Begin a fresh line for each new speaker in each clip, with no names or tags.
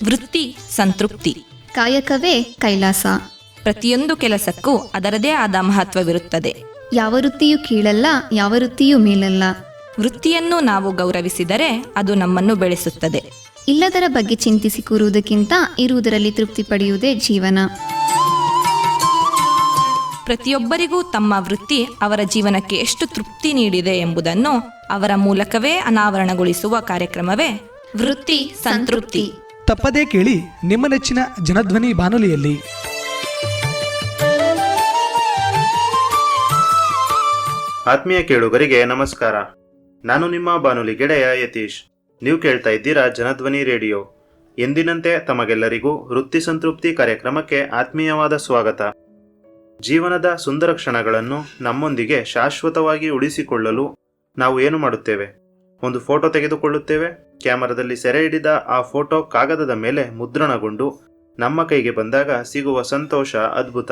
ವೃತ್ತಿ ಸಂತೃಪ್ತಿ.
ಕಾಯಕವೇ ಕೈಲಾಸ.
ಪ್ರತಿಯೊಂದು ಕೆಲಸಕ್ಕೂ ಅದರದೇ ಆದ ಮಹತ್ವವಿರುತ್ತದೆ.
ಯಾವ ವೃತ್ತಿಯೂ ಕೀಳಲ್ಲ, ಯಾವ ವೃತ್ತಿಯೂ ಮೇಲಲ್ಲ.
ವೃತ್ತಿಯನ್ನು ನಾವು ಗೌರವಿಸಿದರೆ ಅದು ನಮ್ಮನ್ನು ಬೆಳೆಸುತ್ತದೆ.
ಇಲ್ಲದರ ಬಗ್ಗೆ ಚಿಂತಿಸಿ ಕೂರುವುದಕ್ಕಿಂತ ಇರುವುದರಲ್ಲಿ ತೃಪ್ತಿ ಪಡೆಯುವುದೇ ಜೀವನ.
ಪ್ರತಿಯೊಬ್ಬರಿಗೂ ತಮ್ಮ ವೃತ್ತಿ ಅವರ ಜೀವನಕ್ಕೆ ಎಷ್ಟು ತೃಪ್ತಿ ನೀಡಿದೆ ಎಂಬುದನ್ನು ಅವರ ಮೂಲಕವೇ ಅನಾವರಣಗೊಳಿಸುವ ಕಾರ್ಯಕ್ರಮವೇ ವೃತ್ತಿ ಸಂತೃಪ್ತಿ.
ತಪ್ಪದೇ ಕೇಳಿ ನಿಮ್ಮ ನೆಚ್ಚಿನ ಜನಧ್ವನಿ ಬಾನುಲಿಯಲ್ಲಿ.
ಆತ್ಮೀಯ ಕೇಳುಗರಿಗೆ ನಮಸ್ಕಾರ. ನಾನು ನಿಮ್ಮ ಬಾನುಲಿ ಗೆಳೆಯ ಯತೀಶ್. ನೀವು ಕೇಳ್ತಾ ಇದ್ದೀರಾ ಜನಧ್ವನಿ ರೇಡಿಯೋ. ಎಂದಿನಂತೆ ತಮಗೆಲ್ಲರಿಗೂ ವೃತ್ತಿ ಸಂತೃಪ್ತಿ ಕಾರ್ಯಕ್ರಮಕ್ಕೆ ಆತ್ಮೀಯವಾದ ಸ್ವಾಗತ. ಜೀವನದ ಸುಂದರ ಕ್ಷಣಗಳನ್ನು ನಮ್ಮೊಂದಿಗೆ ಶಾಶ್ವತವಾಗಿ ಉಳಿಸಿಕೊಳ್ಳಲು ನಾವು ಏನು ಮಾಡುತ್ತೇವೆ? ಒಂದು ಫೋಟೋ ತೆಗೆದುಕೊಳ್ಳುತ್ತೇವೆ. ಕ್ಯಾಮರಾದಲ್ಲಿ ಸೆರೆ ಹಿಡಿದ ಆ ಫೋಟೋ ಕಾಗದದ ಮೇಲೆ ಮುದ್ರಣಗೊಂಡು ನಮ್ಮ ಕೈಗೆ ಬಂದಾಗ ಸಿಗುವ ಸಂತೋಷ ಅದ್ಭುತ.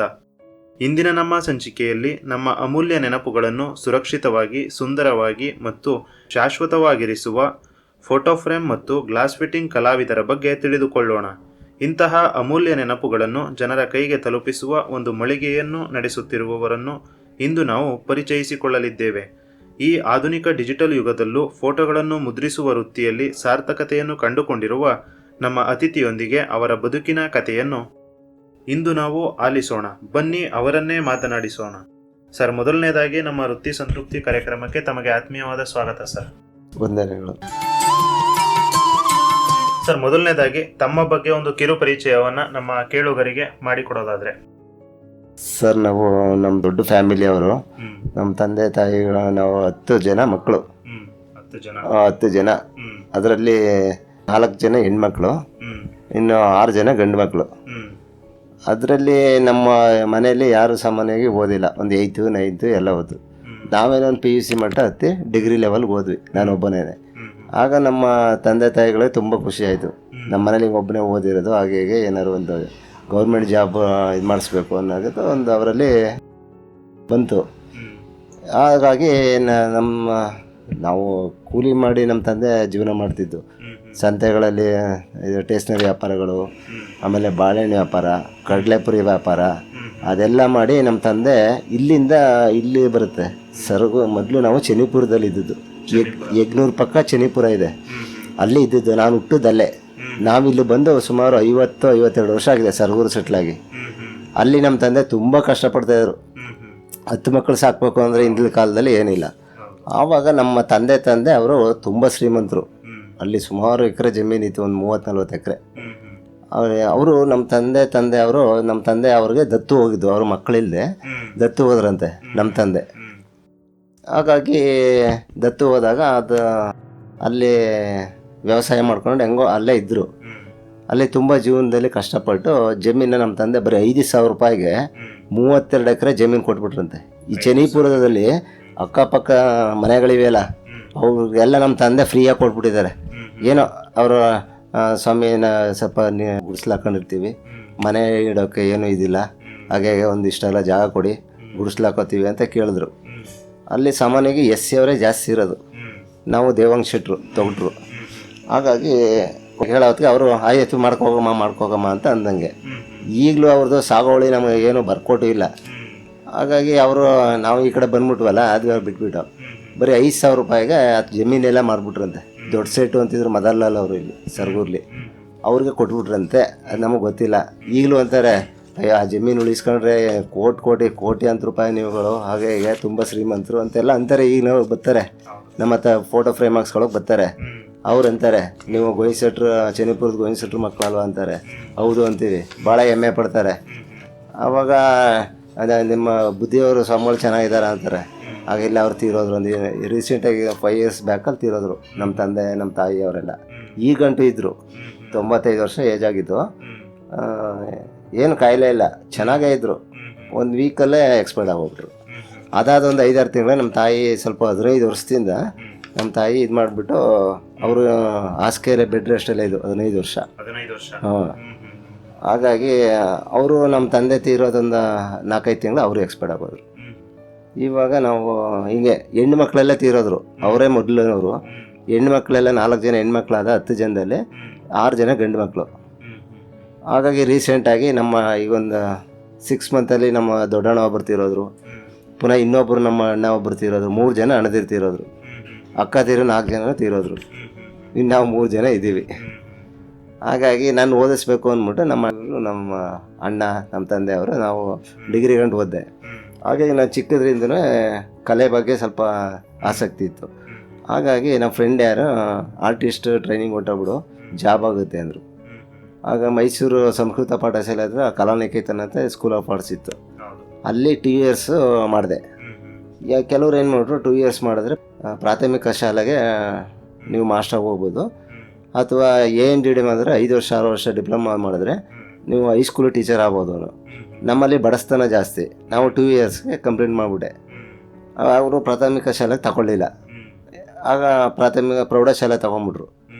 ಇಂದಿನ ನಮ್ಮ ಸಂಚಿಕೆಯಲ್ಲಿ ನಮ್ಮ ಅಮೂಲ್ಯ ನೆನಪುಗಳನ್ನು ಸುರಕ್ಷಿತವಾಗಿ, ಸುಂದರವಾಗಿ ಮತ್ತು ಶಾಶ್ವತವಾಗಿರಿಸುವ ಫೋಟೋ ಫ್ರೇಮ್ ಮತ್ತು ಗ್ಲಾಸ್ ಫಿಟ್ಟಿಂಗ್ ಕಲಾವಿದರ ಬಗ್ಗೆ ತಿಳಿದುಕೊಳ್ಳೋಣ. ಇಂತಹ ಅಮೂಲ್ಯ ನೆನಪುಗಳನ್ನು ಜನರ ಕೈಗೆ ತಲುಪಿಸುವ ಒಂದು ಮಳಿಗೆಯನ್ನು ನಡೆಸುತ್ತಿರುವವರನ್ನು ಇಂದು ನಾವು ಪರಿಚಯಿಸಿಕೊಳ್ಳಲಿದ್ದೇವೆ. ಈ ಆಧುನಿಕ ಡಿಜಿಟಲ್ ಯುಗದಲ್ಲೂ ಫೋಟೋಗಳನ್ನು ಮುದ್ರಿಸುವ ವೃತ್ತಿಯಲ್ಲಿ ಸಾರ್ಥಕತೆಯನ್ನು ಕಂಡುಕೊಂಡಿರುವ ನಮ್ಮ ಅತಿಥಿಯೊಂದಿಗೆ ಅವರ ಬದುಕಿನ ಕಥೆಯನ್ನು ಇಂದು ನಾವು ಆಲಿಸೋಣ. ಬನ್ನಿ, ಅವರನ್ನೇ ಮಾತನಾಡಿಸೋಣ. ಸರ್, ಮೊದಲನೇದಾಗಿ ನಮ್ಮ ವೃತ್ತಿ ಸಂತೃಪ್ತಿ ಕಾರ್ಯಕ್ರಮಕ್ಕೆ ತಮಗೆ ಆತ್ಮೀಯವಾದ ಸ್ವಾಗತ ಸರ್.
ವಂದನೆಗಳು
ಸರ್, ಮೊದಲನೇದಾಗಿ ತಮ್ಮ ಬಗ್ಗೆ ಒಂದು ಕಿರು ಪರಿಚಯವನ್ನ ನಮ್ಮ ಕೇಳುಗರಿಗೆ ಮಾಡಿಕೊಡೋದಾದ್ರೆ.
ಸರ್, ನಾವು ನಮ್ಮ ದೊಡ್ಡ ಫ್ಯಾಮಿಲಿ ಅವರು. ನಮ್ಮ ತಂದೆ ತಾಯಿಗಳು ನಾವು 10 ಜನ ಮಕ್ಕಳು. 10 ಜನ. ಅದರಲ್ಲಿ 4 ಜನ ಹೆಣ್ಮಕ್ಳು, ಇನ್ನು 6 ಜನ ಗಂಡು ಮಕ್ಕಳು. ಅದರಲ್ಲಿ ನಮ್ಮ ಮನೆಯಲ್ಲಿ ಯಾರು ಸಾಮಾನ್ಯವಾಗಿ ಓದಿಲ್ಲ. ಒಂದು 8th 9th ಎಲ್ಲ ಓದು. ನಾವೇನೊಂದು PUC ಮಟ್ಟ ಹತ್ತಿ ಡಿಗ್ರಿ ಲೆವೆಲ್ಗೆ ಹೋದ್ವಿ, ನಾನೊಬ್ಬನೇ. ಆಗ ನಮ್ಮ ತಂದೆ ತಾಯಿಗಳಿಗೆ ತುಂಬ ಖುಷಿ ಆಯಿತು. ನಮ್ಮ ಮನೇಲಿ ಒಬ್ಬನೇ ಓದಿರೋದು, ಹಾಗೆ ಏನಾದ್ರು ಒಂದು ಗೌರ್ಮೆಂಟ್ ಜಾಬ್ ಇದು ಮಾಡಿಸ್ಬೇಕು ಅನ್ನೋದು ಒಂದು ಅವರಲ್ಲಿ ಬಂತು. ಹಾಗಾಗಿ ನಾವು ಕೂಲಿ ಮಾಡಿ ನಮ್ಮ ತಂದೆ ಜೀವನ ಮಾಡ್ತಿದ್ದು. ಸಂತೆಗಳಲ್ಲಿ ಇದು ಸ್ಟೇಷ್ನರಿ ವ್ಯಾಪಾರಗಳು, ಆಮೇಲೆ ಬಾಳೆಹಣ್ಣು ವ್ಯಾಪಾರ, ಕಡಲೆಪುರಿ ವ್ಯಾಪಾರ, ಅದೆಲ್ಲ ಮಾಡಿ ನಮ್ಮ ತಂದೆ ಇಲ್ಲಿಂದ ಇಲ್ಲಿ ಬರುತ್ತೆ ಸರಗು. ಮೊದಲು ನಾವು ಚನಿಪುರದಲ್ಲಿ ಇದ್ದಿದ್ದು. ಯಗ್ನೂರು ಪಕ್ಕ ಚನಿಪುರ ಇದೆ, ಅಲ್ಲಿ ಇದ್ದಿದ್ದು. ನಾನು ಹುಟ್ಟಿದ್ದಲ್ಲೇ. ನಾವಿಲ್ಲಿ ಬಂದು ಸುಮಾರು 50-52 ವರ್ಷ ಆಗಿದೆ ಸರಗೂರು ಸೆಟ್ಲಾಗಿ. ಅಲ್ಲಿ ನಮ್ಮ ತಂದೆ ತುಂಬ ಕಷ್ಟಪಡ್ತಾಯಿದ್ರು. 10 ಮಕ್ಕಳು ಸಾಕಬೇಕು ಅಂದರೆ ಹಿಂದಿನ ಕಾಲದಲ್ಲಿ ಏನಿಲ್ಲ. ಆವಾಗ ನಮ್ಮ ತಂದೆ ಅವರು ತುಂಬ ಶ್ರೀಮಂತರು. ಅಲ್ಲಿ ಸುಮಾರು ಎಕರೆ ಜಮೀನಿತ್ತು, ಒಂದು 30-40 ಎಕರೆ. ಅವರು ನಮ್ಮ ತಂದೆ ಅವ್ರಿಗೆ ದತ್ತು ಹೋಗಿದ್ದು. ಅವ್ರ ಮಕ್ಕಳಿಲ್ಲದೆ ದತ್ತು ಹೋದ್ರಂತೆ ನಮ್ಮ ತಂದೆ. ಹಾಗಾಗಿ ದತ್ತು ಹೋದಾಗ ಅಲ್ಲಿ ವ್ಯವಸಾಯ ಮಾಡ್ಕೊಂಡು ಹೆಂಗೋ ಅಲ್ಲೇ ಇದ್ದರು. ಅಲ್ಲಿ ತುಂಬ ಜೀವನದಲ್ಲಿ ಕಷ್ಟಪಟ್ಟು ಜಮೀನು ನಮ್ಮ ತಂದೆ ಬರೀ 5,000 ರೂಪಾಯಿಗೆ 32 ಎಕರೆ ಜಮೀನು ಕೊಟ್ಬಿಟ್ರಂತೆ. ಈ ಚನಿಪುರದಲ್ಲಿ ಅಕ್ಕಪಕ್ಕ ಮನೆಗಳಿವೆಯಲ್ಲ, ಅವ್ರಿಗೆಲ್ಲ ನಮ್ಮ ತಂದೆ ಫ್ರೀಯಾಗಿ ಕೊಟ್ಬಿಟ್ಟಿದ್ದಾರೆ. ಏನೋ ಅವರು ಸ್ವಾಮಿನ ಸ್ವಲ್ಪ ಗುಡಿಸ್ಲಾಕೊಂಡಿರ್ತೀವಿ, ಮನೆ ಇಡೋಕ್ಕೆ ಏನೂ ಇದಿಲ್ಲ, ಹಾಗೆ ಒಂದಿಷ್ಟೆಲ್ಲ ಜಾಗ ಕೊಡಿ, ಗುಡಿಸ್ಲಾಕೋತೀವಿ ಅಂತ ಕೇಳಿದ್ರು. ಅಲ್ಲಿ ಸಾಮಾನ್ಯವಾಗಿ SC ಅವರೇ ಜಾಸ್ತಿ ಇರೋದು. ನಾವು ದೇವಾಂಗ್ ಶೆಟ್ರು ತೊಗೊಟ್ರು. ಹಾಗಾಗಿ ಹೇಳೋತ್ತಿಗೆ ಅವರು ಆಯ್ತು ಮಾಡ್ಕೋಗಮ್ಮ ಅಂತ ಅಂದಂಗೆ. ಈಗಲೂ ಅವ್ರದ್ದು ಸಾಗುವಳಿ ನಮಗೆ ಏನೂ ಬರ್ಕೊಟ್ಟು ಇಲ್ಲ. ಹಾಗಾಗಿ ನಾವು ಈ ಕಡೆ ಬಂದ್ಬಿಟ್ವಲ್ಲ, ಅದು ಬಿಟ್ಬಿಟ್ಟು ಬರೀ 5,000 ರೂಪಾಯಿಗೆ ಜಮೀನೆಲ್ಲ ಮಾರ್ಬಿಟ್ರಂತೆ. ದೊಡ್ಡ ಸೆಟ್ಟು ಅಂತಿದ್ರು ಮದರ್ಲಾಲ್ ಅವರು ಇಲ್ಲಿ ಸರಗೂರ್ಲಿ, ಅವ್ರಿಗೆ ಕೊಟ್ಬಿಟ್ರಂತೆ. ಅದು ನಮಗೆ ಗೊತ್ತಿಲ್ಲ. ಈಗಲೂ ಅಂತಾರೆ, ಅಯ್ಯೋ ಆ ಜಮೀನು ಉಳಿಸ್ಕೊಂಡ್ರೆ ಕೋಟ್ಯಾಂತರ ರೂಪಾಯಿ ನೀವುಗಳು, ಹಾಗೆ ಹೀಗೆ ತುಂಬ ಶ್ರೀಮಂತರು ಅಂತೆಲ್ಲ ಅಂತಾರೆ. ಈಗ ನಾವು ಬರ್ತಾರೆ ನಮ್ಮ ಹತ್ರ ಫೋಟೋ ಫ್ರೇಮ್ ಹಾಕ್ಸ್ಕೊಳಕ್ಕೆ ಬರ್ತಾರೆ. ಅವ್ರು ಅಂತಾರೆ, ನೀವು ಗೋಯಿಸೆಟ್ರು, ಚನಿಪುರದ ಗೋಯಿಸೆಟ್ರು ಮಕ್ಕಳಲ್ವ ಅಂತಾರೆ. ಹೌದು ಅಂತೀವಿ, ಭಾಳ ಹೆಮ್ಮೆ ಪಡ್ತಾರೆ. ಆವಾಗ ನಿಮ್ಮ ಬುದ್ಧಿಯವರು ಸ್ವಾಮಿಗಳು ಚೆನ್ನಾಗಿದ್ದಾರೆ ಅಂತಾರೆ. ಹಾಗೆಲ್ಲ ಅವ್ರು ತೀರೋದ್ರು. ಒಂದು ರೀಸೆಂಟಾಗಿ 5 years ಬ್ಯಾಕಲ್ಲಿ ತೀರೋದ್ರು ನಮ್ಮ ತಂದೆ ನಮ್ಮ ತಾಯಿ ಅವರೆಲ್ಲ. ಈಗಂಟು ಇದ್ದರು, 95 ವರ್ಷ ಏಜ್ ಆಗಿತ್ತು. ಏನು ಕಾಯಿಲೆ ಇಲ್ಲ, ಚೆನ್ನಾಗೇ ಇದ್ದರು. 1 ವೀಕಲ್ಲೇ ಎಕ್ಸ್ಪೈರ್ಡ್ ಆಗೋಗ್ಬಿಟ್ರು. ಅದಾದ ಒಂದು 5-6 ತಿಂಗಳು ನಮ್ಮ ತಾಯಿ ಸ್ವಲ್ಪ 15 ವರ್ಷದಿಂದ ನಮ್ಮ ತಾಯಿ ಇದು ಮಾಡಿಬಿಟ್ಟು ಅವರು ಹಾಸಿಗೆ ಬೆಡ್ ರೆಸ್ಟಲ್ಲೇ ಇದು 15 ವರ್ಷ. ಹಾಂ. ಹಾಗಾಗಿ ಅವರು ನಮ್ಮ ತಂದೆ ತೀರೋದೊಂದು 4-5 ತಿಂಗಳು ಅವರು ಎಕ್ಸ್ಪೈರ್ಡ್ ಆಗೋದ್ರು. ಇವಾಗ ನಾವು ಹೀಗೆ ಹೆಣ್ಣು ಮಕ್ಕಳೆಲ್ಲ ತೀರೋದ್ರು. ಅವರೇ ಮೊದಲನವರು. ಹೆಣ್ಣು ಮಕ್ಕಳೆಲ್ಲ 4 ಜನ ಹೆಣ್ಮಕ್ಳಾದ 10 ಜನದಲ್ಲಿ 6 ಜನ ಗಂಡು ಮಕ್ಕಳು. ಹಾಗಾಗಿ ರೀಸೆಂಟಾಗಿ ನಮ್ಮ ಈಗೊಂದು 6 ಮಂತಲ್ಲಿ ನಮ್ಮ ದೊಡ್ಡಣ್ಣ ಒಬ್ಬರು ತೀರೋದ್ರು, ಪುನಃ ಇನ್ನೊಬ್ಬರು ನಮ್ಮ ಅಣ್ಣ ಒಬ್ಬರು ತೀರೋದ್ರು, 3 ಜನ ಅಣ್ಣದಿರು ತೀರೋದ್ರು, ಅಕ್ಕ ತೀರೋ 4 ಜನ ತೀರೋದ್ರು, ಇನ್ನು ನಾವು 3 ಜನ ಇದ್ದೀವಿ. ಹಾಗಾಗಿ ನಾನು ಓದಿಸ್ಬೇಕು ಅಂದ್ಬಿಟ್ಟು ನಮ್ಮ ಅಣ್ಣ ನಮ್ಮ ತಂದೆಯವರು ನಾವು ಡಿಗ್ರಿ ಗಂಟು ಓದಿದೆ. ಹಾಗಾಗಿ ನಾನು ಚಿಕ್ಕದ್ರಿಂದನೇ ಕಲೆ ಬಗ್ಗೆ ಸ್ವಲ್ಪ ಆಸಕ್ತಿ ಇತ್ತು. ಹಾಗಾಗಿ ನಮ್ಮ ಫ್ರೆಂಡ್ ಯಾರು ಆರ್ಟಿಸ್ಟ್ ಟ್ರೈನಿಂಗ್ ಹೊಟ್ಟೋಗ್ಬಿಡು ಜಾಬ್ ಆಗುತ್ತೆ ಅಂದರು. ಆಗ ಮೈಸೂರು ಸಂಸ್ಕೃತ ಪಾಠಶಾಲೆ ಹತ್ರ ಕಲಾನಿಕೇತನ ಅಂತ ಸ್ಕೂಲ್ ಆಫ್ ಆರ್ಟ್ಸ್ ಇತ್ತು, ಅಲ್ಲಿ 2 ಇಯರ್ಸ್ ಮಾಡಿದೆ. ಈಗ ಕೆಲವ್ರು ಏನು ಮಾಡಿದ್ರು 2 ಇಯರ್ಸ್ ಮಾಡಿದ್ರೆ ಪ್ರಾಥಮಿಕ ಶಾಲೆಗೆ ನೀವು ಮಾಸ್ಟರ್ ಹೋಗ್ಬೋದು, ಅಥವಾ ANDD ಮಾಡಿದ್ರೆ 5 ವರ್ಷ 6 ವರ್ಷ ಡಿಪ್ಲೊಮಾ ಮಾಡಿದ್ರೆ ನೀವು ಹೈಸ್ಕೂಲ್ ಟೀಚರ್ ಆಗ್ಬೋದು. ನಮ್ಮಲ್ಲಿ ಬಡಸ್ತನ ಜಾಸ್ತಿ, ನಾವು 2 ಇಯರ್ಸ್ಗೆ ಕಂಪ್ಲೀಟ್ ಮಾಡಿಬಿಟ್ಟೆ. ಅವರು ಪ್ರಾಥಮಿಕ ಶಾಲೆಗೆ ತಗೊಳ್ಳಿಲ್ಲ. ಆಗ ಪ್ರಾಥಮಿಕ ಪ್ರೌಢಶಾಲೆ ತೊಗೊಂಬಿಟ್ರು,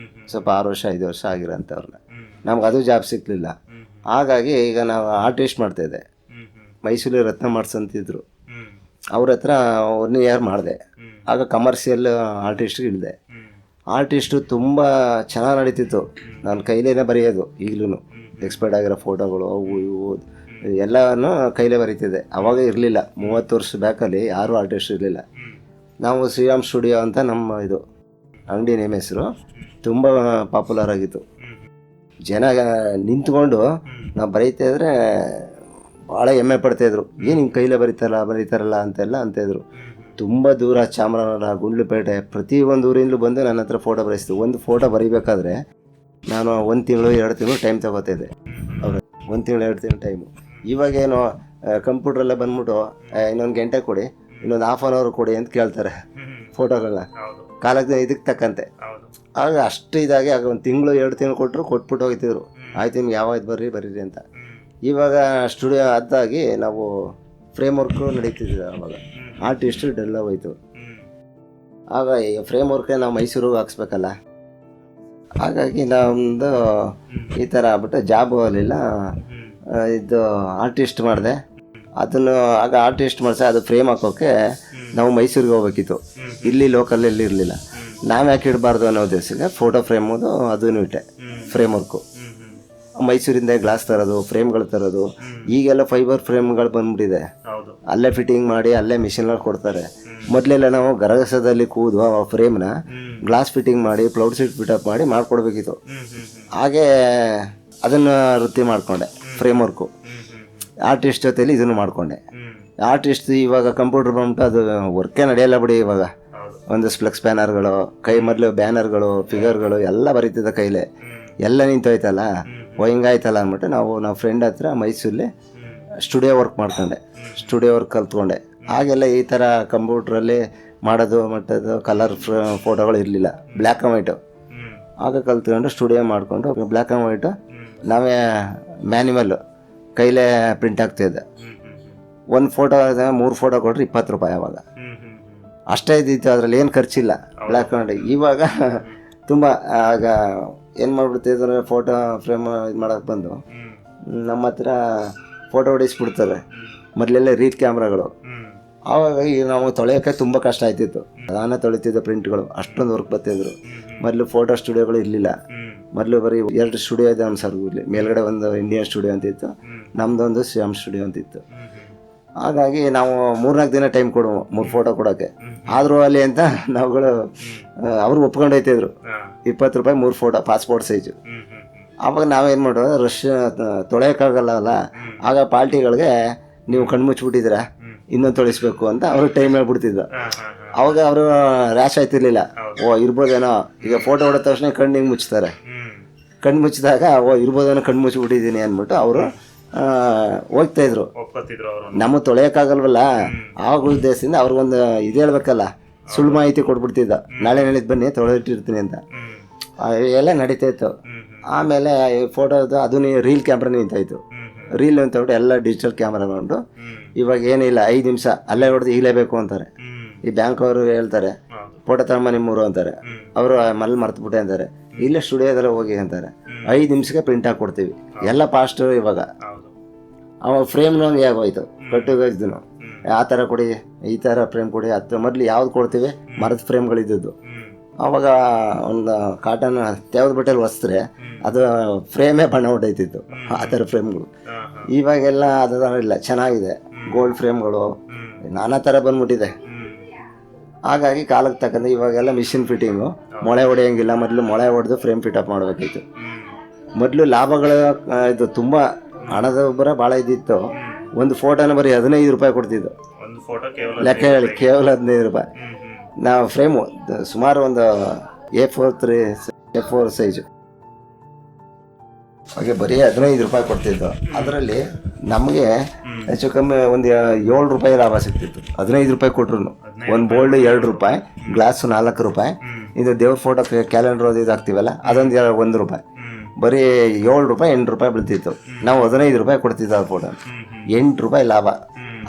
ಸ್ವಲ್ಪ 6 ವರ್ಷ 5 ವರ್ಷ ಆಗಿರೋಂಥವ್ರನ್ನ. ನಮ್ಗೆ ಅದು ಜಾಬ್ ಸಿಕ್ಕಲಿಲ್ಲ. ಹಾಗಾಗಿ ಈಗ ನಾವು ಆರ್ಟಿಸ್ಟ್ ಮಾಡ್ತಾಯಿದ್ದೆ. ಮೈಸೂರಲ್ಲಿ ರತ್ನ ಮಾರ್ಟ್ಸ್ ಅಂತಿದ್ರು, ಅವ್ರ ಹತ್ರ 1 ಇಯರ್ ಮಾಡಿದೆ. ಆಗ ಕಮರ್ಷಿಯಲ್ ಆರ್ಟಿಸ್ಟ್ಗೆ ಇಳಿದೆ. ಆರ್ಟಿಸ್ಟು ತುಂಬ ಚೆನ್ನಾಗಿ ನಡೀತಿತ್ತು. ನಾನು ಕೈಲೇನೆ ಬರೆಯೋದು, ಈಗಲೂ ಎಕ್ಸ್ಪೈರ್ಡ್ ಆಗಿರೋ ಫೋಟೋಗಳು ಅವು ಇವು ಎಲ್ಲನೂ ಕೈಲೇ ಬರೀತಿದ್ದೆ. ಅವಾಗ ಇರಲಿಲ್ಲ, 30 ವರ್ಷ ಬ್ಯಾಕಲ್ಲಿ ಯಾರೂ ಆರ್ಟಿಸ್ಟ್ ಇರಲಿಲ್ಲ. ನಾವು ಶ್ರೀರಾಮ್ ಸ್ಟುಡಿಯೋ ಅಂತ ನಮ್ಮ ಇದು ಅಂಗಡಿ ನೇಮ್ ಹೆಸರು, ತುಂಬ ಪಾಪ್ಯುಲರ್ ಆಗಿತ್ತು. ಜನ ನಿಂತ್ಕೊಂಡು ನಾವು ಬರೀತಾ ಇದ್ರೆ ಭಾಳ ಹೆಮ್ಮೆ ಪಡ್ತಾಯಿದ್ರು, ಏನು ಹಿಂಗೆ ಕೈಲೇ ಬರೀತಾರಲ್ಲ ಅಂತಿದ್ರು. ತುಂಬ ದೂರ ಚಾಮರಾಜನಗರ, ಗುಂಡ್ಲುಪೇಟೆ, ಪ್ರತಿಯೊಂದು ಊರಿಂದಲೂ ಬಂದು ನನ್ನ ಹತ್ರ ಫೋಟೋ ಬರೆಸ್ತು. ಒಂದು ಫೋಟೋ ಬರೀಬೇಕಾದ್ರೆ ನಾನು 1 ತಿಂಗಳು 2 ತಿಂಗಳು ಟೈಮ್ ತಗೋತಿದ್ದೆ. ಅವರು 1 ತಿಂಗಳು 2 ತಿಂಗಳು ಟೈಮು. ಇವಾಗೇನು ಕಂಪ್ಯೂಟ್ರಲ್ಲೇ ಬಂದ್ಬಿಟ್ಟು ಇನ್ನೊಂದು ಗಂಟೆ ಕೊಡಿ, ಇನ್ನೊಂದು ½ ಅನ್ ಅವರ್ ಕೊಡಿ ಅಂತ ಕೇಳ್ತಾರೆ ಫೋಟೋಗಳನ್ನ, ಕಾಲಕ್ಕೆ ಇದಕ್ಕೆ ತಕ್ಕಂತೆ. ಆಗ ಅಷ್ಟು ಇದಾಗಿ ಆಗ 1 ತಿಂಗಳು 2 ತಿಂಗಳು ಕೊಟ್ಬಿಟ್ಟು ಹೋಗ್ತಿದ್ರು, ಆಯ್ತು ನಿಮ್ಗೆ ಯಾವಾಗ ಬರೀರಿ ಅಂತ. ಇವಾಗ ಸ್ಟುಡಿಯೋ ಅದಾಗಿ ನಾವು ಫ್ರೇಮ್ ವರ್ಕು ನಡೀತಿದ್ದೆ. ಅವಾಗ ಆರ್ಟಿಸ್ಟ್ ಡೆಲ್ಲ ಹೋಯ್ತು. ಆಗ ಈ ಫ್ರೇಮ್ ವರ್ಕ್ಗೆ ನಾವು ಮೈಸೂರಿಗೆ ಹಾಕ್ಸ್ಬೇಕಲ್ಲ, ಹಾಗಾಗಿ ನಮ್ಮದು ಈ ಥರ ಆಗ್ಬಿಟ್ಟು ಜಾಬ್ ಹೋಗಲಿಲ್ಲ. ಇದು ಆರ್ಟಿಸ್ಟ್ ಮಾಡಿದೆ. ಅದನ್ನು ಆಗ ಆರ್ಟಿಸ್ಟ್ ಮಾಡಿಸಿ ಅದು ಫ್ರೇಮ್ ಹಾಕೋಕ್ಕೆ ನಾವು ಮೈಸೂರಿಗೆ ಹೋಗ್ಬೇಕಿತ್ತು, ಇಲ್ಲಿ ಲೋಕಲಲ್ಲಿ ಇರಲಿಲ್ಲ. ನಾವು ಯಾಕೆ ಇಡಬಾರ್ದು ಅನ್ನೋ ಉದ್ದೇಶಕ್ಕೆ ಫೋಟೋ ಫ್ರೇಮದು ಅದನ್ನು ಇಟ್ಟೆ. ಫ್ರೇಮ್ ವರ್ಕು ಮೈಸೂರಿಂದ ಗ್ಲಾಸ್ ತರೋದು, ಫ್ರೇಮ್ಗಳು ತರೋದು. ಈಗೆಲ್ಲ ಫೈಬರ್ ಫ್ರೇಮ್ಗಳು ಬಂದ್ಬಿಟ್ಟಿದೆ, ಅಲ್ಲೇ ಫಿಟ್ಟಿಂಗ್ ಮಾಡಿ ಅಲ್ಲೇ ಮಿಷಿನ್ಗಳು ಕೊಡ್ತಾರೆ. ಮೊದಲೆಲ್ಲ ನಾವು ಗರಗಸದಲ್ಲಿ ಕೂದು ಆ ಫ್ರೇಮ್ನ ಗ್ಲಾಸ್ ಫಿಟ್ಟಿಂಗ್ ಮಾಡಿ ಪ್ಲೌಡ್ ಸೀಟ್ ಫಿಟಪ್ ಮಾಡಿ ಮಾಡಿಕೊಡ್ಬೇಕಿತ್ತು. ಹಾಗೆ ಅದನ್ನು ವೃತ್ತಿ ಮಾಡಿಕೊಂಡೆ. ಫ್ರೇಮ್ ವರ್ಕು ಆರ್ಟಿಸ್ಟ್ ಜೊತೆಲಿ ಇದನ್ನು ಮಾಡಿಕೊಂಡೆ. ಆರ್ಟಿಸ್ಟ್ ಇವಾಗ ಕಂಪ್ಯೂಟರ್ ಬಂದ್ಬಿಟ್ಟು ಅದು ವರ್ಕೇ ನಡೆಯಲ್ಲ ಬಿಡಿ. ಇವಾಗ ಒಂದು ಫ್ಲೆಕ್ಸ್ ಬ್ಯಾನರ್ಗಳು, ಕೈ ಮೊದಲು ಬ್ಯಾನರ್ಗಳು, ಫಿಗರ್ಗಳು ಎಲ್ಲ ಬರೀತಿದ್ದ ಕೈಲೇ, ಎಲ್ಲ ನಿಂತೋಯ್ತಲ್ಲ, ಹಿಂಗಾಯ್ತಲ್ಲ ಅಂದ್ಬಿಟ್ಟು ನಾವು ಫ್ರೆಂಡ್ ಹತ್ರ ಮೈಸೂರಲ್ಲಿ ಸ್ಟುಡಿಯೋ ವರ್ಕ್ ಮಾಡ್ಕೊಂಡೆ. ಸ್ಟುಡಿಯೋ ವರ್ಕ್ ಕಲ್ತ್ಕೊಂಡೆ. ಹಾಗೆಲ್ಲ ಈ ಥರ ಕಂಪ್ಯೂಟ್ರಲ್ಲಿ ಮಾಡೋದು ಮಟ್ಟದು ಕಲರ್ ಫೋಟೋಗಳು ಇರಲಿಲ್ಲ, ಬ್ಲ್ಯಾಕ್ ಆ್ಯಂಡ್ ವೈಟು. ಆಗ ಕಲ್ತ್ಕೊಂಡು ಸ್ಟುಡಿಯೋ ಮಾಡಿಕೊಂಡು ಬ್ಲ್ಯಾಕ್ ಆ್ಯಂಡ್ ವೈಟು ನಾವೇ ಮ್ಯಾನ್ಯುವಲ್ಲು ಕೈಲೇ ಪ್ರಿಂಟ್ ಆಗ್ತಿದ್ದೆ. 1 ಫೋಟೋ 3 ಫೋಟೋ ಕೊಟ್ಟರೆ 20 ರೂಪಾಯಿ. ಅವಾಗ ಅಷ್ಟೇ ಇದ್ದಿತ್ತು, ಅದರಲ್ಲಿ ಏನು ಖರ್ಚಿಲ್ಲ ಬ್ಲ್ಯಾಕ್ ಆ್ಯಂಡ್ ವೈಟ್. ಇವಾಗ ತುಂಬ ಆಗ ಏನು ಮಾಡಿಬಿಡ್ತಿದ್ರೆ ಫೋಟೋ ಫ್ರೇಮ್ ಇದು ಮಾಡೋಕ್ಕೆ ಬಂದು ನಮ್ಮ ಹತ್ರ ಫೋಟೋ ಹೊಡಿಸ್ಬಿಡ್ತಾರೆ. ಮೊದಲೆಲ್ಲ ರೀಡ್ ಕ್ಯಾಮ್ರಾಗಳು. ಆವಾಗ ಈಗ ನಾವು ತೊಳೆಯೋಕ್ಕೆ ತುಂಬ ಕಷ್ಟ ಆಯ್ತಿತ್ತು. ನಾನೇ ತೊಳಿತಿದ್ದೆ ಪ್ರಿಂಟ್ಗಳು, ಅಷ್ಟೊಂದು ವರ್ಕ್ ಬರ್ತಿದ್ರು. ಮೊದಲು ಫೋಟೋ ಸ್ಟುಡಿಯೋಗಳು ಇರಲಿಲ್ಲ. ಮೊದಲು ಬರೀ 2 ಸ್ಟುಡಿಯೋ ಇದೆ ನಮ್ಮ ಸರ್ಗೂರ್ಲಿ. ಮೇಲ್ಗಡೆ ಒಂದು ಇಂಡಿಯನ್ ಸ್ಟುಡಿಯೋ ಅಂತಿತ್ತು, ನಮ್ಮದೊಂದು ಶ್ಯಾಮ್ ಸ್ಟುಡಿಯೋ ಅಂತಿತ್ತು. ಹಾಗಾಗಿ ನಾವು 3-4 ದಿನ ಟೈಮ್ ಕೊಡುವ 3 ಫೋಟೋ ಕೊಡೋಕ್ಕೆ. ಆದರೂ ಅಲ್ಲಿ ಅಂತ ನಾವುಗಳು ಅವರು ಒಪ್ಕೊಂಡೈತಿದ್ರು, 20 ರೂಪಾಯಿ 3 ಫೋಟೋ ಪಾಸ್ಪೋರ್ಟ್ ಸೈಜು. ಆವಾಗ ನಾವೇನು ಮಾಡೋದು, ರಶ್ ತೊಳೆಯೋಕ್ಕಾಗಲ್ಲ ಅಲ್ಲ, ಆಗ ಪಾರ್ಟಿಗಳಿಗೆ ನೀವು ಕಣ್ಮುಚ್ಚಿಬಿಟ್ಟಿದ್ದೀರಾ ಇನ್ನೊಂದು ತೊಳಿಸ್ಬೇಕು ಅಂತ ಅವರು ಟೈಮ್ ಹೇಳ್ಬಿಡ್ತಿದ್ರು. ಅವಾಗ ಅವರು ರ್ಯಾಶ್ ಆಯ್ತಿರ್ಲಿಲ್ಲ. ಇರ್ಬೋದೇನೋ, ಈಗ ಫೋಟೋ ಹೊಡೆದ ತಕ್ಷಣ ಕಣ್ಣಿಗೆ ಮುಚ್ತಾರೆ. ಕಣ್ಣು ಮುಚ್ಚಿದಾಗ ಇರ್ಬೋದೇನೋ ಕಣ್ಣು ಮುಚ್ಚಿಬಿಟ್ಟಿದ್ದೀನಿ ಅಂದ್ಬಿಟ್ಟು ಅವರು ಹೋಗ್ತಾಯಿದ್ರು. ನಮಗೆ ತೊಳೆಯೋಕ್ಕಾಗಲ್ವಲ್ಲ, ಆವಾಗ ಉದ್ದೇಶದಿಂದ ಅವ್ರಿಗೊಂದು ಇದು ಹೇಳ್ಬೇಕಲ್ಲ, ಸುಳ್ಳು ಮಾಹಿತಿ ಕೊಟ್ಬಿಡ್ತಿದ್ದ, ನಾಳೆ ನಾಳಿದ್ದು ಬನ್ನಿ ತೊಳೆದಿಟ್ಟಿರ್ತೀನಿ ಅಂತ. ಎಲ್ಲ ನಡೀತಾ ಇತ್ತು. ಆಮೇಲೆ ಫೋಟೋದು ಅದು ರೀಲ್ ಕ್ಯಾಮ್ರಾ ನಿಂತಾಯಿತು. ರೀಲ್ ಅಂತಬಿಟ್ಟು ಎಲ್ಲ ಡಿಜಿಟಲ್ ಕ್ಯಾಮ್ರಾ ಬಂದು ಇವಾಗ ಏನಿಲ್ಲ, 5 ನಿಮಿಷ ಅಲ್ಲೇ ಹೊಡೆದು ಈಗಲೇಬೇಕು ಅಂತಾರೆ. ಈ ಬ್ಯಾಂಕ್ ಅವರು ಹೇಳ್ತಾರೆ ಫೋಟೋ ತಗೊಂಬ ನಿಮ್ಮೂರು ಅಂತಾರೆ, ಅವರು ಮರ್ತುಬಿಟ್ಟೆ ಅಂತಾರೆ. ಇಲ್ಲೇ ಸ್ಟುಡಿಯೋದೆಲ್ಲ ಹೋಗಿ ಅಂತಾರೆ, 5 ನಿಮಿಷಕ್ಕೆ ಪ್ರಿಂಟ್ ಹಾಕಿ ಕೊಡ್ತೀವಿ. ಎಲ್ಲ ಫಾಸ್ಟ್. ಇವಾಗ ಅವಾಗ ಫ್ರೇಮ್ನ ಹಂಗೆ ಆಗೋಯ್ತು, ಕಟ್ಟಿದ್ದು ಆ ಥರ ಕೊಡಿ, ಈ ಥರ ಫ್ರೇಮ್ ಕೊಡಿ. ಅದು ಮೊದಲು ಯಾವ್ದು ಕೊಡ್ತೀವಿ, ಮರದ ಫ್ರೇಮ್ಗಳಿದ್ದದ್ದು. ಆವಾಗ ಒಂದು ಕಾಟನ್ ತೇವದ ಬಟ್ಟೆಲಿ ಒರೆಸಿದ್ರೆ ಅದು ಫ್ರೇಮೇ ಬಣ್ಣ ಹೊಟ್ಟೈತಿತ್ತು, ಆ ಥರ ಫ್ರೇಮ್ಗಳು. ಇವಾಗೆಲ್ಲ ಅದು ಇಲ್ಲ, ಚೆನ್ನಾಗಿದೆ, ಗೋಲ್ಡ್ ಫ್ರೇಮ್ಗಳು ನಾನಾ ಥರ ಬಂದ್ಬಿಟ್ಟಿದೆ. ಹಾಗಾಗಿ ಕಾಲಕ್ಕೆ ತಕ್ಕಂತೆ ಇವಾಗೆಲ್ಲ ಮಿಷಿನ್ ಫಿಟ್ಟಿಂಗು, ಮೊಳೆ ಹೊಡೆಯೋಂಗಿಲ್ಲ. ಮೊದಲು ಮೊಳೆ ಹೊಡೆದು ಫ್ರೇಮ್ ಫಿಟಪ್ ಮಾಡಬೇಕಿತ್ತು. ಮೊದಲು ಲಾಭಗಳು ಇದು ತುಂಬ ಹಣದ ಒಬ್ಬರ ಭಾಳ ಇದ್ದಿತ್ತು. ಒಂದು ಫೋಟೋನ ಬರೀ 15 ರೂಪಾಯಿ ಕೊಡ್ತಿದ್ದು, ಲೆಕ್ಕ ಹೇಳಿ, ಕೇವಲ 15 ರೂಪಾಯಿ. ನಾವು ಫ್ರೇಮು ಸುಮಾರು ಒಂದು A4 ಸೈಜು, ಹಾಗೆ ಬರೀ 15 ರೂಪಾಯಿ ಕೊಡ್ತಿದ್ದು. ಅದರಲ್ಲಿ ನಮಗೆ ಹೆಚ್ಚು ಕಮ್ಮಿ ಒಂದು 7 ರೂಪಾಯಿ ಲಾಭ ಸಿಗ್ತಿತ್ತು. 15 ರೂಪಾಯಿ ಕೊಟ್ರು ಒಂದು ಬೋಲ್ಡ್ 2 ರೂಪಾಯಿ, ಗ್ಲಾಸು 4 ರೂಪಾಯಿ, ಇದು ದೇವ್ರ ಫೋಟೋಕ್ಕೆ ಕ್ಯಾಲೆಂಡರ್ ಇದು ಹಾಕ್ತೀವಲ್ಲ ಅದೊಂದು 1 ರೂಪಾಯಿ, ಬರೀ 7 ರೂಪಾಯಿ 8 ರೂಪಾಯಿ ಬೀಳ್ತಿತ್ತು. ನಾವು 15 ರೂಪಾಯಿ ಕೊಡ್ತಿದ್ದ ಆ ಫೋಟೋ, 8 ರೂಪಾಯಿ ಲಾಭ.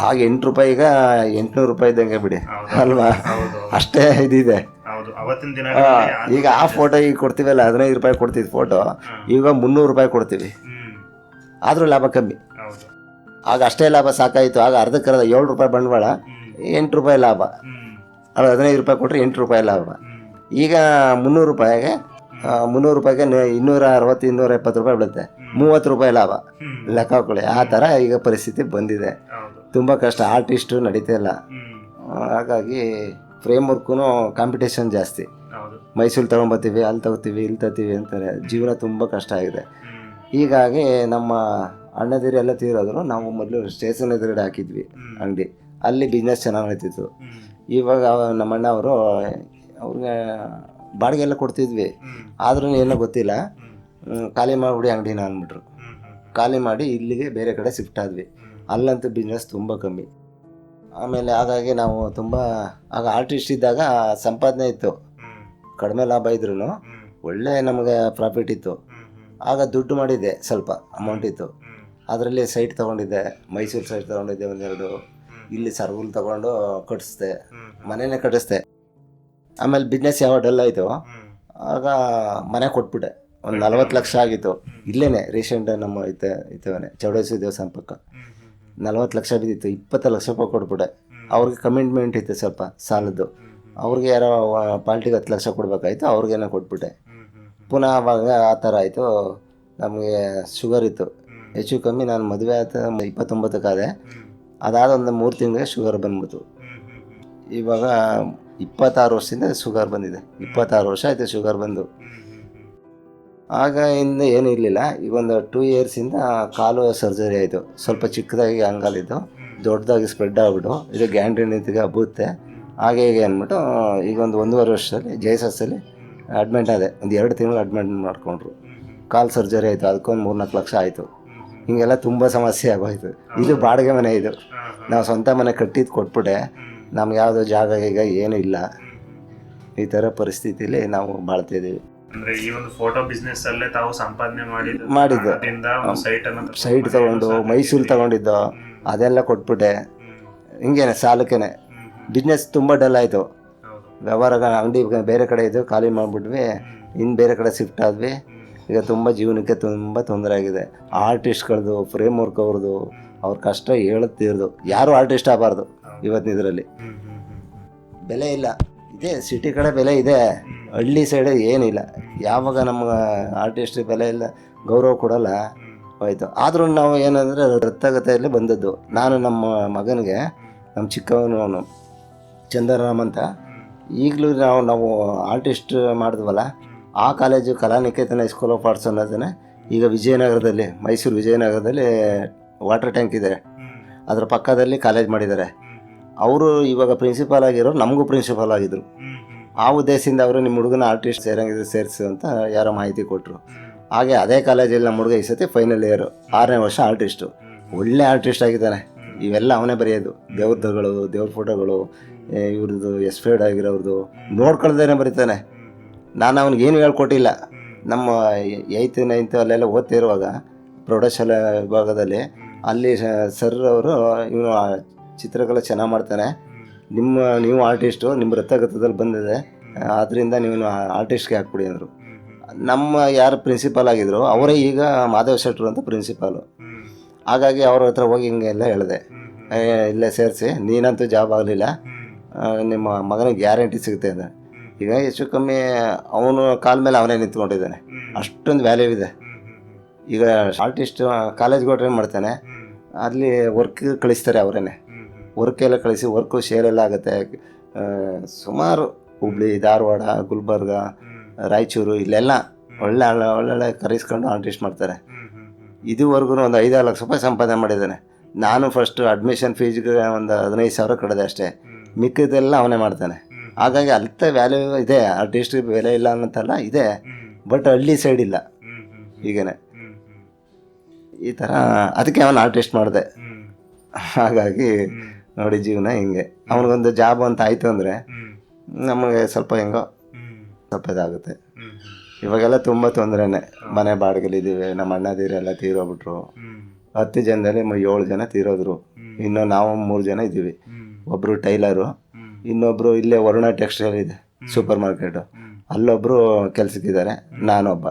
ಆಗ 8 ರೂಪಾಯಿ ಈಗ 800 ರೂಪಾಯಿ ಇದ್ದಂಗೆ ಬಿಡಿ ಅಲ್ವಾ, ಅಷ್ಟೇ ಇದಿದೆ. ಈಗ ಆ ಫೋಟೋ ಈಗ ಕೊಡ್ತೀವಲ್ಲ 15 ರೂಪಾಯಿ ಕೊಡ್ತಿದ್ದು ಫೋಟೋ, ಈಗ 300 ರೂಪಾಯಿ ಕೊಡ್ತೀವಿ, ಆದರೂ ಲಾಭ ಕಮ್ಮಿ. ಆಗ ಅಷ್ಟೇ ಲಾಭ ಸಾಕಾಯಿತು. ಆಗ ಅರ್ಧಕ್ಕರ್ಧ 7 ರೂಪಾಯಿ ಬಂಡವಾಳ, 8 ರೂಪಾಯಿ ಲಾಭ. ಅದು 15 ರೂಪಾಯಿ ಕೊಟ್ಟರೆ 8 ರೂಪಾಯಿ ಲಾಭ. ಈಗ 300 ರೂಪಾಯಿಗೆ 260 270 ರೂಪಾಯಿ ಬೀಳುತ್ತೆ, 30 ರೂಪಾಯಿ ಲಾಭ. ಲೆಕ್ಕ ಹಾಕೊಳ್ಳಿ, ಆ ಥರ ಈಗ ಪರಿಸ್ಥಿತಿ ಬಂದಿದೆ. ತುಂಬ ಕಷ್ಟ, ಆರ್ಟಿಸ್ಟು ನಡೀತಾ ಇಲ್ಲ. ಹಾಗಾಗಿ ಫ್ರೇಮ್ ವರ್ಕು ಕಾಂಪಿಟೇಷನ್ ಜಾಸ್ತಿ. ಮೈಸೂರು ತೊಗೊಂಬರ್ತೀವಿ, ಅಲ್ಲಿ ತಗೋತೀವಿ, ಇಲ್ಲಿ ತಗೋತೀವಿ ಅಂತಾರೆ. ಜೀವನ ತುಂಬ ಕಷ್ಟ ಆಗಿದೆ. ಹೀಗಾಗಿ ನಮ್ಮ ಅಣ್ಣದಿರು ಎಲ್ಲ ತೀರೋದ್ರು. ನಾವು ಮೊದಲು ಸ್ಟೇಷನ್ ಎದುರುಗಡೆ ಹಾಕಿದ್ವಿ ಅಂಗಡಿ, ಅಲ್ಲಿ ಬಿಸ್ನೆಸ್ ಚೆನ್ನಾಗಿ ನಡೀತಿತ್ತು. ಇವಾಗ ನಮ್ಮ ಅಣ್ಣ ಅವರು ಅವ್ರಿಗೆ ಬಾಡಿಗೆ ಎಲ್ಲ ಕೊಡ್ತಿದ್ವಿ, ಆದ್ರೂ ಏನೋ ಗೊತ್ತಿಲ್ಲ, ಖಾಲಿ ಮಾಡಿಬಿಡಿ ಅಂಗಡಿನ ಅಂದ್ಬಿಟ್ರು. ಖಾಲಿ ಮಾಡಿ ಇಲ್ಲಿಗೆ ಬೇರೆ ಕಡೆ ಶಿಫ್ಟ್ ಆದ್ವಿ. ಅಲ್ಲಂತೂ ಬಿಸ್ನೆಸ್ ತುಂಬ ಕಮ್ಮಿ. ಆಮೇಲೆ ಹಾಗಾಗಿ ನಾವು ತುಂಬ ಆಗ ಆರ್ಟಿಸ್ಟ್ ಇದ್ದಾಗ ಸಂಪಾದನೆ ಇತ್ತು, ಕಡಿಮೆ ಲಾಭ ಇದ್ರೂ ಒಳ್ಳೆ ನಮಗೆ ಪ್ರಾಫಿಟ್ ಇತ್ತು. ಆಗ ದುಡ್ಡು ಮಾಡಿದ್ದೆ, ಸ್ವಲ್ಪ ಅಮೌಂಟ್ ಇತ್ತು. ಅದರಲ್ಲಿ ಸೈಟ್ ತೊಗೊಂಡಿದ್ದೆ, ಮೈಸೂರು ಸೈಟ್ ತೊಗೊಂಡಿದ್ದೆ, 1-2. ಇಲ್ಲಿ ಸರ್ಗುಲ್ ತೊಗೊಂಡು ಕಟ್ಟಿಸ್ದೆ, ಮನೆಯೇ ಕಟ್ಟಿಸ್ದೆ. ಆಮೇಲೆ ಬಿಸ್ನೆಸ್ ಯಾವ ಡಲ್ ಆಯಿತು, ಆಗ ಮನೆ ಕೊಟ್ಬಿಟ್ಟೆ. ಒಂದು 40 ಲಕ್ಷ ಆಗಿತ್ತು. ಇಲ್ಲೇ ರೀಸೆಂಟ್ ನಮ್ಮ ಇತ್ತವನೇ ಚೌಡೇಶ್ವರಿ ದೇವಸ್ಥಾನ ಪಕ್ಕ 40 ಲಕ್ಷ ಬಿದ್ದಿತ್ತು. 20 ಲಕ್ಷ ರೂಪಾಯಿ ಕೊಟ್ಬಿಟ್ಟೆ. ಅವ್ರಿಗೆ ಕಮಿಟ್ಮೆಂಟ್ ಇತ್ತು ಸ್ವಲ್ಪ ಸಾಲದ್ದು. ಅವ್ರಿಗೆ ಯಾರೋ ಪಾರ್ಟಿಗೆ 10 ಲಕ್ಷ ಕೊಡಬೇಕಾಯ್ತು, ಅವ್ರಿಗೇನೋ ಕೊಟ್ಬಿಟ್ಟೆ. ಪುನಃ ಆವಾಗ ಆ ಥರ ಆಯಿತು. ನಮಗೆ ಶುಗರ್ ಇತ್ತು, ಹೆಚ್ಚು ಕಮ್ಮಿ ನಾನು ಮದುವೆ ಆಯ್ತು 29ಕ್ಕಾದೆ. ಅದಾದ ಒಂದು 3 ತಿಂಗಳಿಗೆ ಶುಗರ್ ಬಂದ್ಬಿಡ್ತು. ಇವಾಗ 26 ವರ್ಷದಿಂದ ಶುಗರ್ ಬಂದಿದೆ. 26 ವರ್ಷ ಆಯಿತು ಶುಗರ್ ಬಂದು. ಆಗ ಇಂದ ಏನೂ ಇರಲಿಲ್ಲ. ಈಗ ಒಂದು 2 ಇಯರ್ಸಿಂದ ಕಾಲು ಸರ್ಜರಿ ಆಯಿತು. ಸ್ವಲ್ಪ ಚಿಕ್ಕದಾಗಿ ಅಂಗಾಲಿದ್ದು ದೊಡ್ಡದಾಗಿ ಸ್ಪ್ರೆಡ್ ಆಗಿಬಿಟ್ಟು ಇದು ಗ್ಯಾಂಗ್ರೀನಿಗೆ ಹಬ್ಬುತ್ತೆ. ಹಾಗೆ ಹೀಗೆ ಅಂದ್ಬಿಟ್ಟು ಈಗ ಒಂದು 1.5 ವರ್ಷದಲ್ಲಿ JSSಲ್ಲಿ ಅಡ್ಮಿಂಟ್ ಆದೆ. ಒಂದು 2 ತಿಂಗಳು ಅಡ್ಮಿಂಟ್ ಮಾಡಿಕೊಂಡ್ರು. ಕಾಲು ಸರ್ಜರಿ ಆಯಿತು, ಅದಕ್ಕೊಂದು 3-4 ಲಕ್ಷ ಆಯಿತು. ಹೀಗೆಲ್ಲ ತುಂಬ ಸಮಸ್ಯೆ ಆಗೋಯ್ತು. ಇದು ಬಾಡಿಗೆ ಮನೆ, ಇದು ನಾವು ಸ್ವಂತ ಮನೆ ಕಟ್ಟಿದ್ದು ಕೊಟ್ಬಿಟ್ಟೆ. ನಮ್ಗೆ ಯಾವುದೋ ಜಾಗ ಈಗ ಏನೂ ಇಲ್ಲ. ಈ ಥರ ಪರಿಸ್ಥಿತಿಲಿ ನಾವು ಬಾಳ್ತಿದ್ದೀವಿ.
ಅಂದ್ರೆ ಈ ಒಂದು ಫೋಟೋ ಬಿಸ್ನೆಸ್ ಅಲ್ಲೇ ತಾವು ಸಂಪಾದನೆ
ಮಾಡಿದ್ದು. ಸೈಟ್ ತಗೊಂಡು ಮೈಸೂರು ತಗೊಂಡಿದ್ದು ಅದೆಲ್ಲ ಕೊಟ್ಬಿಟ್ಟೆ. ಹಿಂಗೇನೆ ಸಾಲಕ್ಕೇನೆ ಬಿಸ್ನೆಸ್ ತುಂಬ ಡಲ್ ಆಯಿತು. ವ್ಯವಹಾರ ಅಂಗಡಿ ಬೇರೆ ಕಡೆ ಇದ್ದು ಖಾಲಿ ಮಾಡಿಬಿಟ್ವಿ, ಇನ್ನು ಬೇರೆ ಕಡೆ ಶಿಫ್ಟ್ ಆದ್ವಿ. ಈಗ ತುಂಬ ಜೀವನಕ್ಕೆ ತುಂಬ ತೊಂದರೆ ಆಗಿದೆ. ಆರ್ಟಿಸ್ಟ್ಗಳದ್ದು ಫ್ರೇಮ್ ವರ್ಕ್ ಅವ್ರದ್ದು ಅವ್ರ ಕಷ್ಟ ಹೇಳುತ್ತೀರ್ದು. ಯಾರು ಆರ್ಟಿಸ್ಟ್ ಆಗಬಾರ್ದು ಇವತ್ತಿನ ಇದರಲ್ಲಿ. ಬೆಲೆ ಇಲ್ಲ. ಇದೆ ಸಿಟಿ ಕಡೆ ಬೆಲೆ ಇದೆ, ಹಳ್ಳಿ ಸೈಡ್ ಏನಿಲ್ಲ. ಯಾವಾಗ ನಮ್ಮ ಆರ್ಟಿಸ್ಟ್ ಬೆಲೆ ಇಲ್ಲ, ಗೌರವ ಕೊಡಲ್ಲ, ಹೋಯ್ತು. ಆದರೂ ನಾವು ಏನಂದರೆ ವೃತ್ತಗತೆಯಲ್ಲಿ ಬಂದದ್ದು. ನಾನು ನಮ್ಮ ಮಗನಿಗೆ, ನಮ್ಮ ಚಿಕ್ಕವನು ಚಂದ್ರರಾಮ್ ಅಂತ, ಈಗಲೂ ನಾವು ಆರ್ಟಿಸ್ಟ್ ಮಾಡಿದ್ವಲ್ಲ, ಆ college Kalaniketana school of arts ಅನ್ನೋದನ್ನೇ ಈಗ ವಿಜಯನಗರದಲ್ಲಿ, ಮೈಸೂರು ವಿಜಯನಗರದಲ್ಲಿ ವಾಟರ್ ಟ್ಯಾಂಕ್ ಇದೆ, ಅದರ ಪಕ್ಕದಲ್ಲಿ ಕಾಲೇಜ್ ಮಾಡಿದ್ದಾರೆ. ಅವರು ಇವಾಗ ಪ್ರಿನ್ಸಿಪಾಲ್ ಆಗಿರೋರು ನಮಗೂ ಪ್ರಿನ್ಸಿಪಾಲ್ ಆಗಿದ್ದರು. ಆ ಉದ್ದೇಶದಿಂದ ಅವರು ನಿಮ್ಮ ಹುಡುಗನ ಆರ್ಟಿಸ್ಟ್ ಸೇರಿಸು ಅಂತ ಯಾರೋ ಮಾಹಿತಿ ಕೊಟ್ಟರು. ಹಾಗೆ ಅದೇ ಕಾಲೇಜಲ್ಲಿ ನಮ್ಮ ಹುಡುಗ ಈ ಸತಿ ಫೈನಲ್ ಇಯರು, 6ನೇ ವರ್ಷ ಆರ್ಟಿಸ್ಟು. ಒಳ್ಳೆ ಆರ್ಟಿಸ್ಟ್ ಆಗಿದ್ದಾನೆ. ಇವೆಲ್ಲ ಅವನೇ ಬರೆಯೋದು, ದೇವ್ರಗಳು, ದೇವ್ರ ಫೋಟೋಗಳು, ಇವ್ರದ್ದು ಎಸ್ಪೇರ್ಡ್ ಆಗಿರೋರ್ದು ನೋಡ್ಕೊಳ್ದೇನೆ ಬರೀತಾನೆ. ನಾನು ಅವ್ನಿಗೆ ಏನು ಹೇಳ್ಕೊಟ್ಟಿಲ್ಲ. ನಮ್ಮ 8th 9th ಅಲ್ಲೆಲ್ಲ ಓದ್ತಿರುವಾಗ ಪ್ರೌಢಶಾಲೆ ವಿಭಾಗದಲ್ಲಿ ಅಲ್ಲಿ ಸರ್ ಅವರು ಇವನು ಚಿತ್ರಕಲೆ ಚೆನ್ನಾಗಿ ಮಾಡ್ತಾನೆ, ನೀವು ಆರ್ಟಿಸ್ಟು, ನಿಮ್ಮ ವೃತ್ತಗತದಲ್ಲಿ ಬಂದಿದೆ, ಆದ್ದರಿಂದ ನೀವು ಆರ್ಟಿಸ್ಟ್ಗೆ ಹಾಕ್ಬಿಡಿ ಅಂದರು. ನಮ್ಮ ಯಾರು ಪ್ರಿನ್ಸಿಪಾಲ್ ಆಗಿದ್ರು ಅವರೇ ಈಗ ಮಾಧವ್ ಶೆಟ್ರು ಅಂತ ಪ್ರಿನ್ಸಿಪಾಲು. ಹಾಗಾಗಿ ಅವ್ರ ಹತ್ರ ಹೋಗಿ ಹಿಂಗೆಲ್ಲ ಹೇಳಿದೆ, ಇಲ್ಲೇ ಸೇರಿಸಿ, ನೀನಂತೂ ಜಾಬ್ ಆಗಲಿಲ್ಲ, ನಿಮ್ಮ ಮಗನಿಗೆ ಗ್ಯಾರಂಟಿ ಸಿಗುತ್ತೆ ಅಂದರೆ. ಈಗ ಹೆಚ್ಚು ಕಮ್ಮಿ ಅವನು ಕಾಲ ಮೇಲೆ ಅವನೇ ನಿಂತ್ಕೊಂಡಿದ್ದಾನೆ, ಅಷ್ಟೊಂದು ವ್ಯಾಲ್ಯೂ ಇದೆ. ಈಗ ಆರ್ಟಿಸ್ಟ್ ಕಾಲೇಜ್ಗೆ ಹೋಟ್ರೆ ಮಾಡ್ತಾನೆ, ಅಲ್ಲಿ ವರ್ಕ್ ಕಳಿಸ್ತಾರೆ ಅವರೇನೆ, ವರ್ಕ್ ಎಲ್ಲ ಕಳಿಸಿ ವರ್ಕು ಶೇರ್ ಎಲ್ಲ ಆಗುತ್ತೆ. ಸುಮಾರು ಹುಬ್ಳಿ, ಧಾರವಾಡ, ಗುಲ್ಬರ್ಗ, ರಾಯಚೂರು ಇಲ್ಲೆಲ್ಲ ಒಳ್ಳೆ ಕರೆಸ್ಕೊಂಡು ಆರ್ಟಿಸ್ಟ್ ಮಾಡ್ತಾರೆ. ಇದುವರೆಗೂ ಒಂದು 5-6 ಲಕ್ಷ ರೂಪಾಯಿ ಸಂಪಾದನೆ ಮಾಡಿದ್ದಾನೆ. ನಾನು ಫಸ್ಟ್ ಅಡ್ಮಿಷನ್ ಫೀಸ್ಗೆ ಒಂದು 15,000 ಕಟ್ಟಿದೆ ಅಷ್ಟೇ, ಮಿಕ್ಕಿದ್ದೆಲ್ಲ ಅವನೇ ಮಾಡ್ತಾನೆ. ಹಾಗಾಗಿ ಅಲ್ತ ವ್ಯಾಲ್ಯೂ ಇದೆ, ಆರ್ಟಿಸ್ಟ್ಗೆ ಬೆಲೆ ಇಲ್ಲ ಅನ್ನೋಂತಲ್ಲ ಇದೆ, ಬಟ್ ಹಳ್ಳಿ ಸೈಡ್ ಇಲ್ಲ ಈಗೇನೆ ಈ ಥರ. ಅದಕ್ಕೆ ಅವನು ಆರ್ಟಿಸ್ಟ್ ಮಾಡಿದೆ. ಹಾಗಾಗಿ ನೋಡಿ ಜೀವನ ಹಿಂಗೆ. ಅವನಿಗೊಂದು ಜಾಬ್ ಅಂತ ಆಯಿತು ಅಂದರೆ ನಮಗೆ ಸ್ವಲ್ಪ ಹೆಂಗೋ ಸ್ವಲ್ಪ ಇದಾಗುತ್ತೆ. ಇವಾಗೆಲ್ಲ ತುಂಬ ತೊಂದರೆನೇ. ಮನೆ ಬಾಡಿಗೆಲಿದ್ದೀವಿ, ನಮ್ಮ ಅಣ್ಣದಿರೆಲ್ಲ ತೀರೋಗ್ಬಿಟ್ರು. 10 ಜನದಲ್ಲಿ 7 ಜನ ತೀರೋದ್ರು. ಇನ್ನು ನಾವು 3 ಜನ ಇದ್ದೀವಿ. ಒಬ್ಬರು ಟೈಲರು, ಇನ್ನೊಬ್ಬರು ಇಲ್ಲೇ ವರುಣ ಟೆಕ್ಸ್ಟೈಲ್ ಇದೆ ಸೂಪರ್ ಮಾರ್ಕೆಟು, ಅಲ್ಲೊಬ್ಬರು ಕೆಲಸಕ್ಕಿದ್ದಾರೆ, ನಾನೊಬ್ಬ.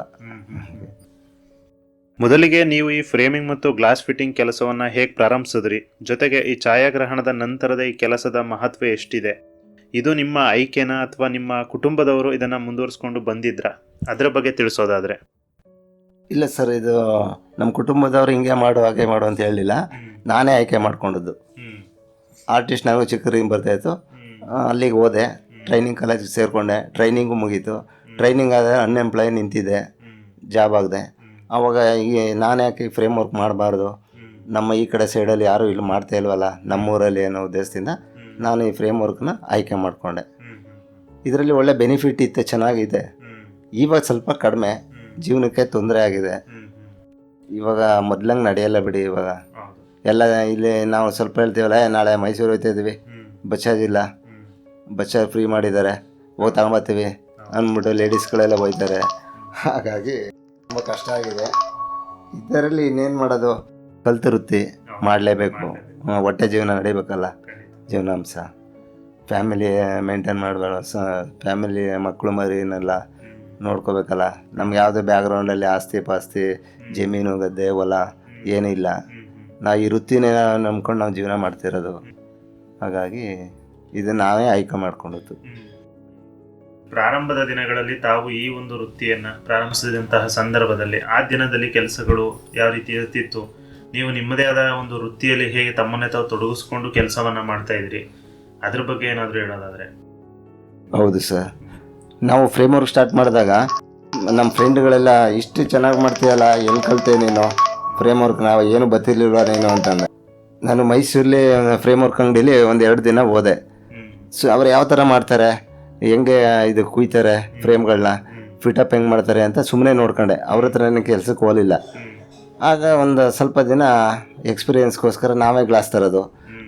ಮೊದಲಿಗೆ ನೀವು ಈ ಫ್ರೇಮಿಂಗ್ ಮತ್ತು ಗ್ಲಾಸ್ ಫಿಟ್ಟಿಂಗ್ ಕೆಲಸವನ್ನು ಹೇಗೆ ಪ್ರಾರಂಭಿಸಿದ್ರಿ? ಜೊತೆಗೆ ಈ ಛಾಯಾಗ್ರಹಣದ ನಂತರದ ಈ ಕೆಲಸದ ಮಹತ್ವ ಎಷ್ಟಿದೆ? ಇದು ನಿಮ್ಮ ಆಯ್ಕೆನಾ ಅಥವಾ ನಿಮ್ಮ ಕುಟುಂಬದವರು ಇದನ್ನು ಮುಂದುವರಿಸ್ಕೊಂಡು ಬಂದಿದ್ರಾ? ಅದರ ಬಗ್ಗೆ ತಿಳಿಸೋದಾದರೆ.
ಇಲ್ಲ ಸರ್, ಇದು ನಮ್ಮ ಕುಟುಂಬದವ್ರು ಹಿಂಗೆ ಮಾಡು ಹಾಗೆ ಮಾಡು ಅಂತ ಹೇಳಲಿಲ್ಲ, ನಾನೇ ಆಯ್ಕೆ ಮಾಡ್ಕೊಂಡದ್ದು. ಆರ್ಟಿಸ್ಟ್ ನಾವು ಚಿಕ್ಕರಿಂದ ಬರ್ತಾಯಿತ್ತು, ಅಲ್ಲಿಗೆ ಹೋದೆ, ಟ್ರೈನಿಂಗ್ ಕಾಲೇಜಿಗೆ ಸೇರಿಕೊಂಡೆ, ಟ್ರೈನಿಂಗು ಮುಗೀತು. ಟ್ರೈನಿಂಗ್ ಆದರೆ ಅನ್ಎಂಪ್ಲಾಯ್ ನಿಂತಿದ್ದೆ, ಜಾಬ್ ಆಗಿದೆ. ಆವಾಗ ಈ ನಾನು ಯಾಕೆ ಫ್ರೇಮ್ ವರ್ಕ್ ಮಾಡಬಾರ್ದು, ನಮ್ಮ ಈ ಕಡೆ ಸೈಡಲ್ಲಿ ಯಾರೂ ಇಲ್ಲಿ ಮಾಡ್ತಾ ಇಲ್ವಲ್ಲ ನಮ್ಮೂರಲ್ಲಿ ಅನ್ನೋ ಉದ್ದೇಶದಿಂದ ನಾನು ಈ ಫ್ರೇಮ್ ವರ್ಕ್ನ ಆಯ್ಕೆ ಮಾಡಿಕೊಂಡೆ. ಇದರಲ್ಲಿ ಒಳ್ಳೆ ಬೆನಿಫಿಟ್ ಇತ್ತು, ಚೆನ್ನಾಗಿದೆ. ಇವಾಗ ಸ್ವಲ್ಪ ಕಡಿಮೆ, ಜೀವನಕ್ಕೆ ತೊಂದರೆ ಆಗಿದೆ. ಇವಾಗ ಮೊದ್ಲಂಗೆ ನಡೆಯಲ್ಲ ಬಿಡಿ. ಇವಾಗ ಎಲ್ಲ ಇಲ್ಲಿ ನಾವು ಸ್ವಲ್ಪ ಹೇಳ್ತೀವಲ್ಲ, ನಾಳೆ ಮೈಸೂರು ಹೋಗ್ತಾ ಇದ್ದೀವಿ, ಬಸ್ಸಾಗಿಲ್ಲ, ಬಸ್ ಫ್ರೀ ಮಾಡಿದ್ದಾರೆ, ಹೋಗಿ ತಗೊಂಬರ್ತೀವಿ ಅಂದ್ಬಿಟ್ಟು ಲೇಡೀಸ್ಗಳೆಲ್ಲ ಹೋಗ್ತಾರೆ. ಹಾಗಾಗಿ ತುಂಬ ಕಷ್ಟ ಆಗಿದೆ. ಇದರಲ್ಲಿ ಇನ್ನೇನು ಮಾಡೋದು, ಕಲ್ತು ವೃತ್ತಿ ಮಾಡಲೇಬೇಕು, ಹೊಟ್ಟೆ ಜೀವನ ನಡಿಬೇಕಲ್ಲ, ಜೀವನಾಂಶ, ಫ್ಯಾಮಿಲಿ ಮೇಂಟೈನ್ ಮಾಡಬೇಡ, ಫ್ಯಾಮಿಲಿ ಮಕ್ಕಳು ಮರಿನೆಲ್ಲ ನೋಡ್ಕೋಬೇಕಲ್ಲ. ನಮ್ಗೆ ಯಾವುದೇ ಬ್ಯಾಕ್ಗ್ರೌಂಡಲ್ಲಿ ಆಸ್ತಿ ಪಾಸ್ತಿ ಜಮೀನು ಗದ್ದೆ ಹೊಲ ಏನೂ ಇಲ್ಲ. ನಾವು ಈ ವೃತ್ತಿನೇ ನಂಬ್ಕೊಂಡು ನಾವು ಜೀವನ ಮಾಡ್ತಿರೋದು. ಹಾಗಾಗಿ ಇದು ನಾವೇ ಆಯ್ಕೆ ಮಾಡ್ಕೊಂಡದ್ದು.
ಪ್ರಾರಂಭದ ದಿನಗಳಲ್ಲಿ ತಾವು ಈ ಒಂದು ವೃತ್ತಿಯನ್ನು ಪ್ರಾರಂಭಿಸಿದಂತಹ ಸಂದರ್ಭದಲ್ಲಿ ಆ ದಿನದಲ್ಲಿ ಕೆಲಸಗಳು ಯಾವ ರೀತಿ ಇರ್ತಿತ್ತು? ನೀವು ನಿಮ್ಮದೇ ಆದ ಒಂದು ವೃತ್ತಿಯಲ್ಲಿ ಹೇಗೆ ತಮ್ಮನ್ನೇ ತಾವು ತೊಡಗಿಸ್ಕೊಂಡು ಕೆಲಸವನ್ನು ಮಾಡ್ತಾ ಇದ್ರಿ, ಅದ್ರ ಬಗ್ಗೆ ಏನಾದರೂ ಹೇಳೋದಾದರೆ.
ಹೌದು ಸರ್, ನಾವು ಫ್ರೇಮ್ ವರ್ಕ್ ಸ್ಟಾರ್ಟ್ ಮಾಡಿದಾಗ ನಮ್ಮ ಫ್ರೆಂಡ್ಗಳೆಲ್ಲ ಇಷ್ಟು ಚೆನ್ನಾಗಿ ಮಾಡ್ತೀಯಲ್ಲ, ಎಲ್ಲಿ ಕಲಿತೆ ನೀನು ಫ್ರೇಮ್ ವರ್ಕ್, ನಾವು ಏನು ಗೊತ್ತಿರ್ಲಿಲ್ವ ನೀನು ಅಂತಂದೆ. ನಾನು ಮೈಸೂರಲ್ಲಿ ಫ್ರೇಮ್ ವರ್ಕ್ ಅಂಗಡಿಲಿ 1-2 ದಿನ ಹೋದೆ. ಸೊ ಅವ್ರು ಯಾವ ಥರ ಮಾಡ್ತಾರೆ, ಹೆಂಗೆ ಇದು ಕುಯ್ತಾರೆ ಫ್ರೇಮ್ಗಳನ್ನ, ಫಿಟಪ್ ಹೆಂಗೆ ಮಾಡ್ತಾರೆ ಅಂತ ಸುಮ್ಮನೆ ನೋಡ್ಕೊಂಡೆ. ಅವ್ರ ಹತ್ರ ನನಗೆ ಕೆಲಸಕ್ಕೆ ಹೋಗಲಿಲ್ಲ. ಆಗ ಒಂದು ಸ್ವಲ್ಪ ದಿನ ಎಕ್ಸ್ಪೀರಿಯೆನ್ಸ್ಗೋಸ್ಕರ ನಾವೇ ಗ್ಲಾಸ್ ತರೋದು.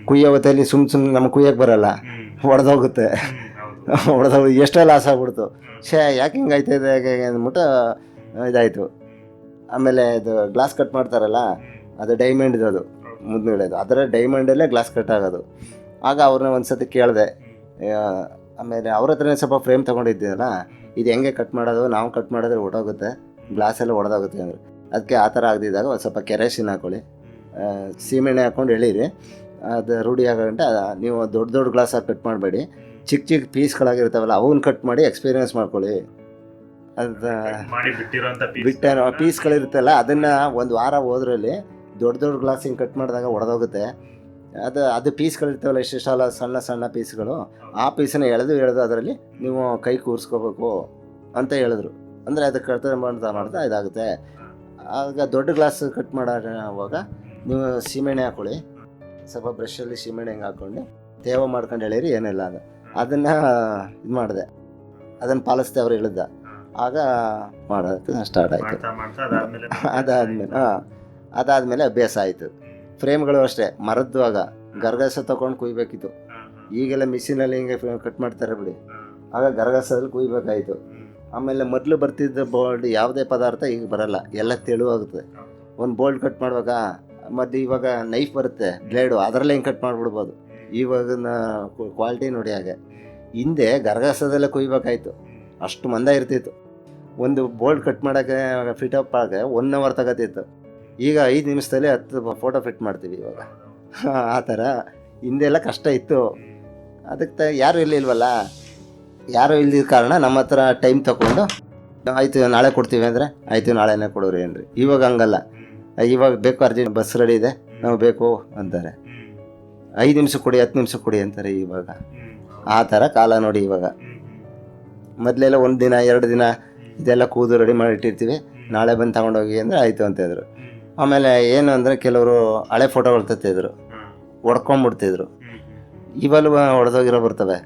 ಕುಯ್ಯೋ ಹೊತ್ತಲ್ಲಿ ಸುಮ್ಮನೆ ನಮ್ಗೆ ಕುಯ್ಯೋಕ್ಕೆ ಬರೋಲ್ಲ, ಹೊಡೆದೋಗುತ್ತೆ. ಎಷ್ಟೋ ಲಾಸ್ ಆಗ್ಬಿಡ್ತು. ಯಾಕೆ ಹಿಂಗೆ ಆಯ್ತಾಯಿದೆ ಹೇಗೆ ಅಂದ್ಬಿಟ್ಟು ಇದಾಯಿತು. ಆಮೇಲೆ ಇದು ಗ್ಲಾಸ್ ಕಟ್ ಮಾಡ್ತಾರಲ್ಲ, ಅದು ಡೈಮಂಡ್ ಅದು ಮುಂದ್ಗಡೆದು, ಅದರ ಡೈಮಂಡಲ್ಲೇ ಗ್ಲಾಸ್ ಕಟ್ ಆಗೋದು. ಆಗ ಅವ್ರನ್ನ ಒಂದು ಸತಿ ಕೇಳಿದೆ. ಆಮೇಲೆ ಅವ್ರ ಹತ್ರನೇ ಸ್ವಲ್ಪ ಫ್ರೇಮ್ ತೊಗೊಂಡಿದ್ದೀನಲ್ಲ, ಇದು ಹೆಂಗೆ ಕಟ್ ಮಾಡೋದು, ನಾವು ಕಟ್ ಮಾಡಿದ್ರೆ ಹೊಡೋಗುತ್ತೆ, ಗ್ಲಾಸೆಲ್ಲ ಹೊಡೆದೋಗುತ್ತೆ ಅಂದರು. ಅದಕ್ಕೆ ಆ ಥರ ಆಗದಿದ್ದಾಗ ಒಂದು ಸ್ವಲ್ಪ ಕೆರೋಸಿನ್ ಹಾಕ್ಕೊಳ್ಳಿ, ಸೀಮೆಣ್ಣೆ ಹಾಕ್ಕೊಂಡು ಎಳೀರಿ, ಅದು ರೂಢಿ ಆಗಂಟ ನೀವು ದೊಡ್ಡ ಗ್ಲಾಸಾಗಿ ಕಟ್ ಮಾಡಬೇಡಿ, ಚಿಕ್ಕ ಪೀಸ್ಗಳಾಗಿರ್ತಾವಲ್ಲ ಅವನ್ನ ಕಟ್ ಮಾಡಿ ಎಕ್ಸ್ಪೀರಿಯೆನ್ಸ್ ಮಾಡ್ಕೊಳ್ಳಿ. ಅದು ಬಿಟ್ಟ ಪೀಸ್ಗಳಿರುತ್ತಲ್ಲ ಅದನ್ನು ಒಂದು ವಾರ ಹೋದ್ರಲ್ಲಿ ದೊಡ್ಡ ಗ್ಲಾಸ್ ಹಿಂಗೆ ಕಟ್ ಮಾಡಿದಾಗ ಹೊಡೆದೋಗುತ್ತೆ. ಅದು ಪೀಸ್ಗಳಿರ್ತಾವಲ್ಲ ಇಷ್ಟಿಷ್ಟಲ್ಲ ಸಣ್ಣ ಪೀಸ್ಗಳು, ಆ ಪೀಸನ್ನ ಎಳೆದು ಅದರಲ್ಲಿ ನೀವು ಕೈ ಕೂರಿಸ್ಕೋಬೇಕು ಅಂತ ಹೇಳಿದ್ರು. ಅಂದರೆ ಅದಕ್ಕೆ ಕಟ್ ಮಾಡ್ತಾ ಇದಾಗುತ್ತೆ. ಆಗ ದೊಡ್ಡ ಗ್ಲಾಸ್ ಕಟ್ ಮಾಡೋವಾಗ ನೀವು ಸೀಮೆಣ್ಣೆ ಹಾಕ್ಕೊಳ್ಳಿ, ಸ್ವಲ್ಪ ಬ್ರಷಲ್ಲಿ ಸೀಮೆಣ್ಣೆ ಹಿಂಗೆ ಹಾಕ್ಕೊಂಡು ತೇವ ಮಾಡ್ಕೊಂಡು ಹೇಳಿರಿ, ಏನಿಲ್ಲ ಅದನ್ನು ಇದು ಮಾಡಿದೆ, ಅದನ್ನು ಪಾಲಿಸ್ದೆ ಅವ್ರು ಹೇಳಿದ್ದ. ಆಗ ಮಾಡೋದಕ್ಕೆ ಸ್ಟಾರ್ಟ್ ಆಯಿತು. ಅದಾದಮೇಲೆ ಅಭ್ಯಾಸ ಆಯಿತು. ಫ್ರೇಮ್ಗಳು ಅಷ್ಟೇ, ಮರದ್ದು ಆಗ ಗರ್ಗಸ ತೊಗೊಂಡು ಕುಯ್ಬೇಕಿತ್ತು. ಈಗೆಲ್ಲ ಮಿಷಿನಲ್ಲಿ ಹಿಂಗೆ ಕಟ್ ಮಾಡ್ತಾರೆ ಬಿಡಿ, ಆಗ ಗರ್ಗಸದಲ್ಲಿ ಕುಯ್ಬೇಕಾಯಿತು. ಆಮೇಲೆ ಮೊದಲು ಬರ್ತಿದ್ದ ಬೋಲ್ಡ್ ಯಾವುದೇ ಪದಾರ್ಥ ಈಗ ಬರಲ್ಲ, ಎಲ್ಲ ತೆಳುವಾಗುತ್ತೆ. ಒಂದು ಬೋಲ್ಡ್ ಕಟ್ ಮಾಡ್ಬೇಕಾ, ಮತ್ತು ಇವಾಗ ನೈಫ್ ಬರುತ್ತೆ ಬ್ಲೇಡು, ಅದರಲ್ಲೇ ಹಿಂಗೆ ಕಟ್ ಮಾಡಿಬಿಡ್ಬೋದು. ಇವಾಗಿನ ಕ್ವಾಲಿಟಿ ನೋಡಿ. ಹಾಗೆ ಹಿಂದೆ ಗರ್ಗಸದಲ್ಲೇ ಕುಯ್ಬೇಕಾಯ್ತು, ಅಷ್ಟು ಮಂದ ಇರ್ತಿತ್ತು. ಒಂದು ಬೋಲ್ಡ್ ಕಟ್ ಮಾಡೋಕ್ಕೆ ಫಿಟಪ್ ಆಗ 1 ಅವರ್ ತಗೋತಿತ್ತು. ಈಗ 5 ನಿಮಿಷದಲ್ಲಿ 10 ಫೋಟೋ ಫಿಟ್ ಮಾಡ್ತೀವಿ ಇವಾಗ. ಆ ಥರ ಹಿಂದೆಲ್ಲ ಕಷ್ಟ ಇತ್ತು. ಅದಕ್ಕೆ ಯಾರು ಇರಲಿಲ್ವಲ್ಲ, ಯಾರೂ ಇಲ್ದಿದ್ದ ಕಾರಣ ನಮ್ಮ ಹತ್ರ ಟೈಮ್ ತಗೊಂಡು ಆಯಿತು ನಾಳೆ ಕೊಡ್ತೀವಿ ಅಂದರೆ ಆಯಿತು ನಾಳೆನೇ ಕೊಡೋರಿ ಏನ್ರಿ. ಇವಾಗ ಹಂಗಲ್ಲ, ಇವಾಗ ಬೇಕು ಅರ್ಜೆಂಟ್ ಬಸ್ ರೆಡಿ ಇದೆ ನಾವು ಬೇಕು ಅಂತಾರೆ, 5 ನಿಮಿಷ ಕೊಡಿ 10 ನಿಮಿಷ ಕೊಡಿ ಅಂತಾರೆ. ಇವಾಗ ಆ ಥರ ಕಾಲ ನೋಡಿ. ಇವಾಗ ಮೊದಲೆಲ್ಲ 1 ದಿನ 2 ದಿನ ಇದೆಲ್ಲ ಕೂದು ರೆಡಿ ಮಾಡಿ ಇಟ್ಟಿರ್ತೀವಿ, ನಾಳೆ ಬಂದು ತಗೊಂಡೋಗಿ ಅಂದರೆ ಆಯಿತು ಅಂತಿದ್ರು. ಆಮೇಲೆ ಏನು ಅಂದರೆ ಕೆಲವರು ಹಳೆ ಫೋಟೋಗಳು ತತ್ತಿದ್ರು, ಹೊಡ್ಕೊಂಬಿಡ್ತಿದ್ರು. ಇವಾಗ ಹೊಡೆದೋಗಿರೋ ಬರ್ತವೆ,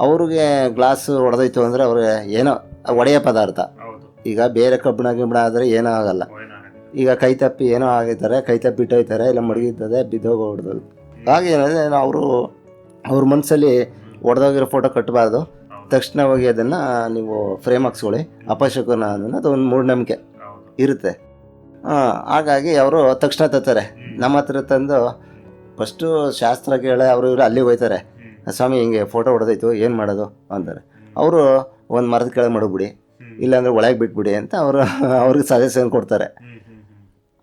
ಅವ್ರಿಗೆ ಗ್ಲಾಸ್ ಹೊಡೆದೋಯ್ತು ಅಂದರೆ ಅವ್ರಿಗೆ ಏನೋ ಒಡೆಯೋ ಪದಾರ್ಥ. ಈಗ ಬೇರೆ ಕಬ್ಬಣ ಗಿಬ್ಬಣ ಆದರೆ ಏನೂ ಆಗಲ್ಲ. ಈಗ ಕೈ ತಪ್ಪಿ ಏನೋ ಆಗಿರ್ತಾರೆ, ಕೈ ತಪ್ಪಿ ಬಿಟ್ಟೋಯ್ತಾರೆ, ಇಲ್ಲ ಮಡಗಿರ್ತದೆ, ಬಿದ್ದೋಗ್ಬಿಡ್ದು. ಹಾಗೇನಂದರೆ ಅವ್ರ ಮನಸ್ಸಲ್ಲಿ ಹೊಡೆದೋಗಿರೋ ಫೋಟೋ ಕಟ್ಟಬಾರ್ದು, ತಕ್ಷಣ ಹೋಗಿ ಅದನ್ನು ನೀವು ಫ್ರೇಮ್ ಹಾಕ್ಸ್ಕೊಳ್ಳಿ, ಅಪಶಕುನ ಅನ್ನೋದು ಒಂದು ಮೂಢನಂಬಿಕೆ ಇರುತ್ತೆ. ಹಾಗಾಗಿ ಅವರು ತಕ್ಷಣ ತರ್ತಾರೆ. ನಮ್ಮ ಹತ್ರ ತಂದು ಫಸ್ಟು ಶಾಸ್ತ್ರ ಕೇಳಿ ಅವರು ಇವರು ಅಲ್ಲಿಗೆ ಹೋಗ್ತಾರೆ, ಸ್ವಾಮಿ ಹಿಂಗೆ ಫೋಟೋ ಹೊಡೆದೈತು ಏನು ಮಾಡೋದು ಅಂತಾರೆ. ಅವರು ಒಂದು ಮರದ ಕೆಳಗೆ ಮಡಗ್ಬಿಡಿ, ಇಲ್ಲಾಂದರೆ ಒಳಗೆ ಬಿಟ್ಬಿಡಿ ಅಂತ ಅವ್ರಿಗೆ ಸಜೆಷನ್ ಕೊಡ್ತಾರೆ.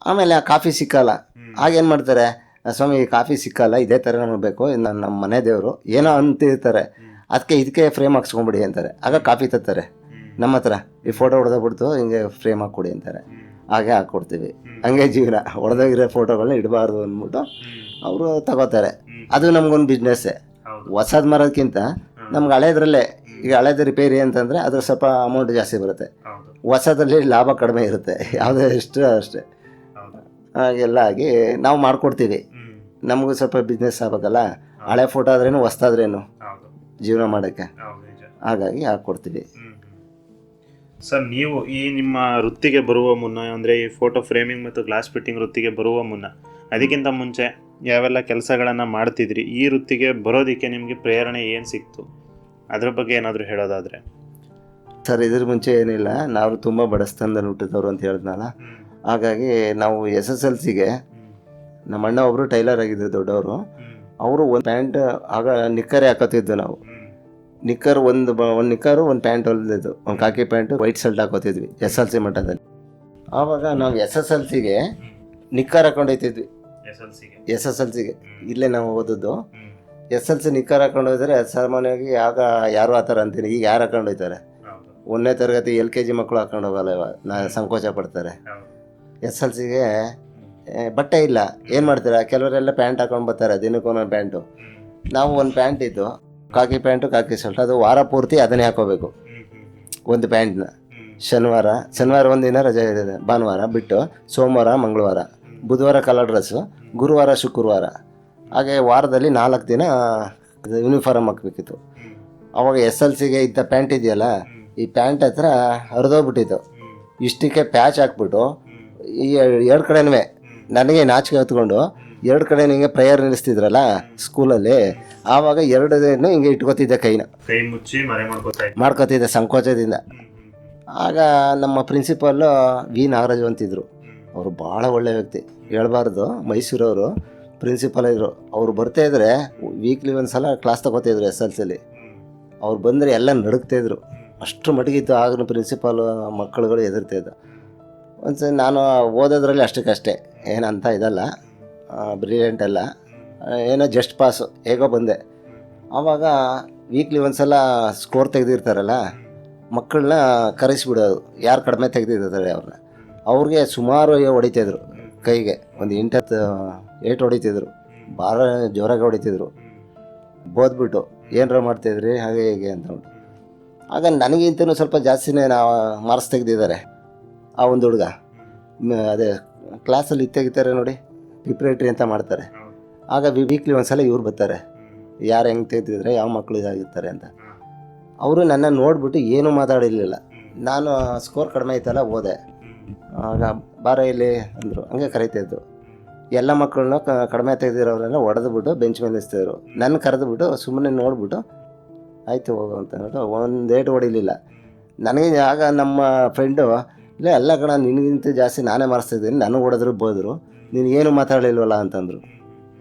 ಆಮೇಲೆ ಆ ಕಾಫಿ ಸಿಕ್ಕಲ್ಲ, ಆಗೇನು ಮಾಡ್ತಾರೆ, ಸ್ವಾಮಿ ಕಾಫಿ ಸಿಕ್ಕಲ್ಲ, ಇದೇ ಥರ ನಮಗೆ ಬೇಕು, ನಮ್ಮ ಮನೆ ದೇವರು ಏನೋ ಅಂತಿರ್ತಾರೆ, ಇದಕ್ಕೆ ಫ್ರೇಮ್ ಹಾಕ್ಸ್ಕೊಂಬಿಡಿ ಅಂತಾರೆ. ಆಗ ಕಾಫಿ ತರ್ತಾರೆ ನಮ್ಮ ಹತ್ರ, ಈ ಫೋಟೋ ಹೊಡೆದೋಗ್ಬಿಡ್ತು ಹಿಂಗೆ ಫ್ರೇಮ್ ಹಾಕ್ಕೊಡಿ ಅಂತಾರೆ. ಹಾಗೆ ಹಾಕ್ಕೊಡ್ತೀವಿ. ಹಂಗೆ ಜೀವನ. ಹೊಡೆದೋಗಿರೋ ಫೋಟೋಗಳನ್ನ ಇಡಬಾರ್ದು ಅಂದ್ಬಿಟ್ಟು ಅವರು ತಗೋತಾರೆ. ಅದು ನಮ್ಗೊಂದು ಬಿಸ್ನೆಸ್ಸೇ. ಹೊಸದು ಮಾರೋದಕ್ಕಿಂತ ನಮ್ಗೆ ಹಳೇದ್ರಲ್ಲೇ, ಈಗ ಹಳೇದು ರಿಪೇರಿ ಅಂತಂದರೆ ಅದ್ರ ಸ್ವಲ್ಪ ಅಮೌಂಟ್ ಜಾಸ್ತಿ ಬರುತ್ತೆ, ಹೊಸದಲ್ಲಿ ಲಾಭ ಕಡಿಮೆ ಇರುತ್ತೆ. ಯಾವುದೇ ಎಷ್ಟು ಅಷ್ಟೇ. ಹಾಗೆಲ್ಲ ಆಗಿ ನಾವು ಮಾಡಿಕೊಡ್ತೀವಿ. ನಮಗೂ ಸ್ವಲ್ಪ ಬಿಸ್ನೆಸ್ ಆಗಬೇಕಲ್ಲ, ಹಳೆ ಫೋಟೋ ಆದ್ರೇನು ಹೊಸ್ತಾದ್ರೇನು ಜೀವನ ಮಾಡೋಕ್ಕೆ, ಹಾಗಾಗಿ ಹಾಕ್ಕೊಡ್ತೀವಿ.
ಸರ್, ನೀವು ಈ ನಿಮ್ಮ ವೃತ್ತಿಗೆ ಬರುವ ಮುನ್ನ, ಅಂದರೆ ಈ ಫೋಟೋ ಫ್ರೇಮಿಂಗ್ ಮತ್ತು ಗ್ಲಾಸ್ ಫಿಟ್ಟಿಂಗ್ ವೃತ್ತಿಗೆ ಬರುವ ಮುನ್ನ, ಅದಕ್ಕಿಂತ ಮುಂಚೆ ಯಾವೆಲ್ಲ ಕೆಲಸಗಳನ್ನು ಮಾಡ್ತಿದ್ರಿ? ಈ ವೃತ್ತಿಗೆ ಬರೋದಕ್ಕೆ ನಿಮಗೆ ಪ್ರೇರಣೆ ಏನು ಸಿಕ್ತು? ಅದ್ರ ಬಗ್ಗೆ ಏನಾದರೂ ಹೇಳೋದಾದರೆ.
ಸರ್, ಇದ್ರ ಮುಂಚೆ ಏನಿಲ್ಲ, ನಾವು ತುಂಬ ಬಡಸ್ತನದಲ್ಲಿ ಹುಟ್ಟಿದವರು ಅಂತ ಹೇಳಿದ್ನಲ್ಲ. ಹಾಗಾಗಿ ನಾವು SSLCಗೆ ನಮ್ಮ ಅಣ್ಣ ಒಬ್ಬರು ಟೈಲರ್ ಆಗಿದ್ರು ದೊಡ್ಡವರು. ಅವರು ಒಂದು ಪ್ಯಾಂಟ್ ಆಗ ನಿಕ್ಕರೇ ಹಾಕೋತಿದ್ದು ನಾವು. ನಿಕ್ಕರ್ ಒಂದು ನಿಕ್ಕರು ಒಂದು ಪ್ಯಾಂಟ್ ಹೊಲಿದ್ದು, ಒಂದು ಕಾಕಿ ಪ್ಯಾಂಟು ವೈಟ್ ಶರ್ಟ್ ಹಾಕೋತಿದ್ವಿ SLC ಮಟ್ಟದಲ್ಲಿ. ಆವಾಗ ನಾವು SSLCಗೆ ನಿಕ್ಕರ್ ಹಾಕೊಂಡೋಯ್ತಿದ್ವಿ. SSLCಗೆ ಇಲ್ಲೇ ನಾವು ಓದಿದ್ದು. SLC ನಿಕ್ಕರ್ ಹಾಕೊಂಡು ಹೋದರೆ ಸಾಮಾನ್ಯವಾಗಿ ಆಗ ಯಾರು ಆ ಥರ ಅಂತೀನಿ, ಈಗ ಯಾರು ಹಾಕೊಂಡು ಹೋಗ್ತಾರೆ? 1ನೇ ತರಗತಿ LKG ಮಕ್ಕಳು ಹಾಕೊಂಡು ಹೋಗಲ್ಲ, ಇವಾಗ ಸಂಕೋಚ ಪಡ್ತಾರೆ. SLCಗೆ ಬಟ್ಟೆ ಇಲ್ಲ, ಏನು ಮಾಡ್ತಾರೆ, ಕೆಲವರೆಲ್ಲ ಪ್ಯಾಂಟ್ ಹಾಕೊಂಡು ಬರ್ತಾರೆ, ದಿನಕ್ಕೊಂದೊಂದು ಪ್ಯಾಂಟು. ನಾವು ಒಂದು ಪ್ಯಾಂಟ್ ಇದ್ದು ಕಾಕಿ ಪ್ಯಾಂಟು ಕಾಕಿ ಶರ್ಟ್, ಅದು ವಾರ ಪೂರ್ತಿ ಅದನ್ನೇ ಹಾಕೋಬೇಕು. ಒಂದು ಪ್ಯಾಂಟ್ನ ಶನಿವಾರ ಒಂದು ದಿನ ರಜೆ ಇದೆ, ಭಾನುವಾರ ಬಿಟ್ಟು ಸೋಮವಾರ ಮಂಗಳವಾರ, ಬುಧವಾರ ಕಲರ್ ಡ್ರೆಸ್ಸು, ಗುರುವಾರ ಶುಕ್ರವಾರ, ಹಾಗೆ ವಾರದಲ್ಲಿ 4 ದಿನ ಯೂನಿಫಾರ್ಮ್ ಹಾಕಬೇಕಿತ್ತು. ಅವಾಗ SLCಗೆ ಇದ್ದ ಪ್ಯಾಂಟ್ ಇದೆಯಲ್ಲ, ಈ ಪ್ಯಾಂಟ್ ಹತ್ರ ಹರಿದೋಗ್ಬಿಟ್ಟಿತ್ತು. ಇಷ್ಟಕ್ಕೆ ಪ್ಯಾಚ್ ಹಾಕ್ಬಿಟ್ಟು ಈ 2 ಕಡೆನೂ ನನಗೆ ನಾಚಿಕೆ ಹೊತ್ಕೊಂಡು 2 ಕಡೆ ಹಿಂಗೆ ಪ್ರೇಯರ್ ನಿಲ್ಲಿಸ್ತಿದ್ರಲ್ಲ ಸ್ಕೂಲಲ್ಲಿ, ಆವಾಗ 2 ಹಿಂಗೆ ಇಟ್ಕೋತಿದ್ದೆ, ಕೈ ಮುಚ್ಚಿ ಮಾಡ್ಕೋತಿದ್ದೆ ಸಂಕೋಚದಿಂದ. ಆಗ ನಮ್ಮ ಪ್ರಿನ್ಸಿಪಾಲು ವಿ ನಾಗರಾಜು ಅಂತಿದ್ರು. ಅವರು ಭಾಳ ಒಳ್ಳೆಯ ವ್ಯಕ್ತಿ, ಹೇಳ್ಬಾರ್ದು, ಮೈಸೂರವರು ಪ್ರಿನ್ಸಿಪಾಲ್ ಇದ್ದರು. ಅವ್ರು ಬರ್ತಾಯಿದ್ರೆ ವೀಕ್ಲಿ ಒಂದು ಸಲ ಕ್ಲಾಸ್ ತಗೋತಿದ್ರು SLCಲಿ. ಅವ್ರು ಬಂದರೆ ಎಲ್ಲ ನಡುಗ್ತಾಯಿದ್ರು, ಅಷ್ಟು ಮಟ್ಟಿಗಿತ್ತು. ಆಗಿನ ಪ್ರಿನ್ಸಿಪಾಲು ಮಕ್ಕಳುಗಳು ಎದುರ್ತಾಯಿದ್ದು. ಒಂದ್ಸರಿ ನಾನು ಓದೋದ್ರಲ್ಲಿ ಅಷ್ಟಕ್ಕಷ್ಟೇ, ಏನಂತ ಇದಲ್ಲ, ಬ್ರಿಲಿಯಂಟ್ ಅಲ್ಲ, ಏನೋ ಜಸ್ಟ್ ಪಾಸು, ಹೇಗೋ ಬಂದೆ. ಆವಾಗ ವೀಕ್ಲಿ ಒಂದು ಸಲ ಸ್ಕೋರ್ ತೆಗೆದಿರ್ತಾರಲ್ಲ, ಮಕ್ಕಳನ್ನ ಕರೆಸಿಬಿಡೋದು, ಯಾರು ಕಡಿಮೆ ತೆಗೆದಿರ್ತಾರೆ ಅವ್ರಿಗೆ ಸುಮಾರು ಹೊಡಿತಾಯಿದ್ರು, ಕೈಗೆ ಒಂದು 8-10 ಏಟು ಹೊಡಿತಿದ್ರು, ಭಾಳ ಜೋರಾಗಿ ಹೊಡಿತಿದ್ರು. ಬೋದ್ಬಿಟ್ಟು ಏನರ ಮಾಡ್ತಾಯಿದ್ರಿ ಹಾಗೆ ಹೇಗೆ ಅಂತಂದ್ಬಿಟ್ಟು. ಆಗ ನನಗಿಂತನೂ ಸ್ವಲ್ಪ ಜಾಸ್ತಿನೇ ನಾವು ಮಾರ್ಕ್ಸ್ ತೆಗೆದಿದ್ದಾರೆ. ಆ ಒಂದು ಹುಡುಗ ಅದೇ ಕ್ಲಾಸಲ್ಲಿ ತೆಗಿತಾರೆ ನೋಡಿ, ಪ್ರಿಪ್ರೇಟ್ರಿ ಅಂತ ಮಾಡ್ತಾರೆ. ಆಗ ವೀಕ್ಲಿ ಒಂದು ಸಲ ಇವ್ರು ಬರ್ತಾರೆ, ಯಾರು ಹೆಂಗೆ ತೆಗೆದಿದ್ರೆ ಯಾವ ಮಕ್ಕಳು ಇದಾಗಿರ್ತಾರೆ ಅಂತ. ಅವರು ನನ್ನ ನೋಡಿಬಿಟ್ಟು ಏನೂ ಮಾತಾಡಿರಲಿಲ್ಲ. ನಾನು ಸ್ಕೋರ್ ಕಡಿಮೆ ಐತಲ್ಲ ಓದೆ. ಆಗ ಬಾರ ಇಲ್ಲಿ ಅಂದರು, ಹಂಗೆ ಕರೀತಾಯಿದ್ದು. ಎಲ್ಲ ಮಕ್ಕಳನ್ನ ಕಡಿಮೆ ತೆಗೆದಿರೋರೆಲ್ಲ ಹೊಡೆದ್ಬಿಟ್ಟು ಬೆಂಚ್ ಮೇಲೆ ನಿಲ್ಲಿಸ್ತಿದ್ರು. ನನ್ನ ಕರೆದುಬಿಟ್ಟು ಸುಮ್ಮನೆ ನೋಡಿಬಿಟ್ಟು ಆಯಿತು ಹೋಗು ಅಂತ ಹೇಳ್ಬಿಟ್ಟು ಒಂದು ಏಟು ಹೊಡಿಲಿಲ್ಲ ನನಗೆ. ಆಗ ನಮ್ಮ ಫ್ರೆಂಡು, ಇಲ್ಲ ಎಲ್ಲ ಕಣ ನಿನಗಿಂತ ಜಾಸ್ತಿ ನಾನೇ ಮಾಡಿಸ್ತಿದ್ದೀನಿ, ನನಗೆ ಹೊಡೆದ್ರು ಬೋದ್ರು, ನೀನೇನು ಮಾತಾಡಲಿಲ್ವಲ್ಲ ಅಂತಂದರು.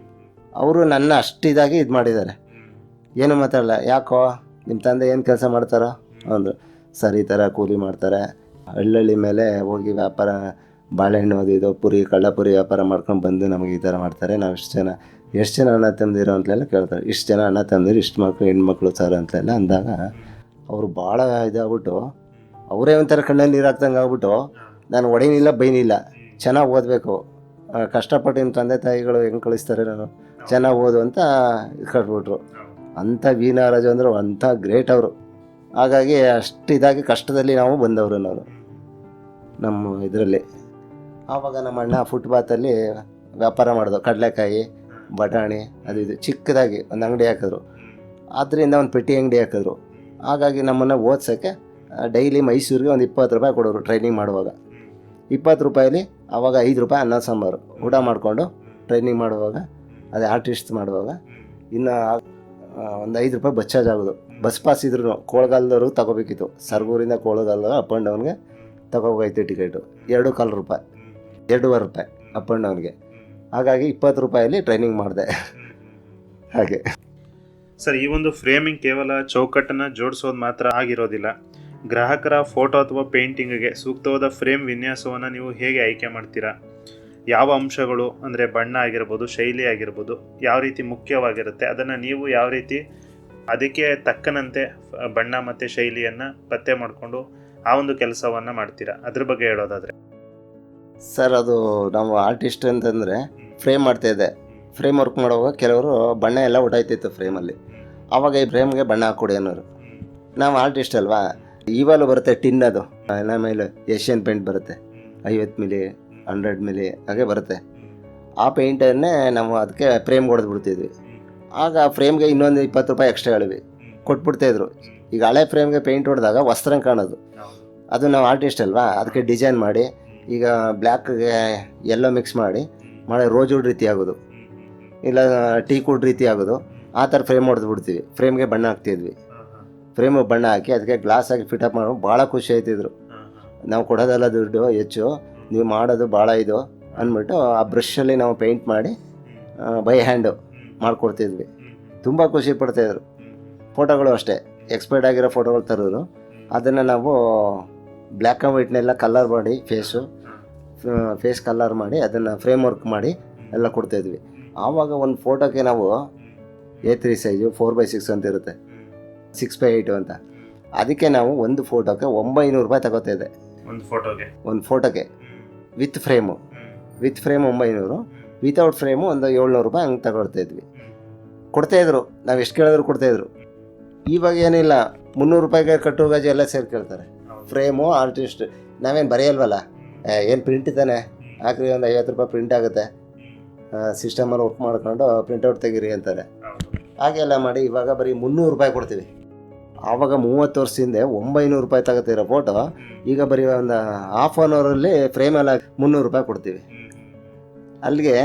ಅವರು ನನ್ನ ಅಷ್ಟಿದಾಗಿ ಇದು ಮಾಡಿದ್ದಾರೆ, ಏನು ಮಾತಾಡಲ್ಲ. ಯಾಕೋ ನಿಮ್ಮ ತಂದೆ ಏನು ಕೆಲಸ ಮಾಡ್ತಾರೋ ಅಂದರು. ಸರ್ ಈ ಥರ ಕೂಲಿ ಮಾಡ್ತಾರೆ, ಹಳ್ಳಿ ಮೇಲೆ ಹೋಗಿ ವ್ಯಾಪಾರ, ಬಾಳೆಹಣ್ಣು ಅದು ಪುರಿ ಕಳ್ಳಪುರಿ ವ್ಯಾಪಾರ ಮಾಡ್ಕೊಂಡು ಬಂದು ನಮಗೆ ಈ ಥರ ಮಾಡ್ತಾರೆ. ನಾವು ಎಷ್ಟು ಜನ ಅಣ್ಣ ತಂದಿರೋ ಅಂತೆಲ್ಲ ಕೇಳ್ತಾರೆ. ಇಷ್ಟು ಜನ ಅಣ್ಣ ತಂದಿರು, ಇಷ್ಟು ಮಕ್ಕಳು ಹೆಣ್ಮಕ್ಳು ಸರ್ ಅಂತೆಲ್ಲ ಅಂದಾಗ ಅವರು ಭಾಳ ಇದಾಗ್ಬಿಟ್ಟು ಅವರೇ ಒಂಥರ ಕಣ್ಣಲ್ಲಿ ನೀರು ಹಾಕ್ದಂಗೆ ಆಗ್ಬಿಟ್ಟು ನಾನು ಹೊಡೆಯಲಿಲ್ಲ ಬೈನಿಲ್ಲ, ಚೆನ್ನಾಗಿ ಓದಬೇಕು, ಕಷ್ಟಪಟ್ಟು ನಿಮ್ಮ ತಂದೆ ತಾಯಿಗಳು ಹೆಂಗೆ ಕಳಿಸ್ತಾರೆ ನಾನು ಚೆನ್ನಾಗಿ ಓದು ಅಂತ ಕಟ್ಬಿಟ್ರು. ಅಂಥ ವಿ ನಾಗರಾಜು ಅಂದ್ರೆ ಅಂಥ ಗ್ರೇಟ್ ಅವರು. ಹಾಗಾಗಿ ಅಷ್ಟು ಇದಾಗಿ ಕಷ್ಟದಲ್ಲಿ ನಾವು ಬಂದವರು ನಾವು ನಮ್ಮ ಇದರಲ್ಲಿ. ಆವಾಗ ನಮ್ಮ ಅಣ್ಣ ಫುಟ್ಪಾತಲ್ಲಿ ವ್ಯಾಪಾರ ಮಾಡೋದು, ಕಡಲೆಕಾಯಿ ಬಟಾಣಿ ಅದು ಇದು ಚಿಕ್ಕದಾಗಿ ಒಂದು ಅಂಗಡಿ ಹಾಕಿದ್ರು. ಆದ್ದರಿಂದ ಒಂದು ಪೆಟ್ಟಿ ಅಂಗಡಿ ಹಾಕಿದ್ರು. ಹಾಗಾಗಿ ನಮ್ಮನ್ನು ಓದ್ಸೋಕ್ಕೆ ಡೈಲಿ ಮೈಸೂರಿಗೆ ಒಂದು 20 ರೂಪಾಯಿ ಕೊಡೋರು ಟ್ರೈನಿಂಗ್ ಮಾಡುವಾಗ. 20 ರೂಪಾಯಲ್ಲಿ ಆವಾಗ 5 ರೂಪಾಯಿ ಅನ್ನ ಸಾಂಬಾರು ಊಟ ಮಾಡಿಕೊಂಡು ಟ್ರೈನಿಂಗ್ ಮಾಡುವಾಗ, ಅದೇ ಆರ್ಟಿಸ್ಟ್ ಮಾಡುವಾಗ ಇನ್ನು ಒಂದು 5 ರೂಪಾಯಿ ಬಸ್ ಚಾರ್ಜ್ ಆಗೋದು. ಬಸ್ ಪಾಸ್ ಇದ್ರು ಕೋಳಗಾಲದವರು ತಗೋಬೇಕಿತ್ತು, ಸರ್ಗೂರಿಂದ ಕೋಳಗಾಲದವರು ಅಪ್ ಆ್ಯಂಡ್ ಡೌನ್ಗೆ ತಗೋಬೇಕಾಯ್ತು ಟಿಕೆಟು. 2.25 ರೂಪಾಯಿ, 2.5 ರೂಪಾಯಿ ಅಪ್ ಆ್ಯಂಡ್ ಡೌನ್ಗೆ. ಹಾಗಾಗಿ 20 ರೂಪಾಯಲ್ಲಿ ಟ್ರೈನಿಂಗ್ ಮಾಡಿದೆ. ಹಾಗೆ
ಸರ್, ಈ ಒಂದು ಫ್ರೇಮಿಂಗ್ ಕೇವಲ ಚೌಕಟ್ಟನ್ನು ಜೋಡಿಸೋದು ಮಾತ್ರ ಆಗಿರೋದಿಲ್ಲ. ಗ್ರಾಹಕರ ಫೋಟೋ ಅಥವಾ ಪೇಂಟಿಂಗ್ಗೆ ಸೂಕ್ತವಾದ ಫ್ರೇಮ್ ವಿನ್ಯಾಸವನ್ನು ನೀವು ಹೇಗೆ ಆಯ್ಕೆ ಮಾಡ್ತೀರಾ? ಯಾವ ಅಂಶಗಳು ಅಂದರೆ ಬಣ್ಣ ಆಗಿರ್ಬೋದು, ಶೈಲಿ ಆಗಿರ್ಬೋದು, ಯಾವ ರೀತಿ ಮುಖ್ಯವಾಗಿರುತ್ತೆ, ಅದನ್ನು ನೀವು ಯಾವ ರೀತಿ ಅದಕ್ಕೆ ತಕ್ಕನಂತೆ ಬಣ್ಣ ಮತ್ತು ಶೈಲಿಯನ್ನು ಪತ್ತೆ ಮಾಡಿಕೊಂಡು ಆ ಒಂದು ಕೆಲಸವನ್ನು ಮಾಡ್ತೀರಾ? ಅದ್ರ ಬಗ್ಗೆ ಹೇಳೋದಾದರೆ
ಸರ್, ಅದು ನಾವು ಆರ್ಟಿಸ್ಟ್ ಅಂತಂದರೆ ಫ್ರೇಮ್ ಮಾಡ್ತಾಯಿದ್ದೆ. ಫ್ರೇಮ್ ವರ್ಕ್ ಮಾಡುವಾಗ ಕೆಲವರು ಬಣ್ಣ ಎಲ್ಲ ಹೊಟಾಯ್ತಿತ್ತು ಫ್ರೇಮಲ್ಲಿ. ಆವಾಗ ಈ ಫ್ರೇಮ್ಗೆ ಬಣ್ಣ ಹಾಕ್ಕೊಡಿ ಅನ್ನೋರು. ನಾವು ಆರ್ಟಿಸ್ಟ್ ಅಲ್ವಾ, ಇವಾಗಲೂ ಬರುತ್ತೆ ಟಿನ್, ಅದು ಆಮೇಲೆ ಏಷ್ಯನ್ ಪೇಂಟ್ ಬರುತ್ತೆ, 50 ಮಿಲಿ 100 ಮಿಲಿ ಹಾಗೆ ಬರುತ್ತೆ. ಆ ಪೇಂಟನ್ನೇ ನಾವು ಅದಕ್ಕೆ ಫ್ರೇಮ್ ಹೊಡೆದು ಬಿಡ್ತಿದ್ವಿ. ಆಗ ಫ್ರೇಮ್ಗೆ ಇನ್ನೊಂದು 20 ರೂಪಾಯಿ ಎಕ್ಸ್ಟ್ರಾ ಹೇಳಿವಿ ಕೊಟ್ಬಿಡ್ತಾಯಿದ್ರು. ಈಗ ಹಳೆ ಫ್ರೇಮ್ಗೆ ಪೇಂಟ್ ಹೊಡೆದಾಗ ವಸ್ತ್ರ ಕಾಣೋದು, ಅದು ನಾವು ಆರ್ಟಿಸ್ಟ್ ಅಲ್ವಾ, ಅದಕ್ಕೆ ಡಿಸೈನ್ ಮಾಡಿ ಈಗ ಬ್ಲ್ಯಾಕ್ಗೆ ಎಲ್ಲೋ ಮಿಕ್ಸ್ ಮಾಡಿ ರೋಜುಡ್ ರೀತಿ ಆಗೋದು, ಇಲ್ಲ ಟೀಕುಡ್ ರೀತಿ ಆಗೋದು, ಆ ಥರ ಫ್ರೇಮ್ ಹೊಡೆದು ಬಿಡ್ತೀವಿ. ಫ್ರೇಮ್ಗೆ ಬಣ್ಣ ಹಾಕ್ತಿದ್ವಿ. ಫ್ರೇಮಿಗೆ ಬಣ್ಣ ಹಾಕಿ ಅದಕ್ಕೆ ಗ್ಲಾಸ್ ಆಗಿ ಫಿಟಪ್ ಮಾಡೋ ಭಾಳ ಖುಷಿ ಆಯ್ತಿದ್ರು. ನಾವು ಕೊಡೋದೆಲ್ಲ ದುಡ್ಡು ಹೆಚ್ಚು, ನೀವು ಮಾಡೋದು ಭಾಳ ಇದು ಅಂದ್ಬಿಟ್ಟು ಆ ಬ್ರಷಲ್ಲಿ ನಾವು ಪೇಂಟ್ ಮಾಡಿ ಬೈ ಹ್ಯಾಂಡು ಮಾಡಿಕೊಡ್ತಿದ್ವಿ. ತುಂಬ ಖುಷಿ ಪಡ್ತಾಯಿದ್ರು. ಫೋಟೋಗಳು ಅಷ್ಟೇ, ಎಕ್ಸ್ಪೈರ್ಡ್ ಆಗಿರೋ ಫೋಟೋಗಳು ತರೋರು, ಅದನ್ನು ನಾವು ಬ್ಲ್ಯಾಕ್ ಆ್ಯಂಡ್ ವೈಟ್ನೆಲ್ಲ ಕಲರ್ ಮಾಡಿ ಫೇಸ್ ಕಲರ್ ಮಾಡಿ ಅದನ್ನು ಫ್ರೇಮ್ ವರ್ಕ್ ಮಾಡಿ ಎಲ್ಲ ಕೊಡ್ತಾಯಿದ್ವಿ. ಆವಾಗ ಒಂದು ಫೋಟೋಕ್ಕೆ ನಾವು A3 ಸೈಜು 4x6 ಅಂತ ಇರುತ್ತೆ, 6x8 ಅಂತ. ಅದಕ್ಕೆ ನಾವು ಒಂದು ಫೋಟೋಕ್ಕೆ 900 ರೂಪಾಯಿ ತಗೋತಾಯಿದ್ದೆ. ಒಂದು ಫೋಟೋಕ್ಕೆ ವಿತ್ ಫ್ರೇಮು 900, ವಿತೌಟ್ ಫ್ರೇಮು ಒಂದು 700 ರೂಪಾಯಿ ಹಂಗೆ ತಗೊಳ್ತಾಯಿದ್ವಿ. ಕೊಡ್ತಾಯಿದ್ರು, ನಾವು ಎಷ್ಟು ಕೇಳಿದ್ರು ಕೊಡ್ತಾಯಿದ್ರು. ಇವಾಗ ಏನಿಲ್ಲ, 300 ರೂಪಾಯಿಗೆ ಕಟ್ಟು ಗಾಜು ಎಲ್ಲ ಸೇರಿ ಕೇಳ್ತಾರೆ. ಫ್ರೇಮು ಆರ್ಟಿಸ್ಟ್ ನಾವೇನು ಬರೆಯಲ್ವಲ್ಲ, ಏನು ಪ್ರಿಂಟ್ ತಾನೆ ಹಾಕ್ರಿ, ಒಂದು 50 ರೂಪಾಯಿ ಪ್ರಿಂಟ್ ಆಗುತ್ತೆ, ಸಿಸ್ಟಮಲ್ಲಿ ವರ್ಕ್ ಮಾಡ್ಕೊಂಡು ಪ್ರಿಂಟೌಟ್ ತೆಗೀರಿ ಅಂತಾರೆ. ಹಾಗೆಲ್ಲ ಮಾಡಿ ಇವಾಗ ಬರೀ 300 ರೂಪಾಯಿ ಕೊಡ್ತೀವಿ. ಆವಾಗ 30 ವರ್ಷದಿಂದ 900 ರೂಪಾಯಿ ತಗೋತಿರೋ ಫೋಟೋ ಈಗ ಬರೀ ಒಂದು ಹಾಫ್ ಆನ್ ಅವರಲ್ಲಿ ಫ್ರೇಮೆಲ್ಲ 300 ರೂಪಾಯಿ ಕೊಡ್ತೀವಿ. ಅಲ್ಲಿಗೆ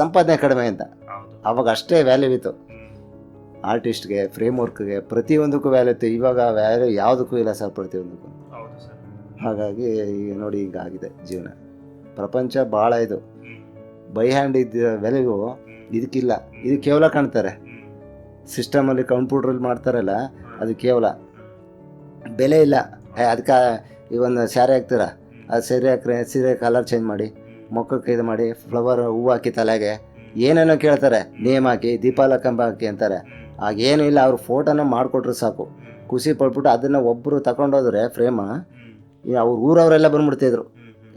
ಸಂಪಾದನೆ ಕಡಿಮೆ ಅಂತ. ಆವಾಗ ಅಷ್ಟೇ ವ್ಯಾಲ್ಯೂ ಇತ್ತು ಆರ್ಟಿಸ್ಟ್ಗೆ, ಫ್ರೇಮ್ ವರ್ಕ್ಗೆ, ಪ್ರತಿಯೊಂದಕ್ಕೂ ವ್ಯಾಲ್ಯೂ ಇತ್ತು. ಇವಾಗ ವ್ಯಾಲ್ಯೂ ಯಾವುದಕ್ಕೂ ಇಲ್ಲ ಸರ್, ಪ್ರತಿಯೊಂದಕ್ಕೂ. ಹಾಗಾಗಿ ಈಗ ನೋಡಿ ಈಗ ಆಗಿದೆ ಜೀವನ. ಪ್ರಪಂಚ ಭಾಳ ಇದು. ಬೈ ಹ್ಯಾಂಡ್ ಇದ್ದ ವ್ಯಾಲ್ಯೂ ಇದಕ್ಕಿಲ್ಲ. ಇದು ಕೇವಲ ಕಾಣ್ತಾರೆ ಸಿಸ್ಟಮಲ್ಲಿ, ಕಂಪ್ಯೂಟ್ರಲ್ಲಿ ಮಾಡ್ತಾರಲ್ಲ, ಅದು ಕೇವಲ ಬೆಲೆ ಇಲ್ಲ. ಅದಕ್ಕೆ ಈ ಒಂದು ಸ್ಯಾರಿ ಹಾಕ್ತೀರ, ಅದು ಸೀರೆ ಕಲರ್ ಚೇಂಜ್ ಮಾಡಿ, ಮೊಕ್ಕಕ್ಕೆ ಇದು ಮಾಡಿ, ಫ್ಲವರ್ ಹೂವು ಹಾಕಿ ತಲೆಗೆ ಏನೇನೋ ಕೇಳ್ತಾರೆ, ನೇಮ್ ಹಾಕಿ, ದೀಪಾಲ ಕಂಬ ಹಾಕಿ ಅಂತಾರೆ. ಆಗೇನೂ ಇಲ್ಲ, ಅವ್ರ ಫೋಟೋನ ಮಾಡಿಕೊಟ್ರೆ ಸಾಕು, ಖುಷಿ ಪಡ್ಬಿಟ್ಟು ಅದನ್ನು ಒಬ್ಬರು ತಗೊಂಡೋದ್ರೆ ಫ್ರೇಮ, ಅವ್ರ ಊರವರೆಲ್ಲ ಬಂದ್ಬಿಡ್ತಿದ್ರು.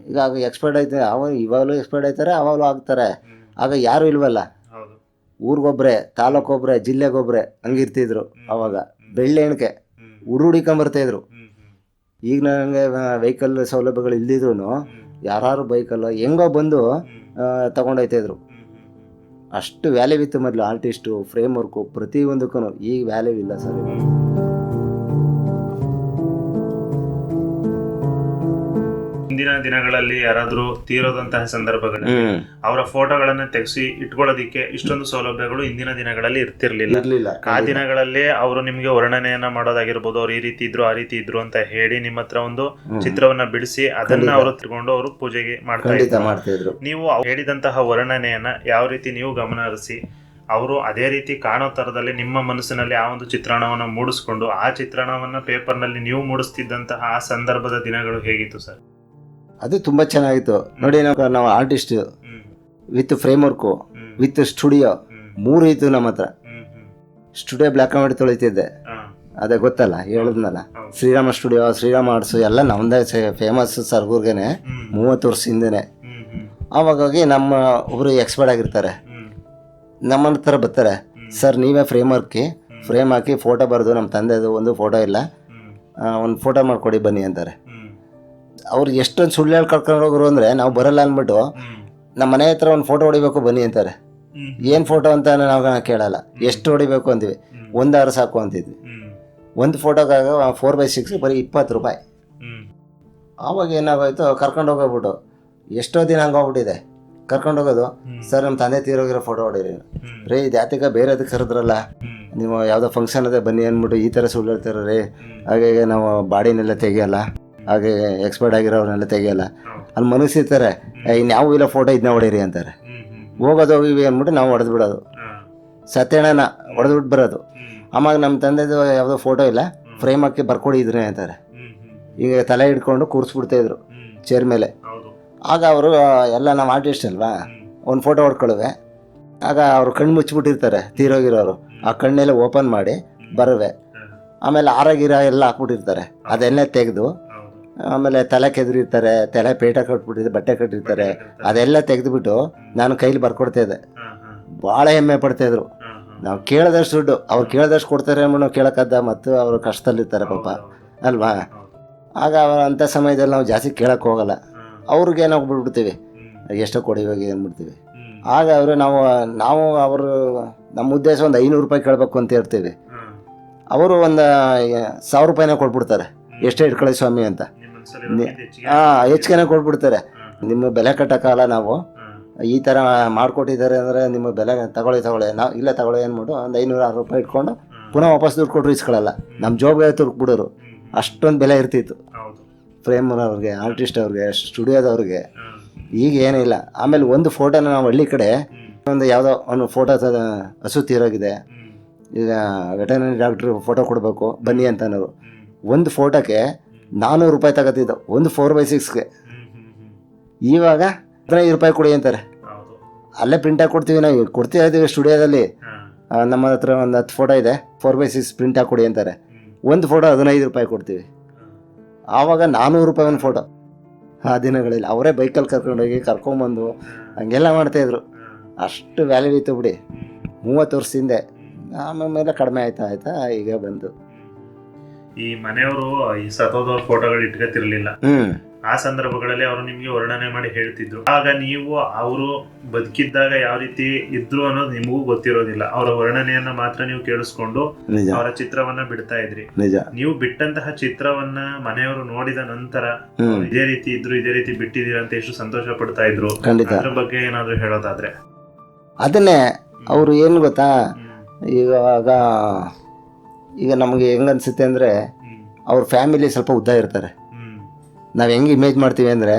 ಈಗ ಎಕ್ಸ್ಪೈರ್ಡ್ ಆಯ್ತು, ಇವಾಗಲೂ ಎಕ್ಸ್ಪೈರ್ಡ್ ಆಯ್ತಾರೆ, ಅವಾಗಲೂ ಆಗ್ತಾರೆ. ಆಗ ಯಾರೂ ಇಲ್ವಲ್ಲ, ಊರಿಗೊಬ್ಬರೇ, ತಾಲೂಕೊಬ್ಬರೇ, ಜಿಲ್ಲೆಗೊಬ್ಬರೇ ಹಂಗಿರ್ತಿದ್ರು. ಅವಾಗ ಬೆಳ್ಳಿ ಎಣ್ಕೆ ಹುಡುಡಿಕೊಂಬರ್ತಾಯಿದ್ರು. ಈಗ ನನಗೆ ವೆಹಿಕಲ್ ಸೌಲಭ್ಯಗಳು ಇಲ್ದಿದ್ರು ಯಾರು ಬೈಕಲ್ಲ ಹೆಂಗೋ ಬಂದು ತಗೊಂಡೋಗ್ತಾಯಿದ್ರು. ಅಷ್ಟು ವ್ಯಾಲ್ಯೂ ಇತ್ತು ಮೊದಲು ಆರ್ಟಿಸ್ಟು, ಫ್ರೇಮ್ ವರ್ಕು, ಪ್ರತಿಯೊಂದಕ್ಕೂ. ಈಗ ವ್ಯಾಲ್ಯೂ ಇಲ್ಲ ಸರ್.
ಹಿಂದಿನ ದಿನಗಳಲ್ಲಿ ಯಾರಾದರೂ ತೀರೋದಂತಹ ಸಂದರ್ಭಗಳಲ್ಲಿ ಅವರ ಫೋಟೋಗಳನ್ನ ತೆಗೆಸಿ ಇಟ್ಕೊಳ್ಳೋದಿಕ್ಕೆ ಇಷ್ಟೊಂದು ಸೌಲಭ್ಯಗಳು ಇಂದಿನ ದಿನಗಳಲ್ಲಿ ಇರ್ತಿರ್ಲಿಲ್ಲ. ಆ ದಿನಗಳಲ್ಲಿ ಅವರು ನಿಮ್ಗೆ ವರ್ಣನೆಯನ್ನ ಮಾಡೋದಾಗಿರ್ಬೋದು, ಅವ್ರು ಈ ರೀತಿ ಇದ್ರು, ಆ ರೀತಿ ಇದ್ರು ಅಂತ ಹೇಳಿ ನಿಮ್ಮ ಹತ್ರ ಒಂದು ಚಿತ್ರವನ್ನ ಬಿಡಿಸಿ ಅದನ್ನ ಅವರು ತಗೊಂಡು ಅವರು ಪೂಜೆಗೆ ಮಾಡ್ತಾ ಇದ್ರು. ನೀವು ಹೇಳಿದಂತಹ ವರ್ಣನೆಯನ್ನ ಯಾವ ರೀತಿ ನೀವು ಗಮನ ಹರಿಸಿ ಅವರು ಅದೇ ರೀತಿ ಕಾಣೋ ತರದಲ್ಲಿ ನಿಮ್ಮ ಮನಸ್ಸಿನಲ್ಲಿ ಆ ಒಂದು ಚಿತ್ರಣವನ್ನು ಮೂಡಿಸ್ಕೊಂಡು ಆ ಚಿತ್ರಣವನ್ನ ಪೇಪರ್ನಲ್ಲಿ ನೀವು ಮೂಡಿಸ್ತಿದ್ದಂತಹ ಆ ಸಂದರ್ಭದ ದಿನಗಳು ಹೇಗಿತ್ತು ಸರ್?
ಅದು ತುಂಬ ಚೆನ್ನಾಗಿತ್ತು ನೋಡಿ. ನಾವು artist with frame work with studio 3 ಇತ್ತು ನಮ್ಮ ಹತ್ರ. ಸ್ಟುಡಿಯೋ ಬ್ಲ್ಯಾಕ್ ಆ್ಯಂಡ್ ವೈಟ್ ತೊಳಿತಿದ್ದೆ, ಅದೇ ಗೊತ್ತಲ್ಲ ಹೇಳಿದ್ನಲ್ಲ, ಶ್ರೀರಾಮ ಸ್ಟುಡಿಯೋ, ಶ್ರೀರಾಮ ಆರ್ಟ್ಸು ಎಲ್ಲ ನಮ್ಮದೇ ಫೇಮಸ್ ಸರ್ಗೂರ್ಗೆನೆ 30 ವರ್ಷ ಹಿಂದೆನೆ. ಆವಾಗಾಗಿ ನಮ್ಮ ಒಬ್ಬರು ಎಕ್ಸ್ಪರ್ಟ್ ಆಗಿರ್ತಾರೆ, ನಮ್ಮ ಹತ್ರ ಬರ್ತಾರೆ, ಸರ್ ನೀವೇ ಫ್ರೇಮ್ ಹಾಕಿ ಫೋಟೋ ಬರೆದು, ನಮ್ಮ ತಂದೆದು ಒಂದು ಫೋಟೋ ಇಲ್ಲ, ಒಂದು ಫೋಟೋ ಮಾಡಿಕೊಡಿ ಬನ್ನಿ ಅಂತಾರೆ. ಅವ್ರು ಎಷ್ಟೊಂದು ಸುಳ್ಳು ಹೇಳಿ ಕರ್ಕೊಂಡು ಹೋಗೋರು ಅಂದರೆ ನಾವು ಬರಲ್ಲ ಅಂದ್ಬಿಟ್ಟು ನಮ್ಮ ಮನೆ ಹತ್ರ ಒಂದು ಫೋಟೋ ಹೊಡಿಬೇಕು ಬನ್ನಿ ಅಂತಾರೆ. ಏನು ಫೋಟೋ ಅಂತ ನಾವು ಕೇಳಲ್ಲ, ಎಷ್ಟು ಹೊಡಿಬೇಕು ಅಂತೀವಿ, 1 ಅವರ್ ಸಾಕು ಅಂತಿದ್ವಿ. ಒಂದು ಫೋಟೋಗಾಗ 4x6 ಬರೀ 20 ರೂಪಾಯಿ. ಆವಾಗ ಏನಾಗೋಯ್ತು, ಕರ್ಕೊಂಡು ಹೋಗೋಗ್ಬಿಟ್ಟು ಎಷ್ಟೋ ದಿನ ಹಂಗೋಗ್ಬಿಟ್ಟಿದೆ. ಕರ್ಕೊಂಡು ಹೋಗೋದು, ಸರ್ ನಮ್ಮ ತಂದೆ ತೀರೋಗಿರೋ ಫೋಟೋ ಹೊಡೀರಿ. ರೀ ಇದು ಯಾತಿಗ ಬೇರೆದಕ್ಕೆ ಕರೆದ್ರಲ್ಲ, ನೀವು ಯಾವುದೋ ಫಂಕ್ಷನ್ ಅದೇ ಬನ್ನಿ ಅಂದ್ಬಿಟ್ಟು ಈ ಥರ ಸುಳ್ಳು ಹೇಳ್ತಾರೆ ರೀ. ಹಾಗೆ ನಾವು ಬಾಡಿನೆಲ್ಲ ತೆಗಿಯಲ್ಲ, ಹಾಗೆ ಎಕ್ಸ್ಪರ್ಟ್ ಆಗಿರೋರನ್ನೆಲ್ಲ ತೆಗಿಯಲ್ಲ. ಅಲ್ಲಿ ಮನಸ್ಸಿರ್ತಾರೆ, ಇನ್ಯಾವು ಇಲ್ಲ ಫೋಟೋ ಇದನ್ನ ಹೊಡೀರಿ ಅಂತಾರೆ. ಹೋಗೋದು ಹೋಗಿವಿ ಅಂದ್ಬಿಟ್ಟು ನಾವು ಹೊಡೆದು ಬಿಡೋದು, ಸತ್ಯಣ್ಣನ ಹೊಡೆದ್ಬಿಟ್ಟು ಬರೋದು. ಆವಾಗ ನಮ್ಮ ತಂದೆದು ಯಾವುದೋ ಫೋಟೋ ಇಲ್ಲ, ಫ್ರೇಮ್ ಹಾಕಿ ಬರ್ಕೊಡಿ ಇದ್ರೆ ಅಂತಾರೆ. ಈಗ ತಲೆ ಹಿಡ್ಕೊಂಡು ಕೂರಿಸ್ಬಿಡ್ತಾಯಿದ್ರು ಚೇರ್ ಮೇಲೆ. ಆಗ ಅವರು ಎಲ್ಲ ನಾವು ಆರ್ಟಿಸ್ಟ್ ಅಲ್ವಾ, ಒಂದು ಫೋಟೋ ಹೊಡ್ಕೊಳ್ಳುವೆ. ಆಗ ಅವರು ಕಣ್ಣು ಮುಚ್ಚಿಬಿಟ್ಟಿರ್ತಾರೆ ತೀರೋಗಿರೋರು, ಆ ಕಣ್ಣೆಲ್ಲ ಓಪನ್ ಮಾಡಿ ಬರುವೆ. ಆಮೇಲೆ ಆರಾಗಿರ ಎಲ್ಲ ಹಾಕ್ಬಿಟ್ಟಿರ್ತಾರೆ, ಅದೆಲ್ಲ ತೆಗೆದು ಆಮೇಲೆ ತಲೆ ಕೆದರಿರ್ತಾರೆ, ತಲೆ ಪೇಟ ಕಟ್ಬಿಟ್ಟಿರ್ತಾರೆ, ಬಟ್ಟೆ ಕಟ್ಟಿರ್ತಾರೆ, ಅದೆಲ್ಲ ತೆಗೆದುಬಿಟ್ಟು ನಾನು ಕೈಲಿ ಬರ್ಕೊಡ್ತಾಯಿದ್ದೆ. ಭಾಳ ಹೆಮ್ಮೆ ಪಡ್ತಾಯಿದ್ರು. ನಾವು ಕೇಳಿದಷ್ಟು ದುಡ್ಡು ಅವ್ರು ಕೇಳಿದಷ್ಟು ಕೊಡ್ತಾರೆ ಅಂದ್ಬಿಟ್ಟು ನಾವು ಕೇಳೋಕ್ಕದ್ದ, ಮತ್ತು ಅವರು ಕಷ್ಟದಲ್ಲಿರ್ತಾರೆ ಪಾಪ ಅಲ್ವಾ. ಆಗ ಅಂಥ ಸಮಯದಲ್ಲಿ ನಾವು ಜಾಸ್ತಿ ಕೇಳೋಕ್ಕೆ ಹೋಗಲ್ಲ, ಅವ್ರಿಗೆ ನಾವು ಬಿಟ್ಬಿಡ್ತೀವಿ, ಎಷ್ಟೋ ಕೊಡಿ ಹೋಗಿ ಅಂದ್ಬಿಡ್ತೀವಿ. ಆಗ ಅವರು ನಾವು ಅವರು ನಮ್ಮ ಉದ್ದೇಶ ಒಂದು 500 ರೂಪಾಯಿ ಕೇಳಬೇಕು ಅಂತ ಹೇಳ್ತೀವಿ. ಅವರು ಒಂದು 1000 ರೂಪಾಯಿನ ಕೊಟ್ಬಿಡ್ತಾರೆ, ಎಷ್ಟೇ ಇಟ್ಕೊಳ್ಳಿ ಸ್ವಾಮಿ ಅಂತ. ಹೆಚ್ಚಿಗೆ ಕೊಟ್ಬಿಡ್ತಾರೆ. ನಿಮ್ಮ ಬೆಲೆ ಕಟ್ಟೋಕ್ಕಲ್ಲ, ನಾವು ಈ ಥರ ಮಾಡಿಕೊಟ್ಟಿದ್ದಾರೆ ಅಂದರೆ ನಿಮ್ಮ ಬೆಲೆ ತಗೊಳ್ಳಿ ನಾವು ಇಲ್ಲ ತಗೊಳ್ಳಿ ಅಂದ್ಬಿಟ್ಟು ಒಂದು 500-600 ರೂಪಾಯಿ ಇಟ್ಕೊಂಡು ಪುನಃ ವಾಪಸ್ ದುಡ್ಡು ಕೊಟ್ಟರು ಇಸ್ಕೊಳ್ಳಲ್ಲ. ನಮ್ಮ ಜಾಬ್ಗೆ ತುರ್ಕ್ಬಿಡೋರು, ಅಷ್ಟೊಂದು ಬೆಲೆ ಇರ್ತಿತ್ತು ಫ್ರೇಮ್ನವ್ರಿಗೆ, ಆರ್ಟಿಸ್ಟ್ ಅವ್ರಿಗೆ, ಸ್ಟುಡಿಯೋದವ್ರಿಗೆ. ಈಗ ಏನಿಲ್ಲ. ಆಮೇಲೆ ಒಂದು ಫೋಟೋನ ನಾವು ಹಳ್ಳಿ ಕಡೆ ಒಂದು ಯಾವುದೋ ಒಂದು ಫೋಟೋ ಹಸು ತೀರೋಗಿದೆ, ಈಗ ವೆಟರ್ನರಿ ಡಾಕ್ಟ್ರು ಫೋಟೋ ಕೊಡಬೇಕು ಬನ್ನಿ ಅಂತನೋರು. ಒಂದು ಫೋಟೋಕ್ಕೆ 400 ರೂಪಾಯಿ ತಗೋತಿದ್ದು, ಒಂದು 4x6ಗೆ. ಇವಾಗ 15 ರೂಪಾಯಿ ಕೊಡಿ ಅಂತಾರೆ. ಅಲ್ಲೇ ಪ್ರಿಂಟ್ ಹಾಕಿ ಕೊಡ್ತೀವಿ, ನಾವು ಕೊಡ್ತಾ ಇದ್ದೀವಿ ಸ್ಟುಡಿಯೋದಲ್ಲಿ. ನಮ್ಮ ಹತ್ರ ಒಂದು 10 ಫೋಟೋ ಇದೆ, 4x6 ಪ್ರಿಂಟ್ ಹಾಕಿ ಕೊಡಿ ಅಂತಾರೆ. ಒಂದು ಫೋಟೋ 15 ರೂಪಾಯಿ ಕೊಡ್ತೀವಿ. ಆವಾಗ 400 ರೂಪಾಯಿ ಒಂದು ಫೋಟೋ. ಆ ದಿನಗಳಲ್ಲಿ ಅವರೇ ಬೈಕಲ್ಲಿ ಕರ್ಕೊಂಡೋಗಿ ಕರ್ಕೊಂಬಂದು ಹಂಗೆಲ್ಲ ಮಾಡ್ತಾಯಿದ್ರು. ಅಷ್ಟು ವ್ಯಾಲ್ಯೂ ಇತ್ತು ಬಿಡಿ 30 ವರ್ಷದಿಂದ. ಆಮೇಲೆ ಕಡಿಮೆ ಆಯ್ತಾ ಈಗ ಬಂದು.
ಈ ಮನೆಯವರು ಈ ಸತ್ತೋದವ್ರ ಫೋಟೋಗಳು ಇಟ್ಕೊತಿರ್ಲಿಲ್ಲ. ಆ ಸಂದರ್ಭಗಳಲ್ಲಿ ಅವರು ನಿಮ್ಗೆ ವರ್ಣನೆ ಮಾಡಿ ಹೇಳ್ತಿದ್ರು. ಆಗ ನೀವು ಅವರು ಬದುಕಿದ್ದಾಗ ಯಾವ ರೀತಿ ಇದ್ರು ಅನ್ನೋದು ನಿಮಗೂ ಗೊತ್ತಿರೋದಿಲ್ಲ. ಅವರ ವರ್ಣನೆಯನ್ನ ಮಾತ್ರ ನೀವು ಕೇಳಿಸ್ಕೊಂಡು ಅವರ ಚಿತ್ರವನ್ನ ಬಿಡ್ತಾ ಇದ್ರಿ. ನೀವು ಬಿಟ್ಟಂತಹ ಚಿತ್ರವನ್ನ ಮನೆಯವರು ನೋಡಿದ ನಂತರ ಇದೇ ರೀತಿ ಇದ್ರು, ಇದೇ ರೀತಿ ಬಿಟ್ಟಿದ್ದೀರಾ ಅಂತ ಎಷ್ಟು ಸಂತೋಷ ಪಡ್ತಾ ಇದ್ರು. ಅದ್ರ ಬಗ್ಗೆ ಏನಾದ್ರು ಹೇಳೋದಾದ್ರೆ
ಅದನ್ನೇ ಅವರು ಏನು ಗೊತ್ತಾ, ಈಗ ನಮಗೆ ಹೆಂಗನ್ಸುತ್ತೆ ಅಂದರೆ ಅವ್ರ ಫ್ಯಾಮಿಲಿ ಸ್ವಲ್ಪ ಉದ್ದ ಇರ್ತಾರೆ. ನಾವು ಹೆಂಗೆ ಇಮೇಜ್ ಮಾಡ್ತೀವಿ ಅಂದರೆ,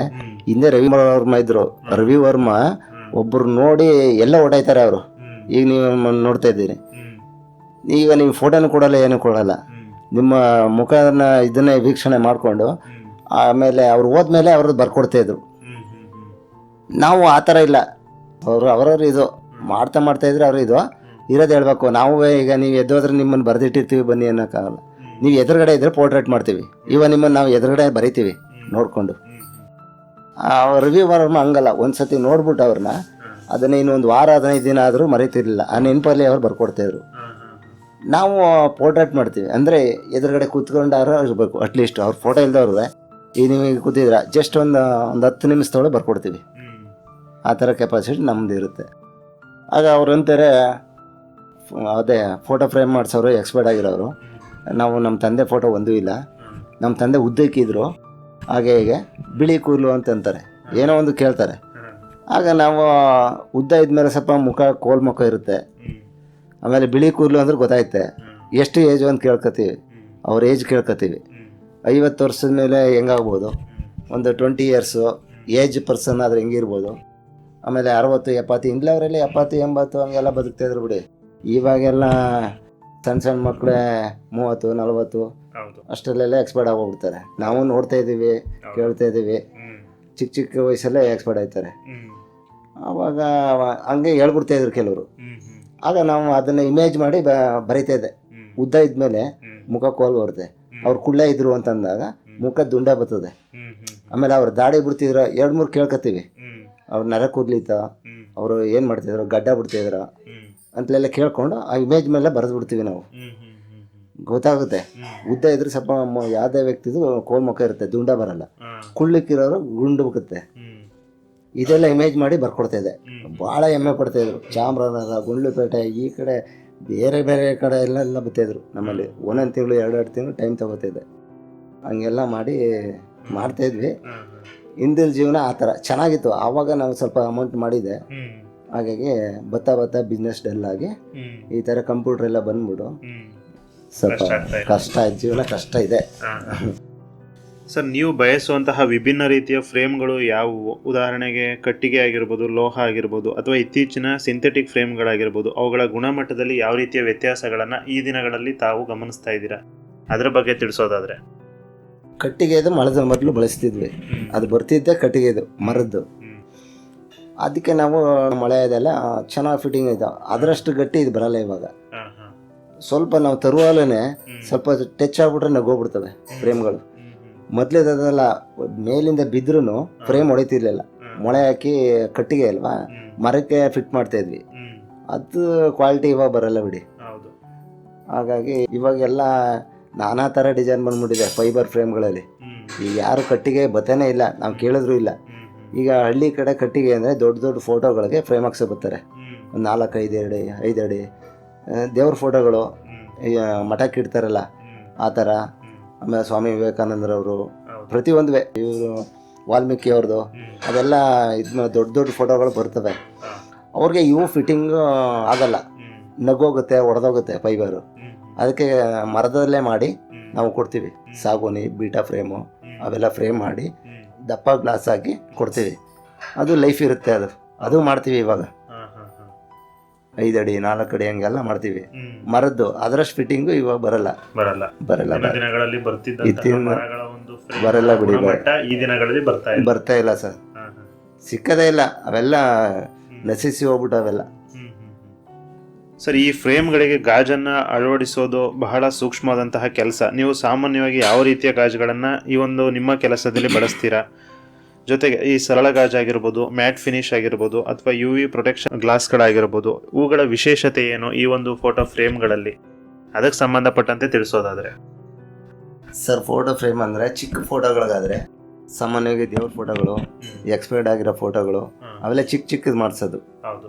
ಹಿಂದೆ ರವಿ ವರ್ಮ ಇದ್ದರು. ರವಿ ವರ್ಮ ಒಬ್ಬರು ನೋಡಿ ಎಲ್ಲ ಓಡಾಯ್ತಾರೆ ಅವರು. ಈಗ ನೀವು ನೋಡ್ತಾ ಇದ್ದೀರಿ, ಈಗ ನೀವು ಫೋಟೋನು ಕೊಡಲ್ಲ, ಏನೂ ಕೊಡಲ್ಲ. ನಿಮ್ಮ ಮುಖನ ಇದನ್ನೇ ವೀಕ್ಷಣೆ ಮಾಡಿಕೊಂಡು ಆಮೇಲೆ ಅವ್ರು ಹೋದ್ಮೇಲೆ ಅವ್ರದ್ದು ಬರ್ಕೊಡ್ತಾಯಿದ್ರು. ನಾವು ಆ ಥರ ಇಲ್ಲ. ಅವರವ್ರು ಇದು ಮಾಡ್ತಾಯಿದ್ರೆ ಅವರು ಇದು ಇರೋದು ಹೇಳ್ಬೇಕು. ನಾವು ಈಗ ನೀವು ಎದ್ದೋದ್ರೆ ನಿಮ್ಮನ್ನು ಬರೆದಿಟ್ಟಿರ್ತೀವಿ ಬನ್ನಿ ಅನ್ನೋಕ್ಕಾಗಲ್ಲ. ನೀವು ಎದುರುಗಡೆ ಇದ್ದರೆ ಪೋರ್ಟ್ರೇಟ್ ಮಾಡ್ತೀವಿ, ಇವಾಗ ನಿಮ್ಮನ್ನು ನಾವು ಎದುರುಗಡೆ ಬರಿತೀವಿ ನೋಡಿಕೊಂಡು. ರವಿ ವರ್ಮ ಹಂಗಲ್ಲ, ಒಂದು ಸತಿ ನೋಡ್ಬಿಟ್ಟು ಅವ್ರನ್ನ ಅದನ್ನ ಇನ್ನೊಂದು ವಾರ 15 ದಿನ ಆದರೂ ಮರೀತಿರ್ಲಿಲ್ಲ. ಆ ನೆನಪಲ್ಲಿ ಅವ್ರು ಬರ್ಕೊಡ್ತಾಯಿದ್ರು. ನಾವು ಪೋರ್ಟ್ರೇಟ್ ಮಾಡ್ತೀವಿ ಅಂದರೆ ಎದುರುಗಡೆ ಕೂತ್ಕೊಂಡಾರು ಇರಬೇಕು ಅಟ್ಲೀಸ್ಟ್. ಅವ್ರ ಫೋಟೋ ಇಲ್ದವ್ರು ಈಗ ನೀವು ಕೂತಿದ್ರ ಜಸ್ಟ್ ಒಂದು 10 ನಿಮಿಷದೊಳಗೆ ಬರ್ಕೊಡ್ತೀವಿ. ಆ ಥರ ಕೆಪಾಸಿಟಿ ನಮ್ಮದು ಇರುತ್ತೆ. ಆಗ ಅವ್ರು ಅಂತಾರೆ, ಅದೇ ಫೋಟೋ ಫ್ರೇಮ್ ಮಾಡಿಸೋರು ಎಕ್ಸ್ಪರ್ಟ್ ಆಗಿರೋರು. ನಾವು ನಮ್ಮ ತಂದೆ ಫೋಟೋ ಒಂದೂ ಇಲ್ಲ, ನಮ್ಮ ತಂದೆ ಉದ್ದಕ್ಕಿದ್ರು, ಹಾಗೆ ಹೀಗೆ ಬಿಳಿ ಕೂದಲು ಅಂತಂತಾರೆ, ಏನೋ ಒಂದು ಕೇಳ್ತಾರೆ. ಆಗ ನಾವು ಉದ್ದ ಇದ್ಮೇಲೆ ಸ್ವಲ್ಪ ಮುಖ ಕೋಲ್ ಮುಖ ಇರುತ್ತೆ. ಆಮೇಲೆ ಬಿಳಿ ಕೂದಲು ಅಂದ್ರೆ ಗೊತ್ತಾಯ್ತೆ. ಎಷ್ಟು ಏಜು ಅಂತ ಕೇಳ್ಕೊತೀವಿ, ಅವ್ರ ಏಜ್ ಕೇಳ್ಕೊತೀವಿ. 50 ವರ್ಷದ ಮೇಲೆ ಹೆಂಗಾಗ್ಬೋದು, ಒಂದು 20 ಇಯರ್ಸು ಏಜ್ ಪರ್ಸನ್ ಆದರೆ ಹೆಂಗಿರ್ಬೋದು. ಆಮೇಲೆ 60, 70 ಇಂಗ್ಲವರಲ್ಲಿ 70, 80 ಹಂಗೆಲ್ಲ ಬದುಕ್ತಾಯಿದ್ರು ಬಿಡಿ. ಇವಾಗೆಲ್ಲ ಸಣ್ಣ ಮಕ್ಕಳೇ 30, 40 ಅಷ್ಟರಲ್ಲೆಲ್ಲ ಎಕ್ಸ್ಪರ್ಟ್ ಆಗೋಗ್ಬಿಡ್ತಾರೆ. ನಾವು ನೋಡ್ತಾ ಇದ್ದೀವಿ, ಕೇಳ್ತಾ ಇದ್ದೀವಿ, ಚಿಕ್ಕ ವಯಸ್ಸಲ್ಲೇ ಎಕ್ಸ್ಪರ್ಟ್ ಆಯ್ತಾರೆ. ಆವಾಗ ಹಂಗೆ ಹೇಳ್ಬಿಡ್ತಾಯಿದ್ರು ಕೆಲವರು. ಆಗ ನಾವು ಅದನ್ನು ಇಮೇಜ್ ಮಾಡಿ ಬರಿತಾಯಿದ್ದೆ. ಉದ್ದ ಇದ್ಮೇಲೆ ಮುಖ ಕೋಲ್ ಬರುತ್ತೆ. ಅವ್ರು ಕುಳ್ಳೆ ಇದ್ರು ಅಂತಂದಾಗ ಮುಖ ದುಂಡ ಬರ್ತದೆ. ಆಮೇಲೆ ಅವ್ರು ದಾಡಿ ಬಿಡ್ತಿದ್ರು 2-3 ಕೇಳ್ಕೊತೀವಿ. ಅವ್ರು ನರ ಕೂದ್ಲಿತ್ತ, ಅವರು ಏನು ಮಾಡ್ತಿದ್ರು, ಗಡ್ಡ ಬಿಡ್ತಿದ್ರು ಅಂತಲೆಲ್ಲ ಕೇಳ್ಕೊಂಡು ಆ ಇಮೇಜ್ ಮೇಲೆ ಬರೆದು ಬಿಡ್ತೀವಿ ನಾವು. ಗೊತ್ತಾಗುತ್ತೆ. ಉದ್ದ ಇದ್ರೆ ಸ್ವಲ್ಪ ಯಾವುದೇ ವ್ಯಕ್ತಿದು ಕೋಲ್ ಮುಖ ಇರುತ್ತೆ, ದುಂಡ ಬರಲ್ಲ. ಕುಳ್ಳಿಕ್ಕಿರೋರು ಗುಂಡು ಬುಕ್ಕುತ್ತೆ. ಇದೆಲ್ಲ ಇಮೇಜ್ ಮಾಡಿ ಬರ್ಕೊಡ್ತಾ ಇದೆ. ಭಾಳ ಹೆಮ್ಮೆ ಪಡ್ತಾಯಿದ್ರು. ಚಾಮರಾಜನಗರ, ಗುಂಡ್ಲುಪೇಟೆ, ಈ ಕಡೆ ಬೇರೆ ಬೇರೆ ಕಡೆ ಎಲ್ಲ ಬರ್ತಾಯಿದ್ರು ನಮ್ಮಲ್ಲಿ. ಒಂದೊಂದು ತಿಂಗಳು 2-2 ತಿಂಗಳು ಟೈಮ್ ತಗೋತಿದ್ದೆ. ಹಂಗೆಲ್ಲ ಮಾಡ್ತಾಯಿದ್ವಿ. ಹಿಂದಿನ ಜೀವನ ಆ ಥರ ಚೆನ್ನಾಗಿತ್ತು. ಆವಾಗ ನಾವು ಸ್ವಲ್ಪ ಅಮೌಂಟ್ ಮಾಡಿದ್ದೆ. ಹಾಗಾಗಿ ಬರ್ತಾ ಬಿಸ್ನೆಸ್ ಡಲ್ ಆಗಿ ಈ ಥರ ಕಂಪ್ಯೂಟರ್ ಎಲ್ಲ ಬಂದ್ಬಿಡು ಸ್ವಲ್ಪ ಕಷ್ಟ ಆಯ್ತು. ಜೀವನ ಕಷ್ಟ ಇದೆ.
ಸರ್, ನೀವು ಬಯಸುವಂತಹ ವಿಭಿನ್ನ ರೀತಿಯ ಫ್ರೇಮ್ಗಳು ಯಾವುವು? ಉದಾಹರಣೆಗೆ ಕಟ್ಟಿಗೆ ಆಗಿರ್ಬೋದು, ಲೋಹ ಆಗಿರ್ಬೋದು, ಅಥವಾ ಇತ್ತೀಚಿನ ಸಿಂಥೆಟಿಕ್ ಫ್ರೇಮ್ಗಳಾಗಿರ್ಬೋದು, ಅವುಗಳ ಗುಣಮಟ್ಟದಲ್ಲಿ ಯಾವ ರೀತಿಯ ವ್ಯತ್ಯಾಸಗಳನ್ನು ಈ ದಿನಗಳಲ್ಲಿ ತಾವು ಗಮನಿಸ್ತಾ ಇದ್ದೀರಾ? ಅದರ ಬಗ್ಗೆ ತಿಳಿಸೋದಾದ್ರೆ.
ಕಟ್ಟಿಗೆದು ಮಳದ ಮೊದಲು ಬಳಸ್ತಿದ್ವಿ. ಅದು ಬರ್ತಿದ್ದೆ ಕಟ್ಟಿಗೆದು, ಮರದ್ದು. ಅದಕ್ಕೆ ನಾವು ಮಳೆ ಇದೆಲ್ಲ ಚೆನ್ನಾಗಿ ಫಿಟ್ಟಿಂಗ್ ಇದ್ದಾವೆ. ಅದರಷ್ಟು ಗಟ್ಟಿ ಇದು ಬರಲ್ಲ ಇವಾಗ. ಸ್ವಲ್ಪ ನಾವು ತರುವಾಗಲೇ ಸ್ವಲ್ಪ ಟಚ್ ಆಗ್ಬಿಟ್ರೆ ನಗೋಗ್ಬಿಡ್ತವೆ ಫ್ರೇಮ್ಗಳು. ಮೊದಲೇದಲ್ಲ, ಮೇಲಿಂದ ಬಿದ್ರೂ ಫ್ರೇಮ್ ಹೊಡಿತಿರ್ಲಿಲ್ಲ. ಮೊಳೆ ಹಾಕಿ ಕಟ್ಟಿಗೆ ಅಲ್ವಾ, ಮರಕ್ಕೆ ಫಿಟ್ ಮಾಡ್ತಾ ಇದ್ವಿ. ಅದು ಕ್ವಾಲಿಟಿ ಇವಾಗ ಬರಲ್ಲ ಬಿಡಿ. ಹಾಗಾಗಿ ಇವಾಗೆಲ್ಲ ನಾನಾ ಥರ ಡಿಸೈನ್ ಬಂದ್ಬಿಟ್ಟಿದೆ ಫೈಬರ್ ಫ್ರೇಮ್ಗಳಲ್ಲಿ. ಈಗ ಯಾರು ಕಟ್ಟಿಗೆ ಬತ್ತಾನೇ ಇಲ್ಲ, ನಾವು ಕೇಳಿದ್ರು ಇಲ್ಲ. ಈಗ ಹಳ್ಳಿ ಕಡೆ ಕಟ್ಟಿಗೆ ಅಂದರೆ ದೊಡ್ಡ ದೊಡ್ಡ ಫೋಟೋಗಳಿಗೆ ಫ್ರೇಮ್ ಹಾಕ್ಸೋ ಬರ್ತಾರೆ. ಒಂದು 4-5 ಅಡಿ 5 ಅಡಿ ದೇವ್ರ ಫೋಟೋಗಳು ಮಠಕ್ಕೆ ಇಡ್ತಾರಲ್ಲ ಆ ಥರ. ಆಮೇಲೆ ಸ್ವಾಮಿ ವಿವೇಕಾನಂದರವರು ಪ್ರತಿಯೊಂದು ಇವರು ವಾಲ್ಮೀಕಿ ಅವ್ರದ್ದು ಅದೆಲ್ಲ ದೊಡ್ಡ ದೊಡ್ಡ ಫೋಟೋಗಳು ಬರ್ತವೆ. ಅವ್ರಿಗೆ ಇವು ಫಿಟ್ಟಿಂಗ್ ಆಗಲ್ಲ, ನಗೋಗುತ್ತೆ, ಒಡೆದೋಗುತ್ತೆ ಫೈಬರು. ಅದಕ್ಕೆ ಮರದಲ್ಲೇ ಮಾಡಿ ನಾವು ಕೊಡ್ತೀವಿ. ಸಾಗೋನಿ, ಬೀಟಾ ಫ್ರೇಮು ಅವೆಲ್ಲ ಫ್ರೇಮ್ ಮಾಡಿ ದಪ್ಪ ಗ್ಲಾಸ್ ಹಾಕಿ ಕೊಡ್ತೀವಿ. ಅದು ಲೈಫ್ ಇರುತ್ತೆ. ಅದು ಮಾಡ್ತೀವಿ ಇವಾಗ. 5 ಅಡಿ 4 ಅಡಿ ಹಂಗೆಲ್ಲ ಮಾಡ್ತೀವಿ. ಮರದ್ದು ಅದರಷ್ಟು ಫಿಟ್ಟಿಂಗು ಇವಾಗ ಬರಲ್ಲ
ದಿನಗಳಲ್ಲಿ
ಬರಲ್ಲ ಬಿಡಿ.
ಈ ದಿನಗಳಲ್ಲಿ
ಬರ್ತಾ ಇಲ್ಲ ಸರ್, ಸಿಕ್ಕದೇ ಇಲ್ಲ. ಅವೆಲ್ಲ ನಶಿಸಿ ಹೋಗ್ಬಿಟ್ಟು ಅವೆಲ್ಲ.
ಸರ್, ಈ ಫ್ರೇಮ್ಗಳಿಗೆ ಗಾಜನ್ನು ಅಳವಡಿಸೋದು ಬಹಳ ಸೂಕ್ಷ್ಮವಾದಂತಹ ಕೆಲಸ. ನೀವು ಸಾಮಾನ್ಯವಾಗಿ ಯಾವ ರೀತಿಯ ಗಾಜುಗಳನ್ನು ಈ ಒಂದು ನಿಮ್ಮ ಕೆಲಸದಲ್ಲಿ ಬಳಸ್ತೀರಾ? ಜೊತೆಗೆ ಈ ಸರಳ ಗಾಜಾಗಿರ್ಬೋದು, ಮ್ಯಾಟ್ ಫಿನಿಶ್ ಆಗಿರ್ಬೋದು, ಅಥವಾ UV ಪ್ರೊಟೆಕ್ಷನ್ ಗ್ಲಾಸ್ಗಳಾಗಿರ್ಬೋದು, ಇವುಗಳ ವಿಶೇಷತೆ ಏನು ಈ ಒಂದು ಫೋಟೋ ಫ್ರೇಮ್ಗಳಲ್ಲಿ? ಅದಕ್ಕೆ ಸಂಬಂಧಪಟ್ಟಂತೆ ತಿಳಿಸೋದಾದರೆ.
ಸರ್, ಫೋಟೋ ಫ್ರೇಮ್ ಅಂದರೆ ಚಿಕ್ಕ ಫೋಟೋಗಳಿಗಾದರೆ ಸಾಮಾನ್ಯವಾಗಿ ದೇವ್ರ ಫೋಟೋಗಳು, ಎಕ್ಸ್ಪೈರ್ಡ್ ಆಗಿರೋ ಫೋಟೋಗಳು ಅವೆಲ್ಲ ಚಿಕ್ಕದು ಮಾಡಿಸೋದು.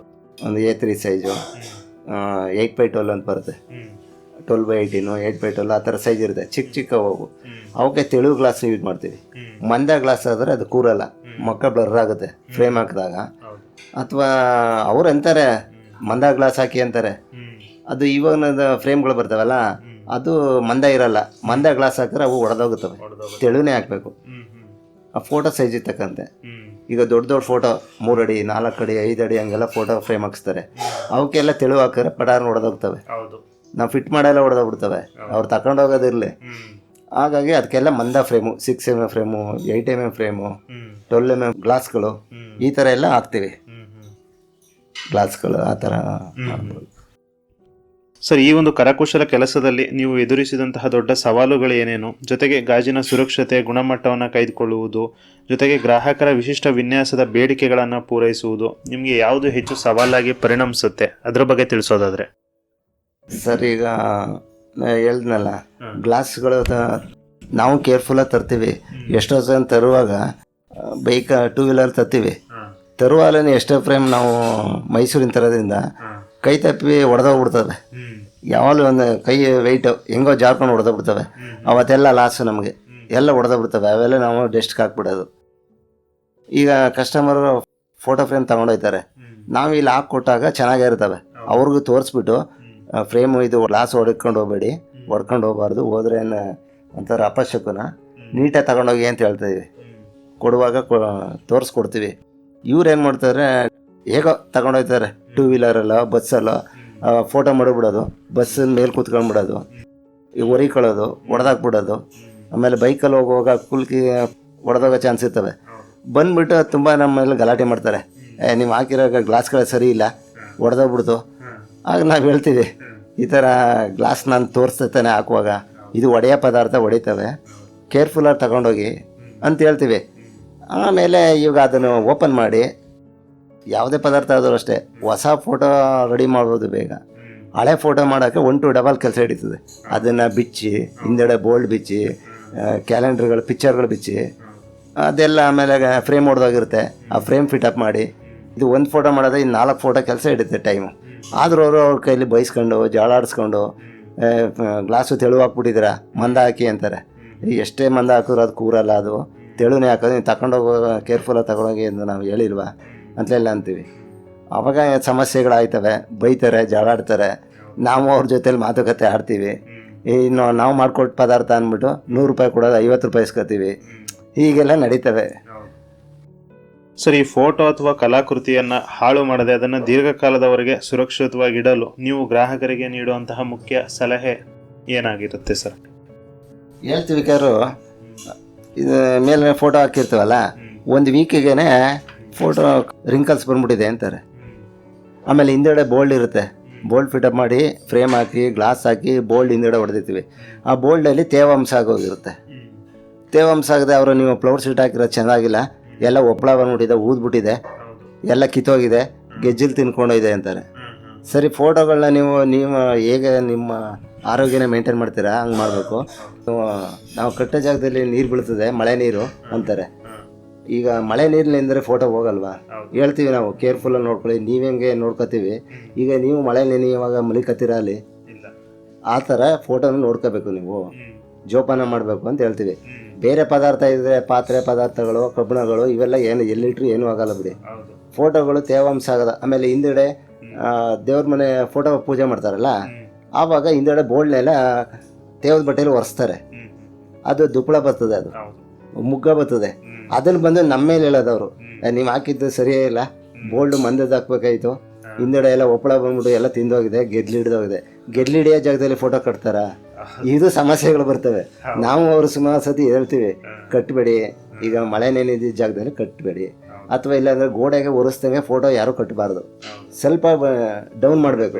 ಒಂದು A3 ಸೈಜು, 8x12 ಅಂತ ಬರುತ್ತೆ. 12x18, 8x12 ಆ ಥರ ಸೈಜ್ ಇರುತ್ತೆ. ಚಿಕ್ಕ ಅವು. ಅವಕ್ಕೆ ತೆಳು ಗ್ಲಾಸ್ ಯೂಸ್ ಮಾಡ್ತೀವಿ. ಮಂದ ಗ್ಲಾಸ್ ಆದರೆ ಅದು ಕೂರಲ್ಲ, ಮಕ್ಕ ಬ್ಲರ್ ಆಗುತ್ತೆ ಫ್ರೇಮ್ ಹಾಕಿದಾಗ. ಅಥವಾ ಅವ್ರು ಅಂತಾರೆ ಮಂದ ಗ್ಲಾಸ್ ಹಾಕಿ ಅಂತಾರೆ. ಅದು ಇವಾಗ ಫ್ರೇಮ್ಗಳು ಬರ್ತಾವಲ್ಲ, ಅದು ಮಂದ ಇರಲ್ಲ. ಮಂದ ಗ್ಲಾಸ್ ಹಾಕಿದ್ರೆ ಅವು ಒಡೆದೋಗುತ್ತವೆ. ತೆಳುನೇ ಹಾಕಬೇಕು ಆ ಫೋಟೋ ಸೈಜ್ ಇರ್ತಕ್ಕಂತೆ. ಈಗ ದೊಡ್ಡ ಫೋಟೋ 3 ಅಡಿ 4 ಅಡಿ 5 ಅಡಿ ಹಂಗೆಲ್ಲ ಫೋಟೋ ಫ್ರೇಮ್ ಹಾಕಿಸ್ತಾರೆ. ಅವಕ್ಕೆಲ್ಲ ತೆಳು ಹಾಕಿದ್ರೆ ಪಡಾರ್ ಹೊಡೆದೋಗ್ತವೆ. ನಾವು ಫಿಟ್ ಮಾಡೆಲ್ಲ ಹೊಡೆದೋಗ್ಬಿಡ್ತವೆ, ಅವ್ರು ತಗೊಂಡೋಗೋದಿರಲಿ. ಹಾಗಾಗಿ ಅದಕ್ಕೆಲ್ಲ ಮಂದ frame, 6mm frame, 8mm frame, 12mm ಗ್ಲಾಸ್ಗಳು, ಈ ಥರ ಎಲ್ಲ ಹಾಕ್ತೀವಿ. ಗ್ಲಾಸ್ಗಳು ಆ ಥರ.
ಸರ್, ಈ ಒಂದು ಕರಕುಶಲ ಕೆಲಸದಲ್ಲಿ ನೀವು ಎದುರಿಸಿದಂತಹ ದೊಡ್ಡ ಸವಾಲುಗಳು ಏನೇನು? ಜೊತೆಗೆ ಗಾಜಿನ ಸುರಕ್ಷತೆ, ಗುಣಮಟ್ಟವನ್ನು ಕಾಯ್ದುಕೊಳ್ಳುವುದು, ಜೊತೆಗೆ ಗ್ರಾಹಕರ ವಿಶಿಷ್ಟ ವಿನ್ಯಾಸದ ಬೇಡಿಕೆಗಳನ್ನು ಪೂರೈಸುವುದು ನಿಮಗೆ ಯಾವುದು ಹೆಚ್ಚು ಸವಾಲಾಗಿ ಪರಿಣಮಿಸುತ್ತೆ? ಅದರ ಬಗ್ಗೆ ತಿಳಿಸೋದಾದರೆ.
ಸರ್, ಈಗ ಹೇಳ್ದನಲ್ಲ, ಗ್ಲಾಸ್ಗಳು ನಾವು ಕೇರ್ಫುಲ್ಲಾಗಿ ತರ್ತೀವಿ. ಎಷ್ಟೋ ಜನ ತರುವಾಗ ಬೈಕ್ 2 ವೀಲರ್ ತರ್ತೀವಿ. ತರುವಾಗಲೇ ಎಷ್ಟೋ ಫ್ರೇಮ್ ನಾವು ಮೈಸೂರಿನ ತರೋದ್ರಿಂದ ಕೈ ತಪ್ಪಿ ಹೊಡೆದೋಗ್ಬಿಡ್ತವೆ. ಯಾವಾಗಲೂ ಒಂದು ಕೈ ವೆಯ್ಟು ಹೆಂಗೋ ಜಾರ್ಕೊಂಡು ಹೊಡೆದೋಗ್ಬಿಡ್ತವೆ. ಅವತ್ತೆಲ್ಲ ಲಾಸು ನಮಗೆ, ಎಲ್ಲ ಹೊಡೆದೋಗ್ಬಿಡ್ತವೆ. ಅವೆಲ್ಲ ನಾವು ಡೆಸ್ಟ್ಗೆ ಹಾಕ್ಬಿಡೋದು. ಈಗ ಕಸ್ಟಮರು ಫೋಟೋ ಫ್ರೇಮ್ ತೊಗೊಂಡೋಗ್ತಾರೆ. ನಾವು ಇಲ್ಲಿ ಹಾಕ್ಕೊಟ್ಟಾಗ ಚೆನ್ನಾಗಿರ್ತವೆ. ಅವ್ರಿಗೂ ತೋರಿಸ್ಬಿಟ್ಟು ಫ್ರೇಮು ಇದು ಗ್ಲಾಸ್ ಹೊಡ್ಕೊಂಡು ಹೋಗಬೇಡಿ, ಹೊಡ್ಕೊಂಡು ಹೋಗಬಾರ್ದು, ಹೋದ್ರೆ ಒಂಥರ ಅಪಶಕುನ, ನೀಟಾಗಿ ತಗೊಂಡೋಗಿ ಅಂತ ಹೇಳ್ತಾಯಿದ್ವಿ. ಕೊಡುವಾಗ ತೋರಿಸ್ಕೊಡ್ತೀವಿ. ಇವ್ರು ಏನು ಮಾಡ್ತಾರೆ, ಹೇಗೋ ತಗೊಂಡೋಗ್ತಾರೆ 2 ವೀಲರಲ್ಲೋ ಬಸ್ಸಲ್ಲೋ ಫೋಟೋ ಮಾಡಿಬಿಡೋದು, ಬಸ್ಸಿನ ಮೇಲೆ ಕೂತ್ಕೊಂಡ್ಬಿಡೋದು, ಹೊರಿಕೊಳ್ಳೋದು, ಹೊಡೆದಾಕ್ಬಿಡೋದು. ಆಮೇಲೆ ಬೈಕಲ್ಲಿ ಹೋಗುವಾಗ ಕುಲ್ಕಿ ಹೊಡೆದೋಗೋ ಚಾನ್ಸ್ ಇರ್ತವೆ. ಬಂದುಬಿಟ್ಟು ತುಂಬ ನಮ್ಮ ಮೇಲೆ ಗಲಾಟೆ ಮಾಡ್ತಾರೆ, ನೀವು ಹಾಕಿರೋ ಗ್ಲಾಸ್ಗಳು ಸರಿ ಇಲ್ಲ, ಹೊಡೆದೋಗ್ಬಿಡ್ತು. ಆಗ ನಾವು ಹೇಳ್ತೀವಿ, ಈ ಥರ ಗ್ಲಾಸ್ ನಾನು ತೋರಿಸ್ತಾನೆ ಹಾಕುವಾಗ ಇದು ಒಡೆಯ ಪದಾರ್ಥ ಹೊಡಿತವೆ, ಕೇರ್ಫುಲ್ಲಾಗಿ ತಗೊಂಡೋಗಿ ಅಂತ ಹೇಳ್ತೀವಿ. ಆಮೇಲೆ ಇವಾಗ ಅದನ್ನು ಓಪನ್ ಮಾಡಿ ಯಾವುದೇ ಪದಾರ್ಥ ಆದರೂ ಅಷ್ಟೇ ಹೊಸ ಫೋಟೋ ರೆಡಿ ಮಾಡ್ಬೋದು ಬೇಗ. ಹಳೆ ಫೋಟೋ ಮಾಡೋಕ್ಕೆ 1 to 2 ಕೆಲಸ ಹಿಡಿತದೆ. ಅದನ್ನು ಬಿಚ್ಚಿ ಹಿಂದೆಡೆ ಬೋಲ್ಡ್ ಬಿಚ್ಚಿ ಕ್ಯಾಲೆಂಡರ್ಗಳು ಪಿಕ್ಚರ್ಗಳು ಬಿಚ್ಚಿ ಅದೆಲ್ಲ ಆಮೇಲೆ ಫ್ರೇಮ್ ಹೊಡೆದೋಗಿರುತ್ತೆ, ಆ ಫ್ರೇಮ್ ಫಿಟಪ್ ಮಾಡಿ ಇದು ಒಂದು ಫೋಟೋ ಮಾಡೋದೇ ಇನ್ನು 4 ಫೋಟೋ ಕೆಲಸ ಹಿಡಿಯುತ್ತೆ ಟೈಮು. ಆದರೂ ಅವ್ರ ಕೈಲಿ ಬೈಸ್ಕೊಂಡು ಜಾಳಾಡಿಸ್ಕೊಂಡು ಗ್ಲಾಸು ತೆಳುವಾಕ್ಬಿಟ್ಟಿದ್ದೀರಾ ಮಂದ ಹಾಕಿ ಅಂತಾರೆ. ಎಷ್ಟೇ ಮಂದ ಹಾಕಿದ್ರು ಅದು ಕೂರಲ್ಲ, ಅದು ತೆಳುನೇ ಹಾಕೋದು. ನೀವು ತಗೊಂಡೋಗೋ ಕೇರ್ಫುಲ್ಲಾಗಿ ತಗೊಂಡೋಗಿ ಅಂತ ನಾವು ಹೇಳಿಲ್ವಾ ಅಂತಲೆಲ್ಲ ಅಂತೀವಿ. ಅವಾಗ ಸಮಸ್ಯೆಗಳಾಯ್ತವೆ, ಬೈತಾರೆ, ಜಾಳಾಡ್ತಾರೆ. ನಾವು ಅವ್ರ ಜೊತೇಲಿ ಮಾತುಕತೆ ಆಡ್ತೀವಿ. ಇನ್ನು ನಾವು ಮಾಡಿಕೊಟ್ಟು ಪದಾರ್ಥ ಅಂದ್ಬಿಟ್ಟು 100 ರೂಪಾಯಿ ಕೊಡೋದು 50 ರೂಪಾಯಿ ಇಸ್ಕೊತೀವಿ. ಹೀಗೆಲ್ಲ ನಡೀತವೆ.
ಸರ್, ಈ ಫೋಟೋ ಅಥವಾ ಕಲಾಕೃತಿಯನ್ನ ಹಾಳು ಮಾಡದೆ ಅದನ್ನು ದೀರ್ಘಕಾಲದವರೆಗೆ ಸುರಕ್ಷಿತವಾಗಿ ಇಡಲು ನೀವು ಗ್ರಾಹಕರಿಗೆ ನೀಡುವಂತಹ ಮುಖ್ಯ ಸಲಹೆ ಏನಾಗಿರುತ್ತೆ ಸರ್?
ಹೇಳ್ತೀವಿ ಕಾರು, ಇದು ಮೇಲೆ ಫೋಟೋ ಹಾಕಿರ್ತೀವಲ್ಲ, 1 ವೀಕಿಗೆ ಫೋಟೋ ರಿಂಕಲ್ಸ್ ಬಂದ್ಬಿಟ್ಟಿದೆ ಅಂತಾರೆ. ಆಮೇಲೆ ಹಿಂದೆಡೆ ಬೋಲ್ಡ್ ಇರುತ್ತೆ, ಬೋಲ್ಡ್ ಫಿಟಪ್ ಮಾಡಿ ಫ್ರೇಮ್ ಹಾಕಿ ಗ್ಲಾಸ್ ಹಾಕಿ ಬೋಲ್ಡ್ ಹಿಂದೆಡೆ ಹೊಡೆದಿರ್ತೀವಿ. ಆ ಬೋಲ್ಡಲ್ಲಿ ತೇವಾಂಶ ಆಗೋಗಿರುತ್ತೆ. ತೇವಾಂಶ ಆಗದೆ ಅವರು ನೀವು ಫ್ಲವರ್ ಶೀಟ್ ಹಾಕಿರೋದು ಚೆನ್ನಾಗಿಲ್ಲ, ಎಲ್ಲ ಒಪ್ಪಳ ಬಂದ್ಬಿಟ್ಟಿದೆ, ಊದ್ಬಿಟ್ಟಿದೆ, ಎಲ್ಲ ಕಿತ್ತೋಗಿದೆ, ಗೆಜ್ಜಿಲ್ ತಿನ್ಕೊಂಡೋಗಿದೆ ಅಂತಾರೆ. ಸರಿ, ಫೋಟೋಗಳನ್ನ ನೀವು ಹೇಗೆ ನಿಮ್ಮ ಆರೋಗ್ಯನ ಮೇಂಟೈನ್ ಮಾಡ್ತೀರಾ ಹಂಗೆ ಮಾಡಬೇಕು. ನಾವು ಕಟ್ಟ ಜಾಗದಲ್ಲಿ ನೀರು ಬೀಳ್ತದೆ, ಮಳೆ ನೀರು ಅಂತಾರೆ. ಈಗ ಮಳೆ ನೀರಿನಿಂದರೆ ಫೋಟೋ ಹೋಗಲ್ವಾ? ಹೇಳ್ತೀವಿ ನಾವು ಕೇರ್ಫುಲ್ಲಾಗಿ ನೋಡ್ಕೊಳ್ಳಿ, ನೀವು ಹೆಂಗೆ ನೋಡ್ಕೋತೀವಿ. ಈಗ ನೀವು ಮಳೆ ನೆನೆಯುವಾಗ ಮಲಿಕತ್ತೀರ ಅಲ್ಲಿ, ಆ ಥರ ಫೋಟೋನ ನೋಡ್ಕೋಬೇಕು, ನೀವು ಜೋಪಾನ ಮಾಡಬೇಕು ಅಂತ ಹೇಳ್ತೀವಿ. ಬೇರೆ ಪದಾರ್ಥ ಇದ್ದರೆ ಪಾತ್ರೆ ಪದಾರ್ಥಗಳು ಕಬ್ಬಿಣಗಳು ಇವೆಲ್ಲ ಏನು ಎಲ್ಲಿಟ್ರು ಏನೂ ಆಗಲ್ಲ ಬಿಡಿ. ಫೋಟೋಗಳು ತೇವಾಂಶ ಆಗದ. ಆಮೇಲೆ ಹಿಂದೆಡೆ ದೇವ್ರ ಮನೆ ಫೋಟೋ ಪೂಜೆ ಮಾಡ್ತಾರಲ್ಲ, ಆವಾಗ ಹಿಂದೆಡೆ ಬೋಲ್ಡ್ನೆಲ್ಲ ತೇವದ ಬಟ್ಟೆಯಲ್ಲಿ ಒರೆಸ್ತಾರೆ. ಅದು ದುಪ್ಪಳ ಬರ್ತದೆ, ಅದು ಮುಗ್ಗ ಬರ್ತದೆ. ಅದನ್ನು ಬಂದು ನಮ್ಮ ಮೇಲೆ ಹೇಳೋದವರು, ನೀವು ಹಾಕಿದ್ದು ಸರಿಯೇ ಇಲ್ಲ, ಬೋಲ್ಡ್ ಮಂದದ್ದು ಹಾಕ್ಬೇಕಾಯ್ತು, ಹಿಂದೆಡೆ ಎಲ್ಲ ಒಪ್ಪಳ ಬಂದ್ಬಿಟ್ಟು ಎಲ್ಲ ತಿಂದೋಗಿದೆ, ಗೆದ್ಲು ಹಿಡಿದೋಗಿದೆ. ಗೆದ್ಲು ಹಿಡಿಯೋ ಜಾಗದಲ್ಲಿ ಫೋಟೋ ಕಟ್ತಾರ? ಇದು ಸಮಸ್ಯೆಗಳು ಬರ್ತವೆ. ನಾವು ಅವರು ಸುಮಾರು ಸತಿ ಹೇಳ್ತೀವಿ, ಕಟ್ಟಬೇಡಿ, ಈಗ ಮಳೆ ನೆನೆದಿದ್ದ ಜಾಗದಲ್ಲಿ ಕಟ್ಟಬೇಡಿ. ಅಥವಾ ಇಲ್ಲಾಂದರೆ ಗೋಡೆಗೆ ಒರೆಸ್ದಂಗೆ ಫೋಟೋ ಯಾರೂ ಕಟ್ಟಬಾರ್ದು, ಸ್ವಲ್ಪ ಡೌನ್ ಮಾಡಬೇಕು.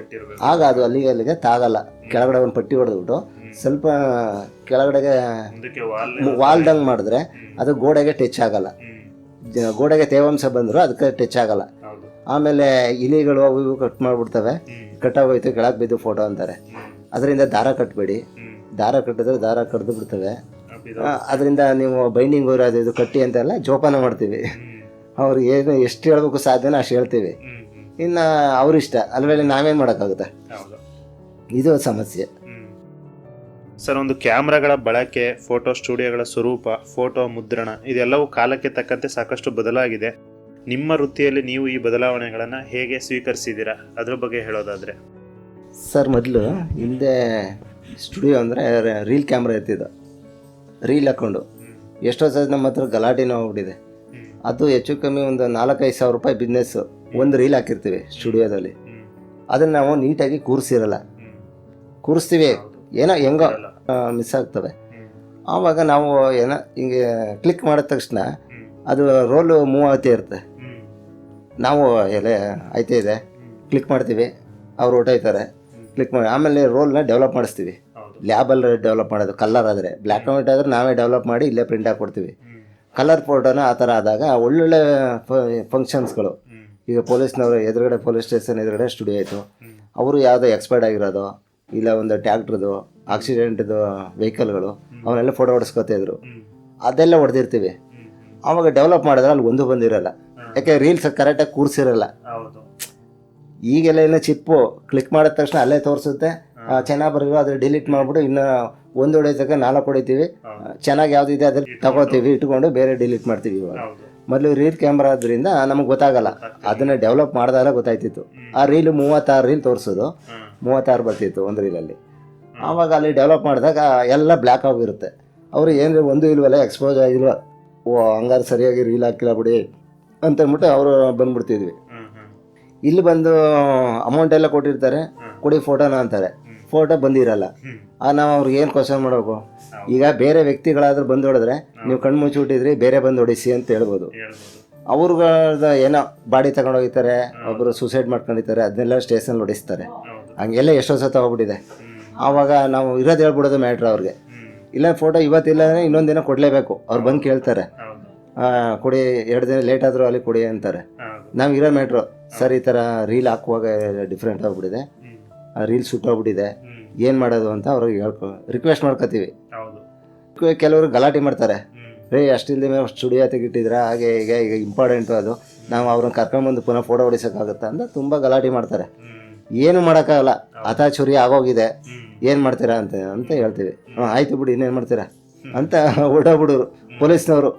ಆಗ ಅದು ಅಲ್ಲಿಗೆ ತಾಗಲ್ಲ. ಕೆಳಗಡೆ ಒಂದು ಪಟ್ಟಿ ಹೊಡೆದ್ಬಿಟ್ಟು ಸ್ವಲ್ಪ ಕೆಳಗಡೆಗೆ ವಾಲ್ದಂಗೆ ಮಾಡಿದ್ರೆ ಅದು ಗೋಡೆಗೆ ಟಚ್ ಆಗಲ್ಲ. ಗೋಡೆಗೆ ತೇವಾಂಶ ಬಂದರೂ ಅದಕ್ಕೆ ಟಚ್ ಆಗಲ್ಲ. ಆಮೇಲೆ ಇಲಿಗಳು ಅವು ಇವು ಕಟ್ ಮಾಡಿಬಿಡ್ತವೆ, ಕಟ್ಟಾಗೋಯ್ತು ಕೆಳಗೆ ಬಿದ್ದು ಫೋಟೋ ಅಂತಾರೆ. ಅದರಿಂದ ದಾರ ಕಟ್ಟಬೇಡಿ, ದಾರ ಕಟ್ಟಿದ್ರೆ ದಾರ ಕಡ್ದು ಬಿಡ್ತವೆ. ಅದರಿಂದ ನೀವು ಬೈಂಡಿಂಗ್ ಅದು ಇದು ಕಟ್ಟಿ ಅಂತೆಲ್ಲ ಜೋಪಾನ ಮಾಡ್ತೀವಿ. ಅವ್ರು ಏನು ಎಷ್ಟು ಹೇಳ್ಬೇಕು ಸಾಧ್ಯನೋ ಅಷ್ಟು ಹೇಳ್ತೀವಿ. ಇನ್ನು ಅವ್ರಿಷ್ಟ ಅಲ್ವೇಳಿ, ನಾವೇನು ಮಾಡೋಕ್ಕಾಗುತ್ತೆ? ಇದು ಸಮಸ್ಯೆ
ಸರ್. ಒಂದು ಕ್ಯಾಮ್ರಾಗಳ ಬಳಕೆ, ಫೋಟೋ ಸ್ಟುಡಿಯೋಗಳ ಸ್ವರೂಪ, ಫೋಟೋ ಮುದ್ರಣ ಇದೆಲ್ಲವೂ ಕಾಲಕ್ಕೆ ತಕ್ಕಂತೆ ಸಾಕಷ್ಟು ಬದಲಾಗಿದೆ. ನಿಮ್ಮ ವೃತ್ತಿಯಲ್ಲಿ ನೀವು ಈ ಬದಲಾವಣೆಗಳನ್ನು ಹೇಗೆ ಸ್ವೀಕರಿಸಿದ್ದೀರಾ, ಅದ್ರ ಬಗ್ಗೆ ಹೇಳೋದಾದರೆ?
ಸರ್, ಮೊದಲು ಹಿಂದೆ ಸ್ಟುಡಿಯೋ ಅಂದರೆ ರೀಲ್ ಕ್ಯಾಮ್ರಾ ಇರ್ತಿದ್ದು, ರೀಲ್ ಹಾಕ್ಕೊಂಡು ಎಷ್ಟೋ ಸಲ ನಮ್ಮ ಹತ್ರ ಗಲಾಟೆನೂ ಹೋಗ್ಬಿಟ್ಟಿದೆ. ಅದು ಹೆಚ್ಚು ಕಮ್ಮಿ ಒಂದು 4-5 ಸಾವಿರ ರೂಪಾಯಿ ಬಿಸ್ನೆಸ್ಸು. ಒಂದು ರೀಲ್ ಹಾಕಿರ್ತೀವಿ ಸ್ಟುಡಿಯೋದಲ್ಲಿ, ಅದನ್ನು ನಾವು ನೀಟಾಗಿ ಕೂರಿಸ್ತೀವಿ, ಏನೋ ಹೆಂಗೋ ಮಿಸ್ ಆಗ್ತವೆ. ಆವಾಗ ನಾವು ಏನೋ ಹಿಂಗೆ ಕ್ಲಿಕ್ ಮಾಡಿದ ತಕ್ಷಣ ಅದು ರೋಲು ಮೂವ್ ಆಗ್ತಾ ಇರುತ್ತೆ. ನಾವು ಎಲೆ ಆಯ್ತಾ ಇದೆ ಕ್ಲಿಕ್ ಮಾಡ್ತೀವಿ, ಅವ್ರು ಹೊಟ್ಟೋಯ್ತಾರೆ, ಕ್ಲಿಕ್ ಮಾಡಿ ಆಮೇಲೆ ರೋಲ್ನ ಡೆವಲಪ್ ಮಾಡಿಸ್ತೀವಿ. ಲ್ಯಾಬಲ್ಲಿ ಡೆವಲಪ್ ಮಾಡೋದು. ಕಲರ್ ಆದರೆ ಬ್ಲ್ಯಾಕ್ ಆ್ಯಂಡ್ ವೈಟ್ ಆದರೆ ನಾವೇ ಡೆವಲಪ್ ಮಾಡಿ ಇಲ್ಲೇ ಪ್ರಿಂಟ್ ಹಾಕ್ಕೊಡ್ತೀವಿ. ಕಲರ್ ಫೋಟೋನ ಆ ಥರ ಆದಾಗ ಒಳ್ಳೊಳ್ಳೆ ಫಂಕ್ಷನ್ಸ್ಗಳು. ಈಗ ಪೊಲೀಸ್ನವರು ಎದುರುಗಡೆ ಪೊಲೀಸ್ ಸ್ಟೇಷನ್ ಎದುರುಗಡೆ ಸ್ಟುಡಿಯೋ ಆಯಿತು, ಅವರು ಯಾವುದೋ ಎಕ್ಸ್ಪೈರ್ಡ್ ಆಗಿರೋದು ಇಲ್ಲ ಒಂದು ಟ್ಯಾಕ್ಟ್ರದು ಆಕ್ಸಿಡೆಂಟ್ದು ವೆಹಿಕಲ್ಗಳು ಅವನ್ನೆಲ್ಲ ಫೋಟೋ ಹೊಡೆಸ್ಕೊತಿದ್ರು. ಅದೆಲ್ಲ ಹೊಡೆದಿರ್ತೀವಿ. ಆವಾಗ ಡೆವಲಪ್ ಮಾಡಿದ್ರೆ ಅಲ್ಲಿ ಒಂದು ಬಂದಿರಲ್ಲ, ಯಾಕೆ ರೀಲ್ಸ್ ಕರೆಕ್ಟಾಗಿ ಕೂರಿಸಿರಲ್ಲ. ಈಗೆಲ್ಲ ಏನೋ ಚಿಪ್ಪು ಕ್ಲಿಕ್ ಮಾಡಿದ ತಕ್ಷಣ ಅಲ್ಲೇ ತೋರಿಸುತ್ತೆ, ಚೆನ್ನಾಗಿ ಬರೋ ಅದ್ರ ಡಿಲೀಟ್ ಮಾಡಿಬಿಟ್ಟು ಇನ್ನು ಒಂದು ಹೊಡೆಯೋದಕ್ಕೆ 4 ಹೊಡಿತೀವಿ. ಚೆನ್ನಾಗಿ ಯಾವುದಿದೆ ಅದ್ರಲ್ಲಿ ತಗೋತೀವಿ, ಇಟ್ಕೊಂಡು ಬೇರೆ ಡಿಲೀಟ್ ಮಾಡ್ತೀವಿ. ಇವಾಗ ಮೊದಲು ರೀಲ್ ಕ್ಯಾಮ್ರಾ ಆದ್ರಿಂದ ನಮಗೆ ಗೊತ್ತಾಗಲ್ಲ, ಅದನ್ನು ಡೆವಲಪ್ ಮಾಡಿದಾಗ ಗೊತ್ತಾಯ್ತಿತ್ತು. ಆ ರೀಲು 36 ರೀಲ್ ತೋರಿಸೋದು, 36 ಬರ್ತಿತ್ತು ಒಂದು ರೀಲಲ್ಲಿ. ಆವಾಗ ಅಲ್ಲಿ ಡೆವಲಪ್ ಮಾಡಿದಾಗ ಎಲ್ಲ ಬ್ಲ್ಯಾಕ್ ಆಗಿರುತ್ತೆ. ಅವರು ಏನು ಒಂದು ಇಲ್ವಲ್ಲ, ಎಕ್ಸ್ಪೋಸ್ ಆಗಿಲ್ವ, ಓ ಹಂಗಾರೆ ಸರಿಯಾಗಿ ರೀಲ್ ಹಾಕಿಲ್ಲ ಬಿಡಿ ಅಂತಂದ್ಬಿಟ್ಟು ಅವರು ಬಂದ್ಬಿಡ್ತಿದ್ವಿ. ಇಲ್ಲಿ ಬಂದು ಅಮೌಂಟ್ ಎಲ್ಲ ಕೊಟ್ಟಿರ್ತಾರೆ, ಕೊಡಿ ಫೋಟೋನ ಅಂತಾರೆ, ಫೋಟೋ ಬಂದಿರಲ್ಲ. ನಾವು ಅವ್ರಿಗೆ ಏನು ಕ್ವಶನ್ ಮಾಡಬೇಕು? ಈಗ ಬೇರೆ ವ್ಯಕ್ತಿಗಳಾದ್ರೂ ಬಂದು ಹೊಡೆದ್ರೆ ನೀವು ಕಣ್ಣು ಮುಚ್ಚಿಬಿಟ್ಟಿದ್ರಿ, ಬೇರೆ ಬಂದು ಹೊಡಿಸಿ ಅಂತ ಹೇಳ್ಬೋದು. ಅವ್ರದ್ದು ಏನೋ ಬಾಡಿ ತಗೊಂಡೋಗಿರ್ತಾರೆ, ಒಬ್ಬರು ಸೂಸೈಡ್ ಮಾಡ್ಕೊಂಡಿರ್ತಾರೆ, ಅದನ್ನೆಲ್ಲ ಸ್ಟೇಷನ್ ಹೊಡಿಸ್ತಾರೆ. ಹಂಗೆಲ್ಲ ಎಷ್ಟೋ ಸತ ಹೋಗ್ಬಿಟ್ಟಿದೆ. ಆವಾಗ ನಾವು ಇರೋದು ಹೇಳ್ಬಿಡೋದು ಮ್ಯಾಟ್ರ್ ಅವ್ರಿಗೆ. ಇಲ್ಲ ಫೋಟೋ ಇವತ್ತಿಲ್ಲ ಅಂದರೆ ಇನ್ನೊಂದು ದಿನ ಕೊಡಲೇಬೇಕು. ಅವ್ರು ಬಂದು ಕೇಳ್ತಾರೆ, ಕೊಡಿ 2 ದಿನ ಲೇಟ್ ಆದರೂ ಅಲ್ಲಿ ಕೊಡಿ ಅಂತಾರೆ. ನಾವು ಇರೋ ಮ್ಯಾಟ್ರು, ಸರ್ ಈ ಥರ ರೀಲ್ ಹಾಕುವಾಗ ಡಿಫ್ರೆಂಟ್ ಆಗಿಬಿಟ್ಟಿದೆ, ರೀಲ್ ಸುಟ್ಟೋಗ್ಬಿಟ್ಟಿದೆ, ಏನು ಮಾಡೋದು ಅಂತ ಅವ್ರಿಗೆ ರಿಕ್ವೆಸ್ಟ್ ಮಾಡ್ಕೋತೀವಿ. ಕೆಲವರು ಗಲಾಟೆ ಮಾಡ್ತಾರೆ, ರೇ ಅಷ್ಟಿಲ್ಲದೆ ಮೇಲೆ ಸ್ಟುಡಿಯೋ ತೆಗಿಟ್ಟಿದ್ರ ಹಾಗೆ ಈಗ ಇಂಪಾರ್ಟೆಂಟು ಅದು, ನಾವು ಅವ್ರನ್ನ ಕರ್ಕೊಂಬಂದು ಪುನಃ ಫೋಟೋ ಹೊಡಿಸೋಕ್ಕಾಗುತ್ತಾ ಅಂತ ತುಂಬ ಗಲಾಟೆ ಮಾಡ್ತಾರೆ. ಏನು ಮಾಡೋಕ್ಕಾಗಲ್ಲ, ಹತಾಚುರಿ ಆಗೋಗಿದೆ, ಏನು ಮಾಡ್ತೀರಾ ಅಂತ ಹೇಳ್ತೀವಿ. ಆಯ್ತು ಬಿಡಿ, ಇನ್ನೇನು ಮಾಡ್ತೀರಾ ಅಂತ ಹೊರಟೋಗ್ಬಿಡೋರು ಪೊಲೀಸ್ನವರು.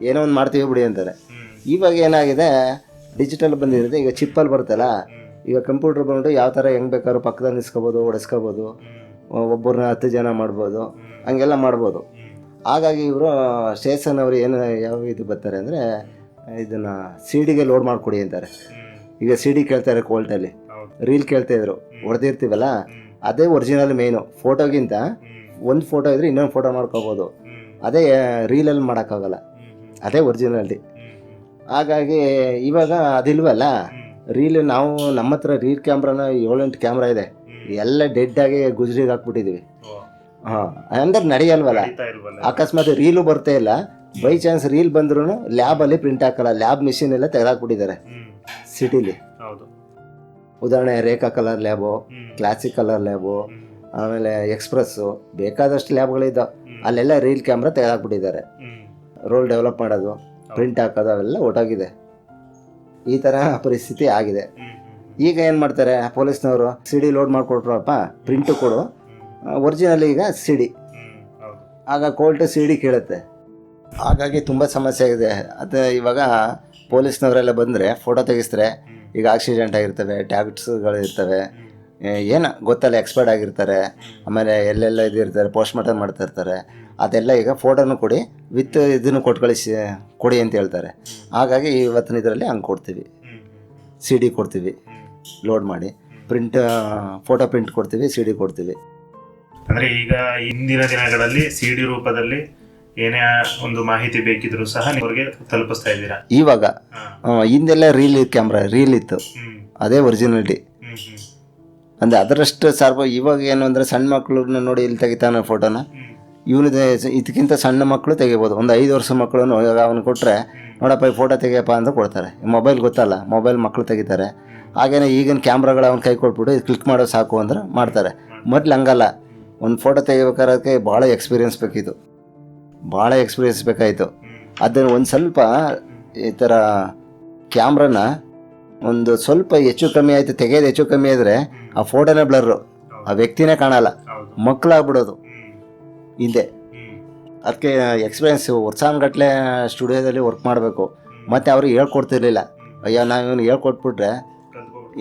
ಏನೋ ಒಂದು ಮಾಡ್ತೀವಿ ಬಿಡಿ ಅಂತಾರೆ. ಇವಾಗ ಏನಾಗಿದೆ, ಡಿಜಿಟಲ್ ಬಂದಿರುತ್ತೆ, ಈಗ ಚಿಪ್ಪಲ್ಲಿ ಬರುತ್ತಲ್ಲ, ಈಗ ಕಂಪ್ಯೂಟರ್ ಬಂದ್ಬಿಟ್ಟು ಯಾವ ಥರ ಹೆಂಗೆ ಬೇಕಾದ್ರೂ ಪಕ್ಕದಲ್ಲಿ ನಿಲ್ಸ್ಕೊಬೋದು, ಹೊಡೆಸ್ಕೋಬೋದು, ಒಬ್ಬರನ್ನ 10 ಜನ ಮಾಡ್ಬೋದು, ಹಂಗೆಲ್ಲ ಮಾಡ್ಬೋದು. ಹಾಗಾಗಿ ಇವರು ಸ್ಟೇಷನ್ ಅವರು ಏನು ಯಾವ ಇದು ಬರ್ತಾರೆ ಅಂದರೆ, ಇದನ್ನು CD ಲೋಡ್ ಮಾಡಿಕೊಡಿ ಅಂತಾರೆ. ಈಗ CD ಕೇಳ್ತಾರೆ ಕೋರ್ಟಲ್ಲಿ, ರೀಲ್ ಕೇಳ್ತಾಯಿದ್ರು, ಹೊಡೆದಿರ್ತೀವಲ್ಲ ಅದೇ ಒರಿಜಿನಲ್ ಮೇಯ್ನು. ಫೋಟೋಗಿಂತ ಒಂದು ಫೋಟೋ ಇದ್ದರೆ ಇನ್ನೊಂದು ಫೋಟೋ ಮಾಡ್ಕೋಬೋದು, ಅದೇ ರೀಲಲ್ಲಿ ಮಾಡೋಕ್ಕಾಗಲ್ಲ, ಅದೇ ಒರಿಜಿನಾಲಿಟಿ. ಹಾಗಾಗಿ ಇವಾಗ ಅದಿಲ್ವಲ್ಲ ರೀಲ್, ನಾವು ನಮ್ಮ ಹತ್ರ ರೀಲ್ ಕ್ಯಾಮ್ರಾನ 7-8 ಕ್ಯಾಮ್ರಾ ಇದೆ, ಎಲ್ಲ ಡೆಡ್ಡಾಗಿ ಗುಜ್ರಿಗೆ ಹಾಕ್ಬಿಟ್ಟಿದ್ದೀವಿ. ಹಾಂ, ಅಂದ್ರೆ ನಡೆಯಲ್ವಲ್ಲ. ಅಕಸ್ಮಾತ್ ರೀಲು ಬರ್ತಾ ಇಲ್ಲ, ಬೈ ಚಾನ್ಸ್ ರೀಲ್ ಬಂದ್ರೂ ಲ್ಯಾಬಲ್ಲಿ ಪ್ರಿಂಟ್ ಹಾಕಲ್ಲ, ಲ್ಯಾಬ್ ಮಿಷಿನ್ ಎಲ್ಲ ತೆಗೆದಾಕ್ಬಿಟ್ಟಿದ್ದಾರೆ ಸಿಟಿಲಿ. ಉದಾಹರಣೆ Rekha colour lab, classic colour lab, ಆಮೇಲೆ ಎಕ್ಸ್ಪ್ರೆಸ್ಸು, ಬೇಕಾದಷ್ಟು ಲ್ಯಾಬ್ಗಳಿದ್ದಾವೆ. ಅಲ್ಲೆಲ್ಲ ರೀಲ್ ಕ್ಯಾಮ್ರಾ ತೆಗೆದಾಕ್ಬಿಟ್ಟಿದ್ದಾರೆ. ರೋಲ್ ಡೆವಲಪ್ ಮಾಡೋದು, ಪ್ರಿಂಟ್ ಹಾಕೋದು ಅವೆಲ್ಲ ಒಟ್ಟಾಗಿದೆ. ಈ ಥರ ಪರಿಸ್ಥಿತಿ ಆಗಿದೆ. ಈಗ ಏನು ಮಾಡ್ತಾರೆ ಪೊಲೀಸ್ನವರು, CD ಲೋಡ್ ಮಾಡಿಕೊಟ್ರಪ್ಪ, ಪ್ರಿಂಟು ಕೊಡು, ಒರಿಜಿನಲ್ ಈಗ CD. ಆಗ ಕೋರ್ಟ್ CD ಕೇಳುತ್ತೆ. ಹಾಗಾಗಿ ತುಂಬ ಸಮಸ್ಯೆ ಆಗಿದೆ. ಅದು ಇವಾಗ ಪೊಲೀಸ್ನವರೆಲ್ಲ ಬಂದರೆ ಫೋಟೋ ತೆಗಿಸ್ತಾರೆ. ಈಗ ಆಕ್ಸಿಡೆಂಟ್ ಆಗಿರ್ತವೆ, ಟ್ಯಾಬ್ಲೆಟ್ಸ್ಗಳು ಇರ್ತವೆ, ಏನು ಗೊತ್ತಲ್ಲ, ಎಕ್ಸ್ಪರ್ಟ್ ಆಗಿರ್ತಾರೆ, ಆಮೇಲೆ ಎಲ್ಲೆಲ್ಲ ಇದಿರ್ತಾರೆ, ಪೋಸ್ಟ್ ಮಾರ್ಟಮ್ ಮಾಡ್ತಾ ಇರ್ತಾರೆ. ಅದೆಲ್ಲ ಈಗ ಫೋಟೋನು ಕೊಡಿ ವಿತ್ ಇದನ್ನು ಕೊಡಿ ಅಂತ ಹೇಳ್ತಾರೆ. ಹಾಗಾಗಿ ಇವತ್ತಿನ ಇದರಲ್ಲಿ ಹಂಗೆ ಕೊಡ್ತೀವಿ, CD ಕೊಡ್ತೀವಿ ಲೋಡ್ ಮಾಡಿ, ಪ್ರಿಂಟ್ ಫೋಟೋ ಪ್ರಿಂಟ್ ಕೊಡ್ತೀವಿ, CD ಕೊಡ್ತೀವಿ.
ಅಂದರೆ ಈಗ ಇಂದಿನ ದಿನಗಳಲ್ಲಿ CD ರೂಪದಲ್ಲಿ ಏನೇ ಒಂದು ಮಾಹಿತಿ ಬೇಕಿದ್ರು ಸಹ ಅವ್ರಿಗೆ ತಲುಪಿಸ್ತಾ ಇದ್ದೀರಾ
ಇವಾಗ. ಹಿಂದೆಲ್ಲ ರೀಲ್ ಇತ್ತು, ಅದೇ ಒರಿಜಿನಾಲಿಟಿ. ಅಂದರೆ ಅದರಷ್ಟು ಇವಾಗ ಏನು ಅಂದರೆ ಸಣ್ಣ ಮಕ್ಕಳನ್ನ ನೋಡಿ ಇಲ್ಲಿ ತೆಗಿತಾನೆ ಫೋಟೋನ, ಇವನಿದೆ ಇದಕ್ಕಿಂತ ಸಣ್ಣ ಮಕ್ಕಳು ತೆಗಿಬೋದು. ಒಂದು 5 ವರ್ಷ ಮಕ್ಕಳನ್ನು ಅವನು ಕೊಟ್ಟರೆ, ನೋಡಪ್ಪ ಈ ಫೋಟೋ ತೆಗಿಯಪ್ಪ ಅಂತ ಕೊಡ್ತಾರೆ. ಮೊಬೈಲ್ ಗೊತ್ತಲ್ಲ, ಮೊಬೈಲ್ ಮಕ್ಕಳು ತೆಗಿತಾರೆ. ಹಾಗೇನೆ ಈಗಿನ ಕ್ಯಾಮ್ರಾಗಳು ಅವ್ನು ಕೈ ಕೊಟ್ಬಿಟ್ಟು ಇದು ಕ್ಲಿಕ್ ಮಾಡೋ ಸಾಕು ಅಂದ್ರೆ ಮಾಡ್ತಾರೆ. ಮೊದಲು ಹಂಗಲ್ಲ, ಒಂದು ಫೋಟೋ ತೆಗಿಬೇಕಾದ್ರೆ ಭಾಳ ಎಕ್ಸ್ಪೀರಿಯೆನ್ಸ್ ಬೇಕಿತ್ತು, ಭಾಳ ಎಕ್ಸ್ಪೀರಿಯೆನ್ಸ್ ಬೇಕಾಯಿತು. ಅದನ್ನು ಒಂದು ಸ್ವಲ್ಪ ಈ ಥರ ಕ್ಯಾಮ್ರಾನ ಒಂದು ಸ್ವಲ್ಪ ಹೆಚ್ಚು ಕಮ್ಮಿ ಆಯಿತು, ತೆಗೆಯೋದು ಹೆಚ್ಚು ಕಮ್ಮಿ ಆದರೆ ಆ ಫೋಟೋನೇ ಬ್ಲರ್ರು, ಆ ವ್ಯಕ್ತಿನೇ ಕಾಣಲ್ಲ, ಮಕ್ಕಳಾಗ್ಬಿಡೋದು ಹಿಂದೆ. ಅದಕ್ಕೆ ಎಕ್ಸ್ಪೀರಿಯೆನ್ಸ್ ವರ್ಷಾನುಗಟ್ಟಲೆ ಸ್ಟುಡಿಯೋದಲ್ಲಿ ವರ್ಕ್ ಮಾಡಬೇಕು. ಮತ್ತು ಅವ್ರಿಗೆ ಹೇಳ್ಕೊಡ್ತಿರ್ಲಿಲ್ಲ. ಅಯ್ಯೋ ನಾವು ಇವನು ಹೇಳ್ಕೊಟ್ಬಿಟ್ರೆ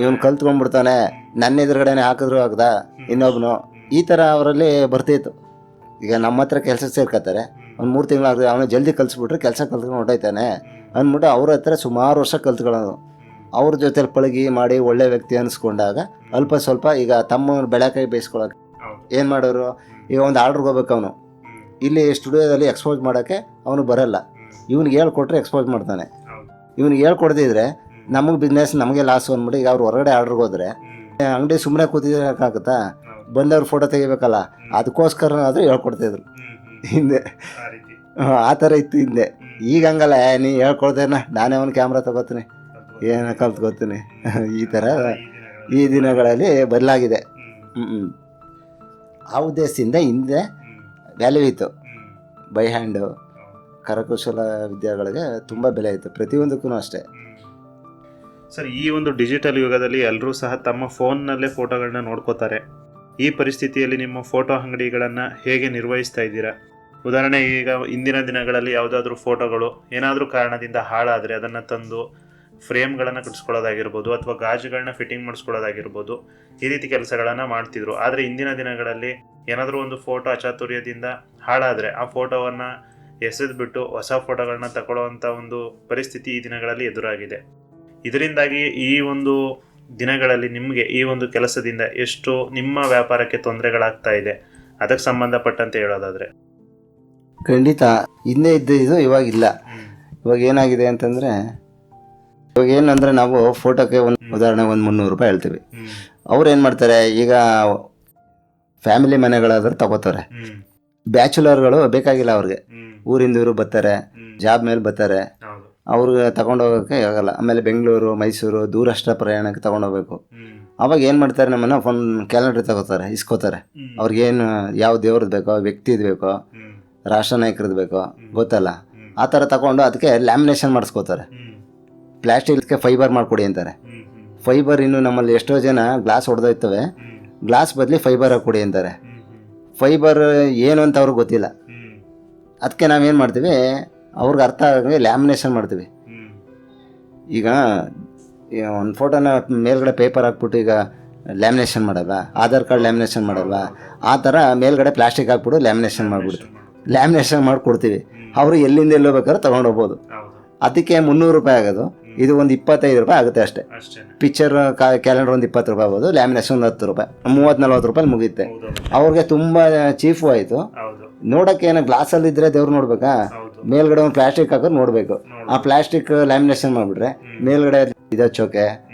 ಇವನು ಕಲ್ತ್ಕೊಂಡ್ಬಿಡ್ತಾನೆ, ನನ್ನ ಎದುರುಗಡೆನೇ ಹಾಕಿದ್ರು ಆಗದ ಇನ್ನೊಬ್ಬನು, ಈ ಥರ ಅವರಲ್ಲಿ ಬರ್ತಿತ್ತು. ಈಗ ನಮ್ಮ ಹತ್ರ ಕೆಲಸ ಸೇರ್ಕೊತಾರೆ, ಒಂದು 3 ತಿಂಗಳಾಗ್ತದೆ, ಅವನು ಜಲ್ದಿ ಕಲಿಸ್ಬಿಟ್ರೆ ಕೆಲಸ ಕಲ್ತ್ಕೊಂಡು ಹೊಟ್ಟೈತಾನೆ ಅಂದ್ಬಿಟ್ಟು ಅವ್ರ ಹತ್ರ ಸುಮಾರು ವರ್ಷ ಕಲ್ತ್ಕೊಳ್ಳೋದು. ಅವ್ರ ಜೊತೆಲಿ ಪಳಗಿ ಮಾಡಿ ಒಳ್ಳೆ ವ್ಯಕ್ತಿ ಅನಿಸ್ಕೊಂಡಾಗ ಅಲ್ಪ ಸ್ವಲ್ಪ ಈಗ ತಮ್ಮ ಬೆಳಕಾಯಿ ಬೇಯಿಸ್ಕೊಳಕ್ಕೆ ಏನು ಮಾಡೋರು, ಈಗ ಒಂದು ಆರ್ಡ್ರಿಗೆ ಹೋಗ್ಬೇಕು, ಅವನು ಇಲ್ಲಿ ಸ್ಟುಡಿಯೋದಲ್ಲಿ ಎಕ್ಸ್ಪೋಸ್ ಮಾಡೋಕ್ಕೆ ಅವನು ಬರಲ್ಲ, ಇವ್ನಿಗೆ ಹೇಳ್ಕೊಟ್ರೆ ಎಕ್ಸ್ಪೋಸ್ ಮಾಡ್ತಾನೆ. ಇವ್ನಿಗೆ ಹೇಳ್ಕೊಡ್ದಿದ್ರೆ ನಮಗೆ ಬಿಸ್ನೆಸ್ ನಮಗೆ ಲಾಸು ಅಂದ್ಬಿಟ್ಟು ಈಗ ಅವ್ರು ಹೊರಗಡೆ ಆರ್ಡ್ರಿಗೆ ಹೋದರೆ ಅಂಗಡಿ ಸುಮ್ಮನೆ ಕೂತಿರೋಕ್ಕಾಗುತ್ತಾ, ಬಂದವ್ರು ಫೋಟೋ ತೆಗಿಬೇಕಲ್ಲ, ಅದಕ್ಕೋಸ್ಕರ ಆದರೂ ಹೇಳ್ಕೊಡ್ತಿದ್ರು ಹಿಂದೆ. ಆ ಥರ ಇತ್ತು ಹಿಂದೆ. ಈಗ ಹಂಗಲ್ಲ, ನೀ ಹೇಳ್ಕೊಳ್ತೇನ ನಾನೇ ಒಂದು ಕ್ಯಾಮ್ರಾ ತಗೋತೀನಿ, ಏನೋ ಕಲ್ತ್ಕೋತೀನಿ. ಈ ಥರ ಈ ದಿನಗಳಲ್ಲಿ ಬದಲಾಗಿದೆ. ಆ ಉದ್ದೇಶದಿಂದ ಹಿಂದೆ ವ್ಯಾಲ್ಯೂ ಇತ್ತು. ಬೈ ಹ್ಯಾಂಡು ಕರಕುಶಲ ವಿದ್ಯೆಗಳಿಗೆ ತುಂಬ ಬೆಲೆ ಇತ್ತು, ಪ್ರತಿಯೊಂದಕ್ಕೂ ಅಷ್ಟೇ.
ಸರ್, ಈ ಒಂದು ಡಿಜಿಟಲ್ ಯುಗದಲ್ಲಿ ಎಲ್ಲರೂ ಸಹ ತಮ್ಮ ಫೋನ್ನಲ್ಲೇ ಫೋಟೋಗಳನ್ನ ನೋಡ್ಕೋತಾರೆ. ಈ ಪರಿಸ್ಥಿತಿಯಲ್ಲಿ ನಿಮ್ಮ ಫೋಟೋ ಅಂಗಡಿಗಳನ್ನು ಹೇಗೆ ನಿರ್ವಹಿಸ್ತಾ ಇದ್ದೀರಾ? ಉದಾಹರಣೆ, ಈಗ ಇಂದಿನ ದಿನಗಳಲ್ಲಿ ಯಾವುದಾದ್ರೂ ಫೋಟೋಗಳು ಏನಾದರೂ ಕಾರಣದಿಂದ ಹಾಳಾದರೆ ಅದನ್ನು ತಂದು ಫ್ರೇಮ್ಗಳನ್ನು ಕಟ್ಸ್ಕೊಳ್ಳೋದಾಗಿರ್ಬೋದು, ಅಥವಾ ಗಾಜುಗಳನ್ನ ಫಿಟ್ಟಿಂಗ್ ಮಾಡಿಸ್ಕೊಳ್ಳೋದಾಗಿರ್ಬೋದು, ಈ ರೀತಿ ಕೆಲಸಗಳನ್ನು ಮಾಡ್ತಿದ್ರು. ಆದರೆ ಇಂದಿನ ದಿನಗಳಲ್ಲಿ ಏನಾದರೂ ಒಂದು ಫೋಟೋ ಅಚಾತುರ್ಯದಿಂದ ಹಾಳಾದರೆ ಆ ಫೋಟೋವನ್ನು ಎಸೆದ್ಬಿಟ್ಟು ಹೊಸ ಫೋಟೋಗಳನ್ನ ತಗೊಳ್ಳೋವಂಥ ಒಂದು ಪರಿಸ್ಥಿತಿ ಈ ದಿನಗಳಲ್ಲಿ ಎದುರಾಗಿದೆ. ಇದರಿಂದಾಗಿ ಈ ಒಂದು ದಿನಗಳಲ್ಲಿ ನಿಮಗೆ ಈ ಒಂದು ಕೆಲಸದಿಂದ ಎಷ್ಟು ನಿಮ್ಮ ವ್ಯಾಪಾರಕ್ಕೆ ತೊಂದರೆಗಳಾಗ್ತಾ ಇದೆ, ಅದಕ್ಕೆ ಸಂಬಂಧಪಟ್ಟಂತೆ ಹೇಳೋದಾದರೆ?
ಖಂಡಿತ ಹಿಂದೆ ಇದ್ದು ಇವಾಗಿಲ್ಲ. ಇವಾಗ ಏನಾಗಿದೆ ಅಂತಂದರೆ, ಇವಾಗ ಏನಂದರೆ ನಾವು ಫೋಟೋಕ್ಕೆ ಒಂದು ಉದಾಹರಣೆ ಒಂದು 300 ರೂಪಾಯಿ ಹೇಳ್ತೀವಿ. ಅವ್ರು ಏನು ಮಾಡ್ತಾರೆ, ಈಗ ಫ್ಯಾಮಿಲಿ ಮನೆಗಳಾದ್ರೆ ತಗೋತಾರೆ.
ಹ್ಮ್
ಬ್ಯಾಚುಲರ್ಗಳು ಬೇಕಾಗಿಲ್ಲ ಅವ್ರಿಗೆ,
ಹ್ಮ್
ಊರಿಂದ ಇವರು ಬರ್ತಾರೆ, ಜಾಬ್ ಮೇಲೆ ಬರ್ತಾರೆ,
ಹೌದು
ಅವ್ರಿಗೆ ತಗೊಂಡೋಗೋಕ್ಕೆ ಆಗಲ್ಲ. ಆಮೇಲೆ ಬೆಂಗಳೂರು ಮೈಸೂರು ದೂರಷ್ಟ ಪ್ರಯಾಣಕ್ಕೆ ತಗೊಂಡೋಗ್ಬೇಕು.
ಹ್ಮ್
ಅವಾಗ ಏನು ಮಾಡ್ತಾರೆ, ನಮ್ಮನ್ನು ಫೋನ್ ಕ್ಯಾಲೆಂಡರ್ ತಗೋತಾರೆ, ಇಸ್ಕೋತಾರೆ.
ಹ್ಮ್
ಅವ್ರಿಗೇನು ಯಾವ ದೇವ್ರದ್ದು ಬೇಕೋ, ವ್ಯಕ್ತಿದು ಬೇಕೋ,
ಹ್ಮ್
ರಾಷ್ಟ್ರ ನಾಯಕರದ್ದು ಬೇಕೋ ಗೊತ್ತಲ್ಲ, ಆ ಥರ ತಗೊಂಡು ಅದಕ್ಕೆ ಲ್ಯಾಮಿನೇಷನ್ ಮಾಡಿಸ್ಕೋತಾರೆ.
ಹ್ಮ್
ಪ್ಲಾಸ್ಟಿಕ್ಗೆ ಫೈಬರ್ ಮಾಡಿಕೊಡಿ ಅಂತಾರೆ.
ಹ್ಮ್ ಹ್ಮ್
ಫೈಬರ್ ಇನ್ನು ನಮ್ಮಲ್ಲಿ ಎಷ್ಟೋ ಜನ ಗ್ಲಾಸ್ ಹೊಡೆದೋಯ್ತವೆ,
ಹ್ಮ್
ಗ್ಲಾಸ್ ಬದಲಿ ಫೈಬರ್ ಕೊಡಿ ಅಂತಾರೆ.
ಹ್ಮ್
ಫೈಬರ್ ಏನು ಅಂತ ಅವ್ರಿಗೆ ಗೊತ್ತಿಲ್ಲ.
ಹ್ಮ್
ಅದಕ್ಕೆ ನಾವೇನು ಮಾಡ್ತೀವಿ, ಅವ್ರಿಗೆ ಅರ್ಥ ಆಗಂಗೆ ಲ್ಯಾಮಿನೇಷನ್ ಮಾಡ್ತೀವಿ.
ಹ್ಮ್
ಈಗ ಒಂದು ಫೋಟೋನ ಮೇಲ್ಗಡೆ ಪೇಪರ್ ಹಾಕ್ಬಿಟ್ಟು ಈಗ ಲ್ಯಾಮಿನೇಷನ್ ಮಾಡಲ್ವಾ, ಆಧಾರ್ ಕಾರ್ಡ್ ಲ್ಯಾಮಿನೇಷನ್ ಮಾಡಲ್ವಾ, ಆ ಥರ ಮೇಲ್ಗಡೆ ಪ್ಲಾಸ್ಟಿಕ್ ಹಾಕ್ಬಿಟ್ಟು ಲ್ಯಾಮಿನೇಷನ್ ಮಾಡಿಬಿಡ್ತೀವಿ. ಲ್ಯಾಮಿನೇಷನ್ ಮಾಡಿಕೊಡ್ತೀವಿ. ಅವರು ಎಲ್ಲಿಂದ ಎಲ್ಲೋ ಬೇಕಾದ್ರೆ ತೊಗೊಂಡೋಗ್ಬೋದು.
ಹೌದು
ಅದಕ್ಕೆ 300 ರೂಪಾಯಿ ಆಗೋದು, ಇದು ಒಂದು 25 ರೂಪಾಯಿ ಆಗುತ್ತೆ ಅಷ್ಟೇ.
ಅಷ್ಟೇನೆ.
ಪಿಕ್ಚರ್ ಕ್ಯಾಲೆಂಡರ್ ಒಂದು 20 ರೂಪಾಯಿ ಆಗ್ಬೋದು, ಲ್ಯಾಮಿನೇಷನ್ ಒಂದು 10 ರೂಪಾಯಿ, 30-40 ರೂಪಾಯಿ ಮುಗಿಯುತ್ತೆ.
ಹೌದು
ಅವ್ರಿಗೆ ತುಂಬ ಚೀಫು ಆಯಿತು.
ಹೌದು
ನೋಡೋಕ್ಕೆ ಏನೋ ಗ್ಲಾಸಲ್ಲಿ ಇದ್ದರೆ ದೇವ್ರು ನೋಡ್ಬೇಕಾ,
ಹೌದು
ಮೇಲ್ಗಡೆ ಒಂದು ಪ್ಲಾಸ್ಟಿಕ್ ಹಾಕೋದು ನೋಡಬೇಕು. ಆ ಪ್ಲಾಸ್ಟಿಕ್ ಲ್ಯಾಮಿನೇಷನ್ ಮಾಡಿಬಿಟ್ರೆ ಮೇಲ್ಗಡೆ ಇದು ಚೋಕೆ,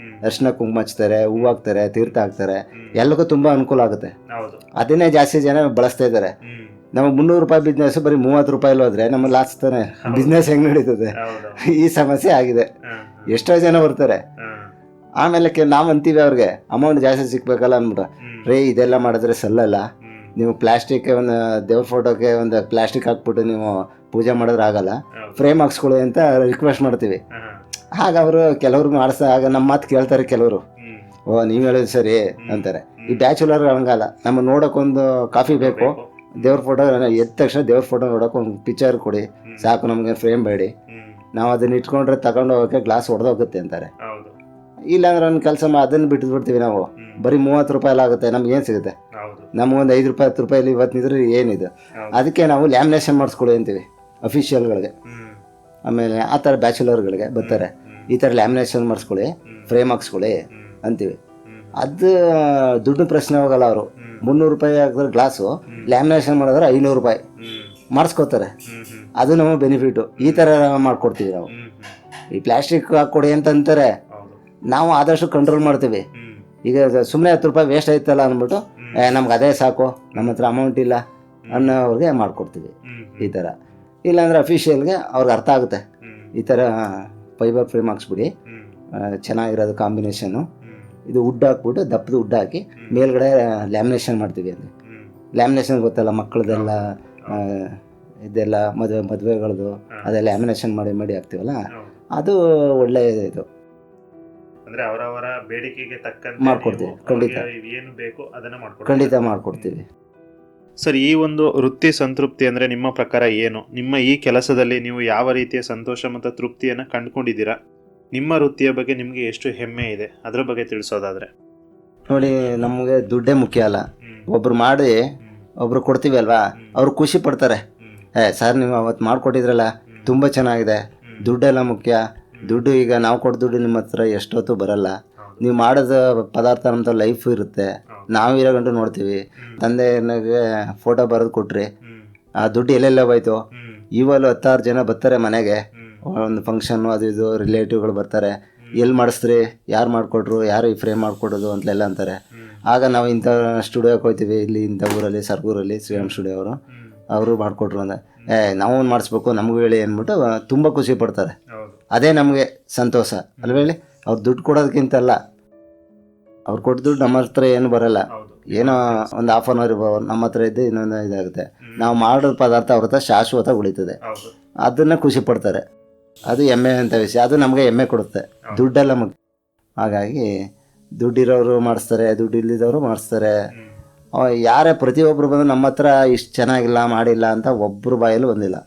ಅರ್ಶಿನ ಕುಂಕುಮ ಹಚ್ತಾರೆ, ಹೂವು ಹಾಕ್ತಾರೆ, ತೀರ್ಥ ಹಾಕ್ತಾರೆ, ಎಲ್ಲಕ್ಕೂ ತುಂಬ ಅನುಕೂಲ ಆಗುತ್ತೆ.
ಹೌದು
ಅದನ್ನೇ ಜಾಸ್ತಿ ಜನ ಬಳಸ್ತಾ ಇದ್ದಾರೆ.
ಹ್ಮ್
ನಮಗೆ 300 ರೂಪಾಯಿ ಬಿಸ್ನೆಸ್ ಬರೀ 30 ರೂಪಾಯಿ ಹೋದ್ರೆ ನಮ್ಮ ಲಾಸ್ ತಾನೆ, ಬಿಸ್ನೆಸ್ ಹೆಂಗೆ ನಡೀತದೆ?
ಹೌದು
ಈ ಸಮಸ್ಯೆ ಆಗಿದೆ. ಎಷ್ಟೋ ಜನ ಬರ್ತಾರೆ. ಆಮೇಲೆ ನಾವು ಅಂತೀವಿ ಅವ್ರಿಗೆ ಅಮೌಂಟ್ ಜಾಸ್ತಿ ಸಿಕ್ಬೇಕಲ್ಲ ಅಂದ್ಬಿಟ್ಟು, ರೇ ಇದೆಲ್ಲ ಮಾಡಿದ್ರೆ ಸಲ್ಲಲ್ಲ, ನೀವು ಪ್ಲಾಸ್ಟಿಕ್ ಒಂದು ದೇವ್ರ ಫೋಟೋಗೆ ಒಂದು ಪ್ಲಾಸ್ಟಿಕ್ ಹಾಕ್ಬಿಟ್ಟು ನೀವು ಪೂಜೆ ಮಾಡಿದ್ರೆ ಆಗಲ್ಲ, ಫ್ರೇಮ್ ಹಾಕ್ಸ್ಕೊಳ್ಳಿ ಅಂತ ರಿಕ್ವೆಸ್ಟ್ ಮಾಡ್ತೀವಿ. ಆಗ ಅವರು ಕೆಲವರು ಆಗ ನಮ್ಮ ಮಾತು ಕೇಳ್ತಾರೆ, ಕೆಲವರು ಓ ನೀವು ಹೇಳಿದ್ರು ಸರಿ ಅಂತಾರೆ. ಈ ಬ್ಯಾಚುಲರ್ ಹಂಗಲ್ಲ, ನಮ್ಮ ನೋಡೋಕ್ಕೊಂದು ಕಾಫಿ ಬೇಕು, ದೇವ್ರ ಫೋಟೋ ಎದ್ದ ತಕ್ಷಣ ದೇವ್ರ ಫೋಟೋ ನೋಡೋಕೆ ಒಂದು ಪಿಕ್ಚರ್ ಕೊಡಿ ಸಾಕು, ನಮಗೆ ಫ್ರೇಮ್ ಬೇಡಿ, ನಾವು ಅದನ್ನ ಇಟ್ಕೊಂಡ್ರೆ ತಗೊಂಡು ಹೋಗೋಕ್ಕೆ ಗ್ಲಾಸ್ ಹೊಡೆದೋಗುತ್ತೆ ಅಂತಾರೆ. ಇಲ್ಲಾಂದ್ರೆ ಒಂದು ಕೆಲಸ ಅದನ್ನು ಬಿಟ್ಬಿಡ್ತೀವಿ ನಾವು, ಬರೀ 30 ರೂಪಾಯಿ ಎಲ್ಲ ಆಗುತ್ತೆ, ನಮ್ಗೆ ಏನು ಸಿಗುತ್ತೆ? ನಮಗೊಂದು 5 ರೂಪಾಯಿ 10 ರೂಪಾಯಲ್ಲಿ ಇವತ್ತಿದ್ರೆ ಏನಿದೆ? ಅದಕ್ಕೆ ನಾವು ಲ್ಯಾಮಿನೇಷನ್ ಮಾಡಿಸ್ಕೊಳ್ಳಿ ಅಂತೀವಿ ಅಫಿಷಿಯಲ್ಗಳಿಗೆ. ಆಮೇಲೆ ಆ ಥರ ಬ್ಯಾಚುಲರ್ಗಳಿಗೆ ಬರ್ತಾರೆ, ಈ ಥರ ಲ್ಯಾಮಿನೇಷನ್ ಮಾಡಿಸ್ಕೊಳ್ಳಿ, ಫ್ರೇಮ್ ಹಾಕ್ಸ್ಕೊಳ್ಳಿ ಅಂತೀವಿ. ಅದು ದುಡ್ಡು ಪ್ರಶ್ನೆ ಹೋಗಲ್ಲ. ಅವರು 300 ರೂಪಾಯಿ ಹಾಕಿದ್ರೆ ಗ್ಲಾಸು, ಲ್ಯಾಮಿನೇಷನ್ ಮಾಡಿದ್ರೆ 500 ರೂಪಾಯಿ ಮಾಡಿಸ್ಕೋತಾರೆ. ಅದು ನಮ್ಮ ಬೆನಿಫಿಟು. ಈ ಥರ ಮಾಡಿಕೊಡ್ತೀವಿ ನಾವು. ಈ ಪ್ಲಾಸ್ಟಿಕ್ ಹಾಕ್ಕೊಡಿ ಅಂತ ಅಂತಾರೆ, ನಾವು ಆದಷ್ಟು ಕಂಟ್ರೋಲ್ ಮಾಡ್ತೀವಿ. ಈಗ ಸುಮ್ಮನೆ 10 ರೂಪಾಯಿ ವೇಸ್ಟ್ ಆಯ್ತಲ್ಲ ಅಂದ್ಬಿಟ್ಟು ನಮ್ಗೆ ಅದೇ ಸಾಕು, ನಮ್ಮ ಹತ್ರ ಅಮೌಂಟ್ ಇಲ್ಲ ಅನ್ನೋವ್ರಿಗೆ ಮಾಡಿಕೊಡ್ತೀವಿ. ಈ ಥರ ಇಲ್ಲಾಂದರೆ ಅಫಿಷಿಯಲ್ಗೆ ಅವ್ರಿಗೆ ಅರ್ಥ ಆಗುತ್ತೆ, ಈ ಥರ ಫೈಬರ್ ಫ್ರೇಮ್ ಹಾಕ್ಸ್ಬಿಡಿ, ಚೆನ್ನಾಗಿರೋದು ಕಾಂಬಿನೇಷನ್ನು, ಇದು ವುಡ್ ಹಾಕ್ಬಿಟ್ಟು ದಪ್ಪದ ವುಡ್ ಹಾಕಿ ಮೇಲ್ಗಡೆ ಲ್ಯಾಮಿನೇಷನ್ ಮಾಡ್ತೀವಿ. ಅಂದರೆ ಲ್ಯಾಮಿನೇಷನ್ ಗೊತ್ತಲ್ಲ ಮಕ್ಕಳದೆಲ್ಲ, ಇದೆಲ್ಲ ಮದುವೆಗಳದು ಅದೆಲ್ಲ ಲ್ಯಾಮಿನೇಷನ್ ಮಾಡಿ ಹಾಕ್ತೀವಲ್ಲ, ಅದು ಒಳ್ಳೆಯ ಇದು.
ಅಂದ್ರೆ ಅವರವರ ಬೇಡಿಕೆಗೆ ತಕ್ಕಂತೆ
ಮಾಡ್ಕೊಡ್ತೀವಿ. ಖಂಡಿತ
ಏನು ಬೇಕು ಅದನ್ನ ಮಾಡ್ಕೊಡ್ತೀವಿ.
ಖಂಡಿತ ಮಾಡ್ಕೊಡ್ತೀವಿ.
ಸರ್, ಈ ಒಂದು ವೃತ್ತಿ ಸಂತೃಪ್ತಿ ಅಂದರೆ ನಿಮ್ಮ ಪ್ರಕಾರ ಏನು? ನಿಮ್ಮ ಈ ಕೆಲಸದಲ್ಲಿ ನೀವು ಯಾವ ರೀತಿಯ ಸಂತೋಷ ಮತ್ತು ತೃಪ್ತಿಯನ್ನು ಕಂಡುಕೊಂಡಿದ್ದೀರಾ? ನಿಮ್ಮ ವೃತ್ತಿಯ ಬಗ್ಗೆ ನಿಮಗೆ ಎಷ್ಟು ಹೆಮ್ಮೆ ಇದೆ, ಅದರ ಬಗ್ಗೆ ತಿಳಿಸೋದಾದರೆ?
ನೋಡಿ, ನಮಗೆ ದುಡ್ಡೇ ಮುಖ್ಯ ಅಲ್ಲ. ಒಬ್ರು ಮಾಡಿ ಒಬ್ರು ಕೊಡ್ತೀವಿ ಅಲ್ವಾ, ಅವ್ರು ಖುಷಿ ಪಡ್ತಾರೆ. ಸರ್ ನೀವು ಅವತ್ತು ಮಾಡಿಕೊಟ್ಟಿದ್ರಲ್ಲ ತುಂಬ ಚೆನ್ನಾಗಿದೆ, ದುಡ್ಡೆಲ್ಲ ಮುಖ್ಯ. ದುಡ್ಡು ಈಗ ನಾವು ಕೊಟ್ಟು ದುಡ್ಡು ನಿಮ್ಮ ಹತ್ರ ಎಷ್ಟೊತ್ತು ಬರಲ್ಲ. ನೀವು ಮಾಡೋದು ಪದಾರ್ಥ ನಮ್ಮದು ಲೈಫ್ ಇರುತ್ತೆ, ನಾವು ಇರೋ ಗಂಟು ನೋಡ್ತೀವಿ. ತಂದೆಗೆ ಫೋಟೋ ಬರೆದು ಕೊಟ್ರಿ, ಆ ದುಡ್ಡು ಎಲ್ಲೆಲ್ಲ ಹೋಯ್ತು. ಇವಾಗ 10 ಜನ ಬರ್ತಾರೆ ಮನೆಗೆ, ಒಂದು ಫಂಕ್ಷನ್ನು ಅದು ಇದು ರಿಲೇಟಿವ್ಗಳು ಬರ್ತಾರೆ, ಎಲ್ಲಿ ಮಾಡಿಸ್ರಿ, ಯಾರು ಮಾಡಿಕೊಟ್ರು, ಯಾರು ಈ ಫ್ರೇಮ್ ಮಾಡಿಕೊಡೋದು ಅಂತೆಲ್ಲ ಅಂತಾರೆ. ಆಗ ನಾವು ಇಂಥ ಸ್ಟುಡಿಯೋಕ್ಕೆ ಹೋಗ್ತೀವಿ, ಇಲ್ಲಿ ಇಂಥ ಊರಲ್ಲಿ ಸರ್ಗೂರಲ್ಲಿ ಶ್ರೀರಾಮ್ ಸ್ಟುಡಿಯೋ ಅವರು ಮಾಡಿಕೊಟ್ರು ಅಂದರೆ ನಾವು ಮಾಡಿಸ್ಬೇಕು, ನಮಗೂ ಹೇಳಿ ಅಂದ್ಬಿಟ್ಟು ತುಂಬ ಖುಷಿ ಪಡ್ತಾರೆ. ಅದೇ ನಮಗೆ ಸಂತೋಷ ಅಲ್ವ ಹೇಳಿ? ಅವ್ರು ದುಡ್ಡು ಕೊಡೋದಕ್ಕಿಂತಲ್ಲ, ಅವ್ರು ಕೊಟ್ಟು ದುಡ್ಡು ನಮ್ಮ ಹತ್ರ ಏನು ಬರಲ್ಲ, ಏನೋ ಒಂದು ½ ಅನ್ ಅವರ್ ನಮ್ಮ ಹತ್ರ ಇದ್ದು ಇನ್ನೊಂದು ಇದಾಗುತ್ತೆ. ನಾವು ಮಾಡೋ ಪದಾರ್ಥ ಅವ್ರ ಹತ್ರ ಶಾಶ್ವತ ಉಳಿತದೆ, ಅದನ್ನು ಖುಷಿ ಪಡ್ತಾರೆ. ಅದು ಹೆಮ್ಮೆ ಅಂತ ವಿಷಯ, ಅದು ನಮಗೆ ಹೆಮ್ಮೆ ಕೊಡುತ್ತೆ. ದುಡ್ಡೆಲ್ಲ ಮುಖ್ಯ. ಹಾಗಾಗಿ ದುಡ್ಡಿರೋರು ಮಾಡಿಸ್ತಾರೆ, ದುಡ್ಡು ಇಲ್ಲಿದ್ದವರು ಮಾಡಿಸ್ತಾರೆ. ಯಾರೇ ಪ್ರತಿಯೊಬ್ಬರು ಬಂದು ನಮ್ಮ ಹತ್ರ ಇಷ್ಟು ಚೆನ್ನಾಗಿಲ್ಲ ಮಾಡಿಲ್ಲ ಅಂತ ಒಬ್ಬರು ಬಾಯಲ್ಲೂ ಬಂದಿಲ್ಲ.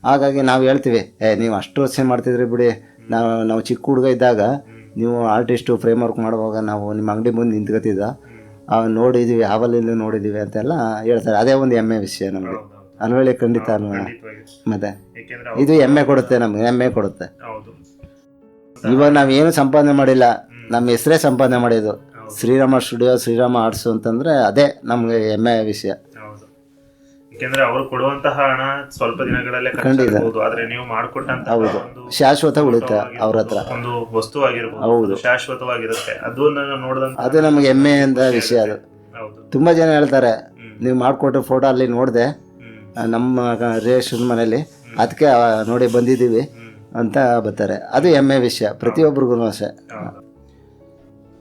ಹಾಗಾಗಿ ನಾವು ಹೇಳ್ತೀವಿ, ನೀವು ಅಷ್ಟು ವರ್ಷ ಮಾಡ್ತಿದ್ರಿ ಬಿಡಿ, ನಾವು ಚಿಕ್ಕ ಹುಡುಗ ಇದ್ದಾಗ ನೀವು ಆರ್ಟಿಸ್ಟು ಫ್ರೇಮ್ ವರ್ಕ್ ಮಾಡುವಾಗ ನಾವು ನಿಮ್ಮ ಅಂಗಡಿ ಮುಂದೆ ನಿಂತ್ಕೊತಿದ್ದ ನೋಡಿದ್ದೀವಿ, ಆವಲಿಂದ ನೋಡಿದ್ದೀವಿ ಅಂತೆಲ್ಲ ಹೇಳ್ತಾರೆ. ಅದೇ ಒಂದು ಹೆಮ್ಮೆ ವಿಷಯ ನಮಗೆ ಅಲ್ವೇಳಿ? ಖಂಡಿತ ಅಲ್ವಾ? ಮತ್ತೆ ಇದು ಹೆಮ್ಮೆ ಕೊಡುತ್ತೆ, ನಮ್ಗೆ ಹೆಮ್ಮೆ ಕೊಡುತ್ತೆ. ಇವಾಗ ನಾವೇನು ಸಂಪಾದನೆ ಮಾಡಿಲ್ಲ, ನಮ್ಮ ಹೆಸರೇ ಸಂಪಾದನೆ ಮಾಡಿದ್ದು. ಶ್ರೀರಾಮ ಸ್ಟುಡಿಯೋ, ಶ್ರೀರಾಮ ಆರ್ಟ್ಸು ಅಂತಂದರೆ ಅದೇ ನಮಗೆ ಹೆಮ್ಮೆಯ ವಿಷಯ.
ಯಾಕೆಂದ್ರೆ ಅವರು ಕೊಡುವಂತಹ ಹಣ ಸ್ವಲ್ಪ ದಿನಗಳಲ್ಲೇ ಖರ್ಚಾಗಬಹುದು, ಆದ್ರೆ ನೀವು ಮಾಡಿಕೊಟ್ಟಂತ
ಹೌದು ಶಾಶ್ವತ ಉಳಿತಾ ಅವ್ರ ಹತ್ರ
ಒಂದು ವಸ್ತುವಾಗಿರಬಹುದು, ಹೌದು ಶಾಶ್ವತವಾಗಿರುತ್ತೆ. ಅದನ್ನ ನೋಡಿದಂತ
ಅದು ನಮಗೆ ಹೆಮ್ಮೆ ಅಂತ ವಿಷಯ ಅದು.
ಹೌದು.
ತುಂಬ ಜನ ಹೇಳ್ತಾರೆ ನೀವು ಮಾಡಿಕೊಟ್ರೆ ಫೋಟೋ ಅಲ್ಲಿ ನೋಡಿದೆ ನಮ್ಮ ರಿಲೇಷನ್ ಮನೇಲಿ ಅದಕ್ಕೆ ನೋಡಿ ಬಂದಿದ್ದೀವಿ ಅಂತ ಬರ್ತಾರೆ. ಅದು ಹೆಮ್ಮೆ ವಿಷಯ ಪ್ರತಿಯೊಬ್ಬರಿಗೂ ಅಷ್ಟೇ.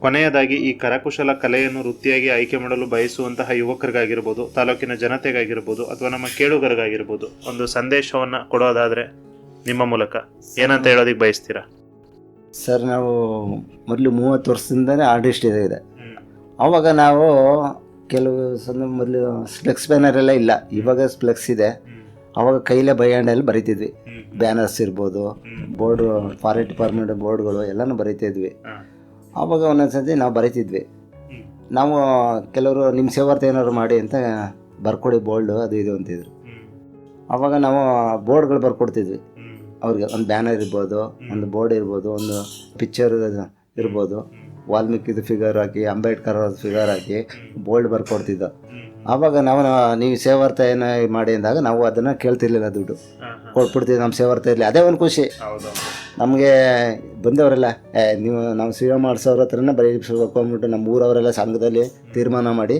ಕೊನೆಯದಾಗಿ ಈ ಕರಕುಶಲ ಕಲೆಯನ್ನು ವೃತ್ತಿಯಾಗಿ ಆಯ್ಕೆ ಮಾಡಲು ಬಯಸುವಂತಹ ಯುವಕರಿಗಾಗಿರ್ಬೋದು, ತಾಲೂಕಿನ ಜನತೆಗಾಗಿರ್ಬೋದು, ಅಥವಾ ನಮ್ಮ ಕೇಳುಗರಿಗಾಗಿರ್ಬೋದು ಒಂದು ಸಂದೇಶವನ್ನು ಕೊಡೋದಾದರೆ ನಿಮ್ಮ ಮೂಲಕ ಏನಂತ ಹೇಳೋದಕ್ಕೆ ಬಯಸ್ತೀರಾ?
ಸರ್, ನಾವು ಮೊದಲು 30 ವರ್ಷದಿಂದನೇ ಆರ್ಟಿಸ್ಟ್ ಇದೆ. ಆವಾಗ ನಾವು ಕೆಲವು ಮೊದಲು ಫ್ಲೆಕ್ಸ್ ಬ್ಯಾನರ್ ಎಲ್ಲ ಇಲ್ಲ, ಇವಾಗ ಫ್ಲೆಕ್ಸ್ ಇದೆ. ಆವಾಗ ಕೈಲೇ ಬೈ ಹ್ಯಾಂಡಲ್ಲಿ ಬರೀತಿದ್ವಿ. ಬ್ಯಾನರ್ಸ್ ಇರ್ಬೋದು, ಬೋರ್ಡು, ಫಾರೆಸ್ಟ್ ಡಿಪಾರ್ಟ್ಮೆಂಟ್ ಬೋರ್ಡ್ಗಳು ಎಲ್ಲನೂ ಬರೀತಿದ್ವಿ. ಆವಾಗ ಒಂದೊಂದ್ಸತಿ ನಾವು ಬರೀತಿದ್ವಿ. ನಾವು ಕೆಲವರು ನಿಮ್ಮ ಸೇವಾರ್ಥ ಏನಾದ್ರು ಮಾಡಿ ಅಂತ ಬರ್ಕೊಡಿ ಬೋರ್ಡು ಅದು ಇದು ಅಂತಿದ್ರು. ಆವಾಗ ನಾವು ಬೋರ್ಡ್ಗಳು ಬರ್ಕೊಡ್ತಿದ್ವಿ ಅವ್ರಿಗೆ. ಒಂದು ಬ್ಯಾನರ್ ಇರ್ಬೋದು, ಒಂದು ಬೋರ್ಡ್ ಇರ್ಬೋದು, ಒಂದು ಪಿಕ್ಚರ್ ಇರ್ಬೋದು, ವಾಲ್ಮೀಕಿದು ಫಿಗರ್ ಹಾಕಿ, ಅಂಬೇಡ್ಕರ್ ಅವ್ರದ್ದು ಫಿಗರ್ ಹಾಕಿ ಬೋರ್ಡ್ ಬರ್ಕೊಡ್ತಿದ್ದೋ. ಆವಾಗ ನಾವು ನೀವು ಸೇವಾರ್ಥ ಏನೋ ಮಾಡಿ ಅಂದಾಗ ನಾವು ಅದನ್ನು ಕೇಳ್ತಿರ್ಲಿಲ್ಲ, ದುಡ್ಡು ಕೊಟ್ಬಿಡ್ತೀವಿ ನಮ್ಮ ಸೇವಾರ್ಥ ಇರಲಿ. ಅದೇ ಒಂದು ಖುಷಿ ನಮಗೆ. ಬಂದವರೆಲ್ಲ ನೀವು ನಾವು ಸೇವೆ ಮಾಡಿಸೋರ ಹತ್ರನೇ ಬರೀಬೇಕು ಅಂದ್ಬಿಟ್ಟು ನಮ್ಮ ಊರವರೆಲ್ಲ ಸಂಘದಲ್ಲಿ ತೀರ್ಮಾನ ಮಾಡಿ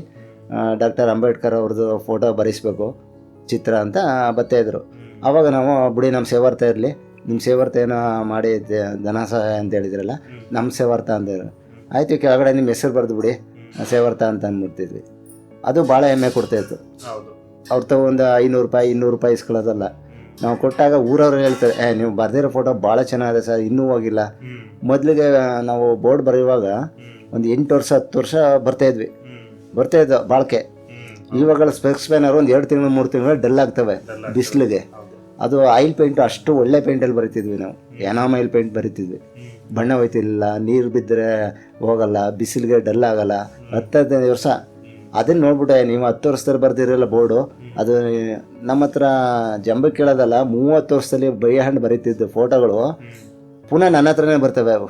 ಡಾಕ್ಟರ್ ಅಂಬೇಡ್ಕರ್ ಅವ್ರದ್ದು ಫೋಟೋ ಬರೆಸ್ಬೇಕು ಚಿತ್ರ ಅಂತ ಬರ್ತಾಯಿದ್ರು. ಆವಾಗ ನಾವು ಬಿಡಿ ನಮ್ಮ ಸೇವಾರ್ಥ ಇರಲಿ, ನಿಮ್ಮ ಸೇವಾರ್ಥ ಏನೋ ಮಾಡಿ ಧನ ಸಹಾಯ ಅಂತ ಹೇಳಿದ್ರಲ್ಲ, ನಮ್ಮ ಸೇವಾರ್ಥ ಅಂದರು. ಆಯಿತು, ಕೆಳಗಡೆ ನಿಮ್ಮ ಹೆಸರು ಬರೆದು ಬಿಡಿ ಸೇವಾರ್ಥ ಅಂತ ಅಂದ್ಬಿಡ್ತಿದ್ವಿ. ಅದು ಭಾಳ ಹೆಮ್ಮೆ ಕೊಡ್ತಾಯಿತ್ತು. ಅವ್ರ ಒಂದು 500 ರೂಪಾಯಿ 200 ರೂಪಾಯಿ ಇಸ್ಕೊಳ್ಳೋದಲ್ಲ. ನಾವು ಕೊಟ್ಟಾಗ ಊರವ್ರು ಹೇಳ್ತಾರೆ, ನೀವು ಬರೆದಿರೋ ಫೋಟೋ ಭಾಳ ಚೆನ್ನಾಗಿದೆ ಸರ್, ಇನ್ನೂ ಹೋಗಿಲ್ಲ. ಮೊದಲಿಗೆ ನಾವು ಬೋರ್ಡ್ ಬರೆಯುವಾಗ ಒಂದು 8 ವರ್ಷ 10 ವರ್ಷ ಬರ್ತಾಯಿದ್ವು ಬಾಳ್ಕೆ. ಇವಾಗ ಸ್ಪೆಕ್ಸ್ ಬ್ಯಾನರ್ ಒಂದು 2 ತಿಂಗಳು 3 ತಿಂಗಳು ಡಲ್ ಆಗ್ತವೆ ಬಿಸಿಲಿಗೆ. ಅದು ಆಯಿಲ್ ಪೇಂಟು ಅಷ್ಟು ಒಳ್ಳೆ ಪೇಂಟಲ್ಲಿ ಬರಿತಿದ್ವಿ ನಾವು. ಎನಾಮ್ ಆಯಿಲ್ ಪೇಂಟ್ ಬರಿತಿದ್ವಿ. ಬಣ್ಣ ಹೋಯ್ತಿಲ್ಲ, ನೀರು ಬಿದ್ದರೆ ಹೋಗಲ್ಲ, ಬಿಸಿಲಿಗೆ ಡಲ್ ಆಗಲ್ಲ. 10-15 ವರ್ಷ ಅದನ್ನು ನೋಡ್ಬಿಟ್ಟೆ. ನೀವು 10 ವರ್ಷದಲ್ಲಿ ಬರ್ದಿರಲ್ಲ ಬೋರ್ಡು, ಅದು ನಮ್ಮ ಹತ್ರ ಜಂಬಕ್ಕೆ ಕೇಳೋದಲ್ಲ, 30 ವರ್ಷದಲ್ಲಿ ಬೈ ಹ್ಯಾಂಡ್ ಬರೀತಿದ್ದು ಫೋಟೋಗಳು ಪುನಃ ನನ್ನ ಹತ್ರನೇ ಬರ್ತವೆ. ಅವು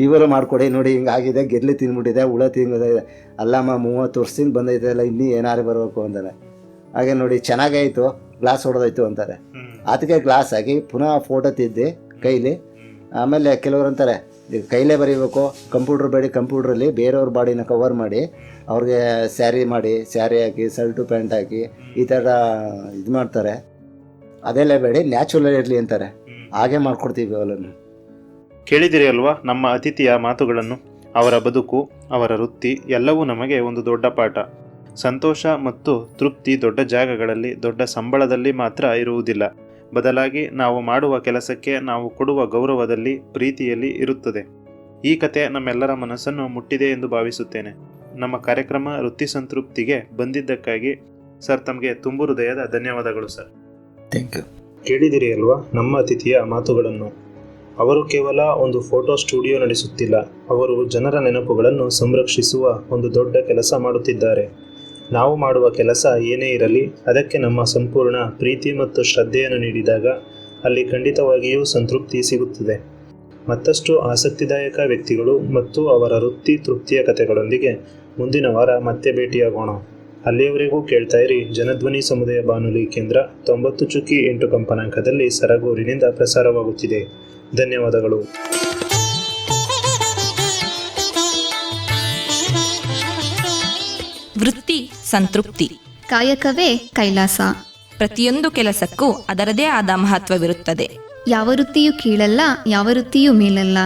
ಇವರು ಮಾಡಿಕೊಡಿ ನೋಡಿ, ಹಿಂಗಾಗಿದೆ, ಗೆದ್ಲಿ ತಿಂದ್ಬಿಟ್ಟಿದೆ, ಹುಳ ತಿಂದಿದೆ. ಅಲ್ಲಮ್ಮ 30 ವರ್ಷದಿಂದ ಬಂದೈತೆ ಅಲ್ಲ, ಇನ್ನೂ ಏನಾರು ಬರಬೇಕು ಅಂತಾರೆ. ಹಾಗೆ ನೋಡಿ ಚೆನ್ನಾಗಾಯಿತು, ಗ್ಲಾಸ್ ಹೊಡೆದೋಯ್ತು ಅಂತಾರೆ. ಅದಕ್ಕೆ ಗ್ಲಾಸ್ ಹಾಕಿ ಪುನಃ ಫೋಟೋ ತಿದ್ದಿ ಕೈಲಿ. ಆಮೇಲೆ ಕೆಲವರು ಅಂತಾರೆ ಕೈಲೇ ಬರೀಬೇಕು, ಕಂಪ್ಯೂಟ್ರ್ ಬೇಡಿ, ಕಂಪ್ಯೂಟ್ರಲ್ಲಿ ಬೇರೆಯವ್ರ ಬಾಡಿನ ಕವರ್ ಮಾಡಿ ಅವ್ರಿಗೆ ಸ್ಯಾರಿ ಹಾಕಿ, ಶರ್ಟು ಪ್ಯಾಂಟ್ ಹಾಕಿ ಈ ಥರ ಇದು ಮಾಡ್ತಾರೆ. ಅದೆಲ್ಲ ಬೇಡಿ, ನ್ಯಾಚುರಲ್ ಇರಲಿ ಅಂತಾರೆ. ಹಾಗೆ ಮಾಡ್ಕೊಡ್ತೀವಿ ಅವೆಲ್ಲನು.
ಕೇಳಿದಿರಿ ಅಲ್ವಾ ನಮ್ಮ ಅತಿಥಿಯ ಮಾತುಗಳನ್ನು? ಅವರ ಬದುಕು, ಅವರ ವೃತ್ತಿ ಎಲ್ಲವೂ ನಮಗೆ ಒಂದು ದೊಡ್ಡ ಪಾಠ. ಸಂತೋಷ ಮತ್ತು ತೃಪ್ತಿ ದೊಡ್ಡ ಜಾಗಗಳಲ್ಲಿ, ದೊಡ್ಡ ಸಂಬಳದಲ್ಲಿ ಮಾತ್ರ ಇರುವುದಿಲ್ಲ. ಬದಲಾಗಿ ನಾವು ಮಾಡುವ ಕೆಲಸಕ್ಕೆ ನಾವು ಕೊಡುವ ಗೌರವದಲ್ಲಿ, ಪ್ರೀತಿಯಲ್ಲಿ ಇರುತ್ತದೆ. ಈ ಕತೆ ನಮ್ಮೆಲ್ಲರ ಮನಸ್ಸನ್ನು ಮುಟ್ಟಿದೆ ಎಂದು ಭಾವಿಸುತ್ತೇನೆ. ನಮ್ಮ ಕಾರ್ಯಕ್ರಮ ವೃತ್ತಿ ಸಂತೃಪ್ತಿಗೆ ಬಂದಿದ್ದಕ್ಕಾಗಿ ಸರ್ ತಮಗೆ ತುಂಬು ಹೃದಯದ ಧನ್ಯವಾದಗಳು ಸರ್.
Thank you.
ಕೇಳಿದಿರಿ ಅಲ್ವಾ ನಮ್ಮ ಅತಿಥಿಯ ಮಾತುಗಳನ್ನು? ಅವರು ಕೇವಲ ಒಂದು ಫೋಟೋ ಸ್ಟುಡಿಯೋ ನಡೆಸುತ್ತಿಲ್ಲ, ಅವರು ಜನರ ನೆನಪುಗಳನ್ನು ಸಂರಕ್ಷಿಸುವ ಒಂದು ದೊಡ್ಡ ಕೆಲಸ ಮಾಡುತ್ತಿದ್ದಾರೆ. ನಾವು ಮಾಡುವ ಕೆಲಸ ಏನೇ ಇರಲಿ, ಅದಕ್ಕೆ ನಮ್ಮ ಸಂಪೂರ್ಣ ಪ್ರೀತಿ ಮತ್ತು ಶ್ರದ್ಧೆಯನ್ನು ನೀಡಿದಾಗ ಅಲ್ಲಿ ಖಂಡಿತವಾಗಿಯೂ ಸಂತೃಪ್ತಿ ಸಿಗುತ್ತದೆ. ಮತ್ತಷ್ಟು ಆಸಕ್ತಿದಾಯಕ ವ್ಯಕ್ತಿಗಳು ಮತ್ತು ಅವರ ವೃತ್ತಿ ತೃಪ್ತಿಯ ಕಥೆಗಳೊಂದಿಗೆ ಮುಂದಿನ ವಾರ ಮತ್ತೆ ಭೇಟಿಯಾಗೋಣ. ಅಲ್ಲಿಯವರೆಗೂ ಕೇಳ್ತಾ ಇರಿ ಜನಧ್ವನಿ ಸಮುದಾಯ ಬಾನುಲಿ ಕೇಂದ್ರ 90.8 ಕಂಪನಾಂಕದಲ್ಲಿ ಸರಗೂರಿನಿಂದ ಪ್ರಸಾರವಾಗುತ್ತಿದೆ. ಧನ್ಯವಾದಗಳು.
ವೃತ್ತಿ ಸಂತೃಪ್ತಿ.
ಕಾಯಕವೇ ಕೈಲಾಸ.
ಪ್ರತಿಯೊಂದು ಕೆಲಸಕ್ಕೂ ಅದರದೇ ಆದ ಮಹತ್ವವಿರುತ್ತದೆ.
ಯಾವ ವೃತ್ತಿಯೂ ಕೀಳಲ್ಲ, ಯಾವ ವೃತ್ತಿಯೂ ಮೇಲಲ್ಲ.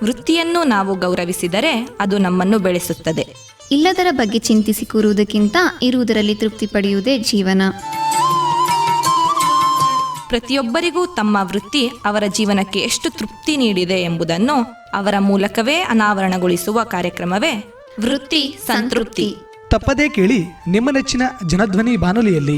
ವೃತ್ತಿಯನ್ನು ನಾವು ಗೌರವಿಸಿದರೆ ಅದು ನಮ್ಮನ್ನು ಬೆಳೆಸುತ್ತದೆ.
ಇಲ್ಲದರ ಬಗ್ಗೆ ಚಿಂತಿಸಿ ಕೂರುವುದಕ್ಕಿಂತ ಇರುವುದರಲ್ಲಿ ತೃಪ್ತಿ ಪಡೆಯುವುದೇ ಜೀವನ.
ಪ್ರತಿಯೊಬ್ಬರಿಗೂ ತಮ್ಮ ವೃತ್ತಿ ಅವರ ಜೀವನಕ್ಕೆ ಎಷ್ಟು ತೃಪ್ತಿ ನೀಡಿದೆ ಎಂಬುದನ್ನು ಅವರ ಮೂಲಕವೇ ಅನಾವರಣಗೊಳಿಸುವ ಕಾರ್ಯಕ್ರಮವೇ ವೃತ್ತಿ ಸಂತೃಪ್ತಿ.
ತಪ್ಪದೇ ಕೇಳಿ ನಿಮ್ಮ ನೆಚ್ಚಿನ ಜನಧ್ವನಿ ಬಾನುಲಿಯಲ್ಲಿ.